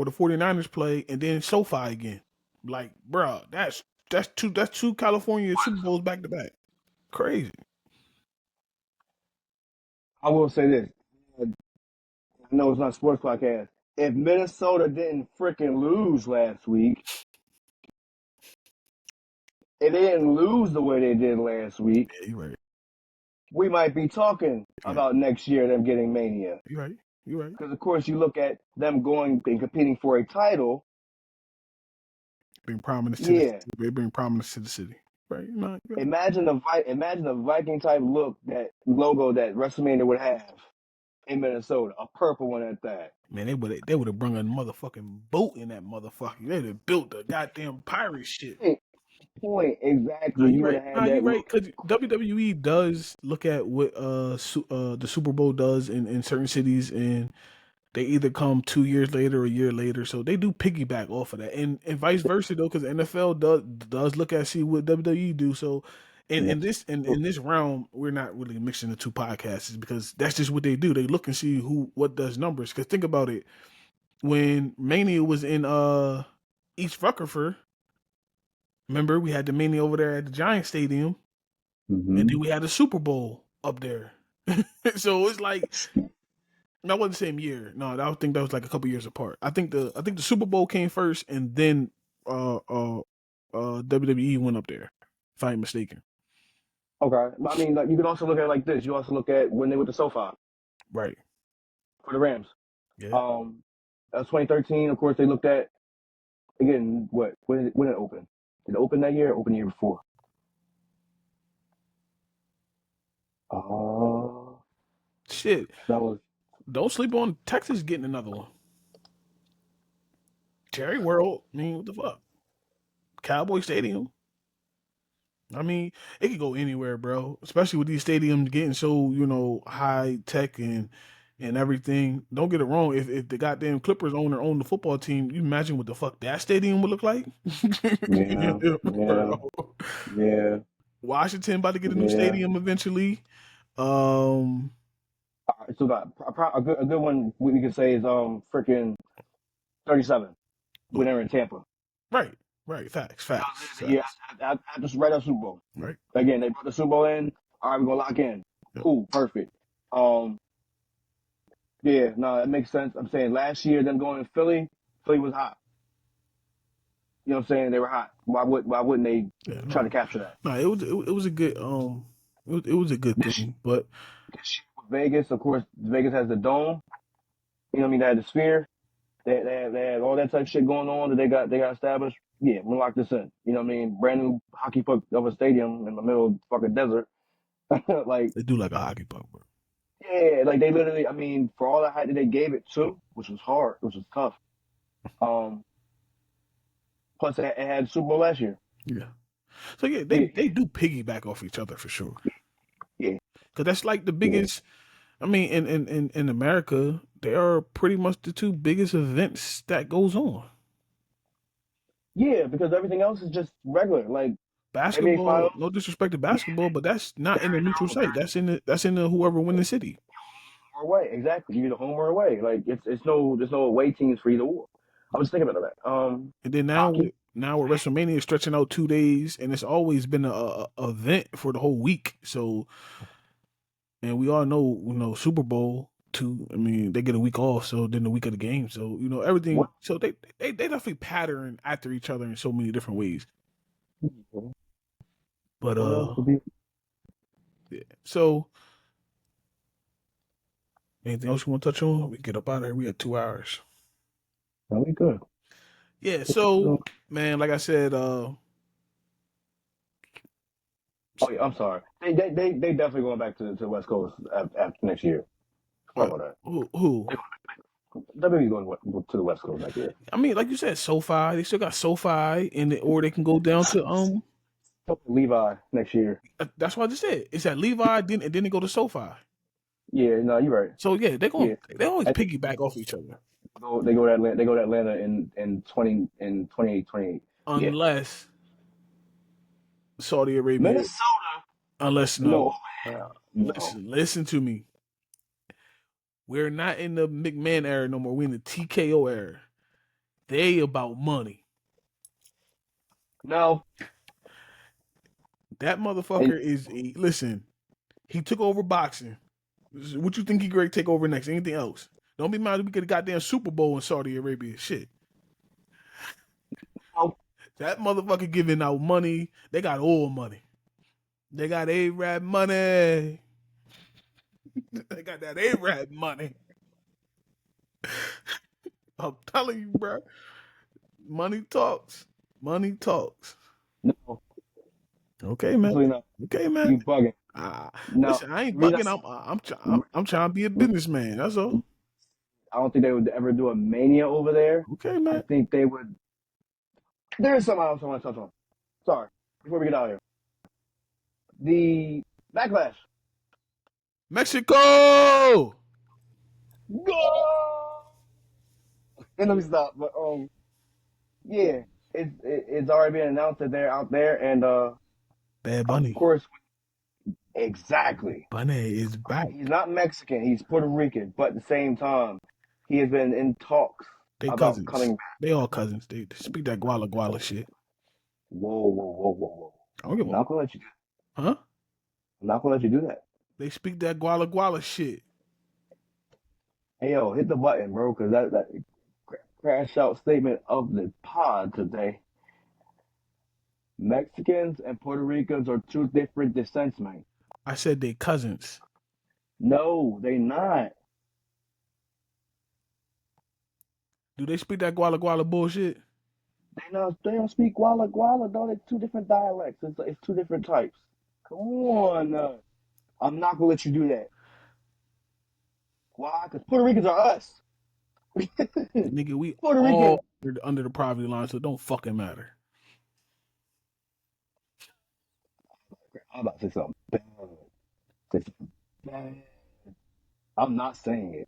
the 49ers play, and then SoFi again. Like, bro, that's two California Super Bowls back to back. Crazy. I will say this. I know it's not a sports podcast. If Minnesota didn't freaking lose last week, if they didn't lose the way they did last week, yeah, you're right. we might be talking about next year them getting Mania. You're right. You're right. Because of course you look at them going and competing for a title. Bring prominence to Yeah, they bring prominence to the city. Right. No, you're right. imagine the Viking type look, that logo that WrestleMania would have in Minnesota, a purple one at that. Man, they would have brung a motherfucking boat in that motherfucker. They'd have built the goddamn pirate shit. Point Nah, exactly. you You would right. have had Nah, you that right. look. Because WWE does look at what the Super Bowl does in certain cities, and they either come 2 years later or a year later. So they do piggyback off of that, and vice versa though, because the NFL does look at see what WWE do. So in this realm, we're not really mixing the two podcasts because that's just what they do. They look and see what does numbers. Because think about it, when Mania was in East Rutherford, remember we had the Mania over there at the Giant Stadium, and then we had the Super Bowl up there. So it's like. That wasn't the same year. No, I think that was like a couple years apart. I think the Super Bowl came first, and then WWE went up there. If I'm mistaken. Okay, but I mean, like, you can also look at it like this. You also look at when they went to SoFi Right. for the Rams. Yeah. That was 2013. Of course, they looked at again. When it opened? Did it open that year? Or open the year before? Shit. That was Don't sleep on Texas getting another one. Cherry World. I mean, what the fuck? Cowboy Stadium. I mean, it could go anywhere, bro. Especially with these stadiums getting so high tech and everything. Don't get it wrong. If the goddamn Clippers owner owned the football team, you imagine what the fuck that stadium would look like? yeah, Bro. yeah. Washington about to get a new Yeah. stadium eventually. So a good one we can say is freaking 37 when they're in Tampa. Right. Facts. Yeah, just right after Super Bowl. Right. Again, they brought the Super Bowl in. All right, we're gonna lock in. Yep. Cool, perfect. Yeah, no, that makes sense. I'm saying last year them going to Philly was hot. You know what I'm saying? They were hot. Why wouldn't they try to capture that? No, it was a good it was a good thing, but Vegas, of course, Vegas has the dome. You know what I mean? They had the sphere. They had all that type of shit going on that they got established. Yeah, we'll lock this in. You know what I mean? Brand new hockey puck of a stadium in the middle of the fucking desert. Like, they do like a hockey puck, bro. yeah, like they literally, I mean, for all the hype that they gave it to, which was hard, which was tough. Plus it had Super Bowl last year. Yeah. So yeah, they do piggyback off each other for sure. Yeah. Because that's like the biggest. I mean, in America, they are pretty much the two biggest events that goes on. Yeah, because everything else is just regular. Like Basketball, no disrespect to basketball, but that's not in the neutral site. That's in the whoever win the city. Or away, exactly. You either home or away. Like there's no away teams for either or. I was thinking about that. And then now with WrestleMania is stretching out 2 days, and it's always been a event for the whole week. So, and we all know, Super Bowl too. I mean, they get a week off, so then the week of the game. So everything. What? So they definitely pattern after each other in so many different ways. But yeah. So, anything else you want to touch on? We get up out of here. We had 2 hours. we good. Yeah. So, man, like I said, Oh, yeah, I'm sorry. They definitely going back to the West Coast after next year. How about that? Who? WWE going to the West Coast next year. I mean, like you said, SoFi. They still got SoFi, or they can go down to Levi next year. That's what I just said. It's at Levi, then they go to SoFi. Yeah, no, you're right. So yeah, they always piggyback off each other. They go to Atlanta in 28. Unless Saudi Arabia, Minnesota. Unless No. Listen to me. We're not in the McMahon era no more. We're in the TKO era. They about money. No. That motherfucker listen, he took over boxing. What you think he great take over next? Anything else? Don't be mad if we get a goddamn Super Bowl in Saudi Arabia. Shit. No. That motherfucker giving out money. They got oil money. They got A-Rab money. They got that A-Rab money. I'm telling you, bro. Money talks. Money talks. No, Okay, man. absolutely not. Okay, man. You bugging. No, Listen, I ain't reason bugging. I'm trying to be a businessman. That's all. I don't think they would ever do a Mania over there. Okay, I man. think they would. There is something else I want to touch on. Sorry, before we get out of here. The Backlash. Mexico. Go! And let me stop. But yeah, it's already been announced that they're out there, and Bad of Bunny. course, exactly. Bunny is back. He's not Mexican. He's Puerto Rican, but at the same time, he has been in talks They about cousins. coming back. They all cousins. They speak that guala guala shit. Whoa. I don't give I'm a not gonna let you do huh? I'm not gonna let you do that. They speak that guala guala shit. Hey yo, hit the button, bro, because that crash out statement of the pod today. Mexicans and Puerto Ricans are two different descents, man. I said they cousins. No, they not. Do they speak that guala guala bullshit? They don't speak Guala Guala, though. They're two different dialects. It's two different types. Come on. I'm not gonna let you do that. Why? Because Puerto Ricans are us. Nigga, we Puerto all Rican. under the poverty line, so it don't fucking matter. I'm about to say something bad. Say something bad. I'm not saying it.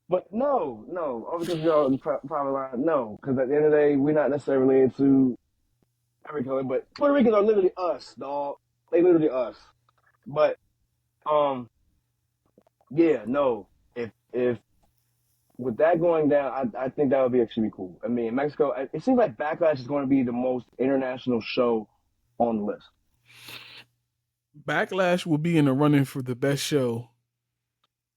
But no, because you're on the private line, no. Because at the end of the day, we're not necessarily related to every color, but Puerto Ricans are literally us, dog. They literally us. But, yeah, no. If with that going down, I think that would be actually cool. I mean, Mexico, it seems like Backlash is going to be the most international show on the list. Backlash will be in the running for the best show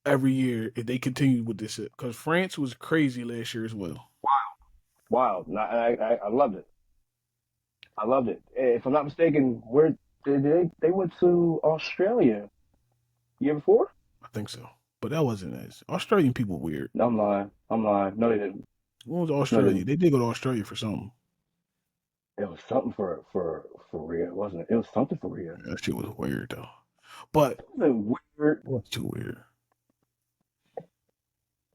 every year if they continue with this shit. Because France was crazy last year as well. Wow. I loved it. I loved it. If I'm not mistaken, where they went to Australia year before? I think so. But that wasn't as Australian people weird. No, I'm lying. No, they didn't. What was No, Australia? They did go to Australia for something. it was something for Rhea, wasn't it? It was something for Rhea. That shit was weird though. But It wasn't weird. it was too weird.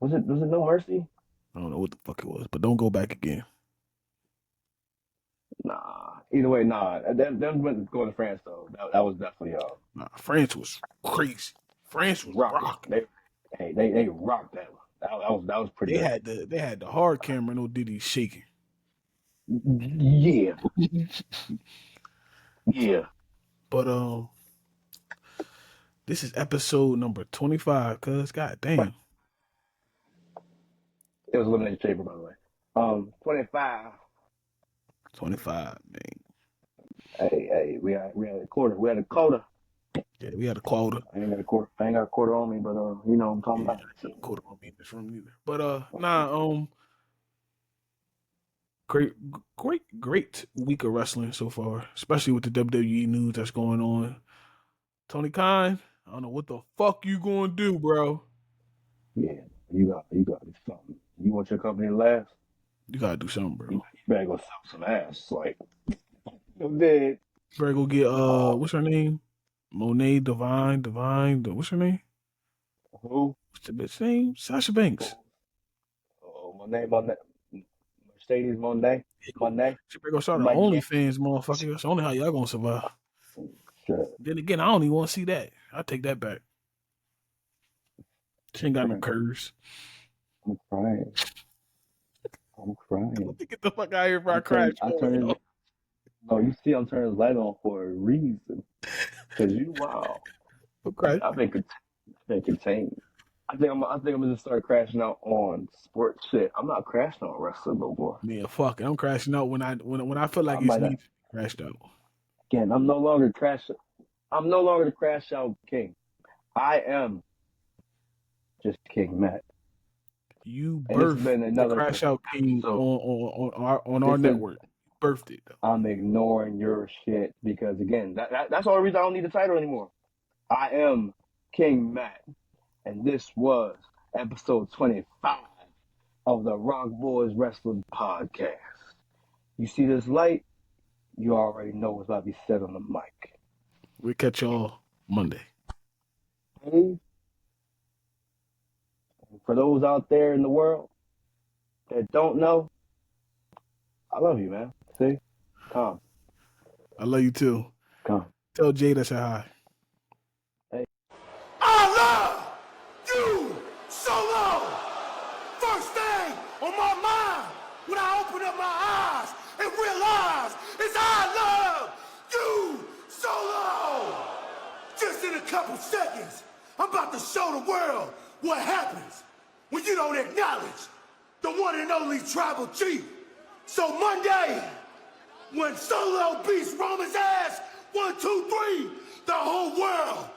Was it No Mercy? I don't know what the fuck it was, but don't go back again. Nah. Either way, nah. Them went going to France though. That was definitely Nah, France was crazy. France was rocking. They rocked that one. That was pretty good. They had the hard camera, no Diddy shaking. Yeah. Yeah. But this is episode number 25, cuz god damn. It was Elimination Chamber, by the way. 25. 25, man. Hey, we had a quarter. We had a quota. Yeah, we had a quota. I ain't got a quarter on me, but you know what I'm talking about. I ain't quota on me in this room either. But great week of wrestling so far, especially with the WWE news that's going on. Tony Khan, I don't know what the fuck you gonna do, bro. Yeah, you got to do something. You want your company to last? You gotta do something, bro. You better go sell some ass. Like, you did. Better go get what's her name? Monet Divine. What's her name? Who? What's the bitch name? Sasha Banks. Oh, Monet. Mercedes Monet. She better go start her OnlyFans, motherfucker. That's only how y'all gonna survive. Sure. Then again, I don't even want to see that. I take that back. She ain't got no curves. I'm crying. Let me get the fuck out of here before I crash. No, you see, I'm turning the light on for a reason. Cause you, wow. Okay. I've been contained. I think I'm gonna just start crashing out on sports shit. I'm not crashing on wrestling no more. Yeah, fuck it. I'm crashing out when I feel like it's needs to be crashed out. Again, I'm no longer the crash out king. I am just King Matt. You birthed the crash out king on our network. You birthed it. I'm ignoring your shit because again, that's the only reason I don't need the title anymore. I am King Matt, and this was episode 25 of the Rocboyz Wrestling Podcast. You see this light, you already know what's about to be said on the mic. We'll catch y'all Monday. Hey, for those out there in the world that don't know, I love you, man. See? Come. I love you too. Come. Tell Jade I said hi. Hey. I love you, Solo. First thing on my mind when I open up my eyes and realize is I love you, Solo. Just in a couple seconds, I'm about to show the world what happens when you don't acknowledge the one and only tribal chief. So Monday, when Solo beats Roman's ass, 1, 2, 3, the whole world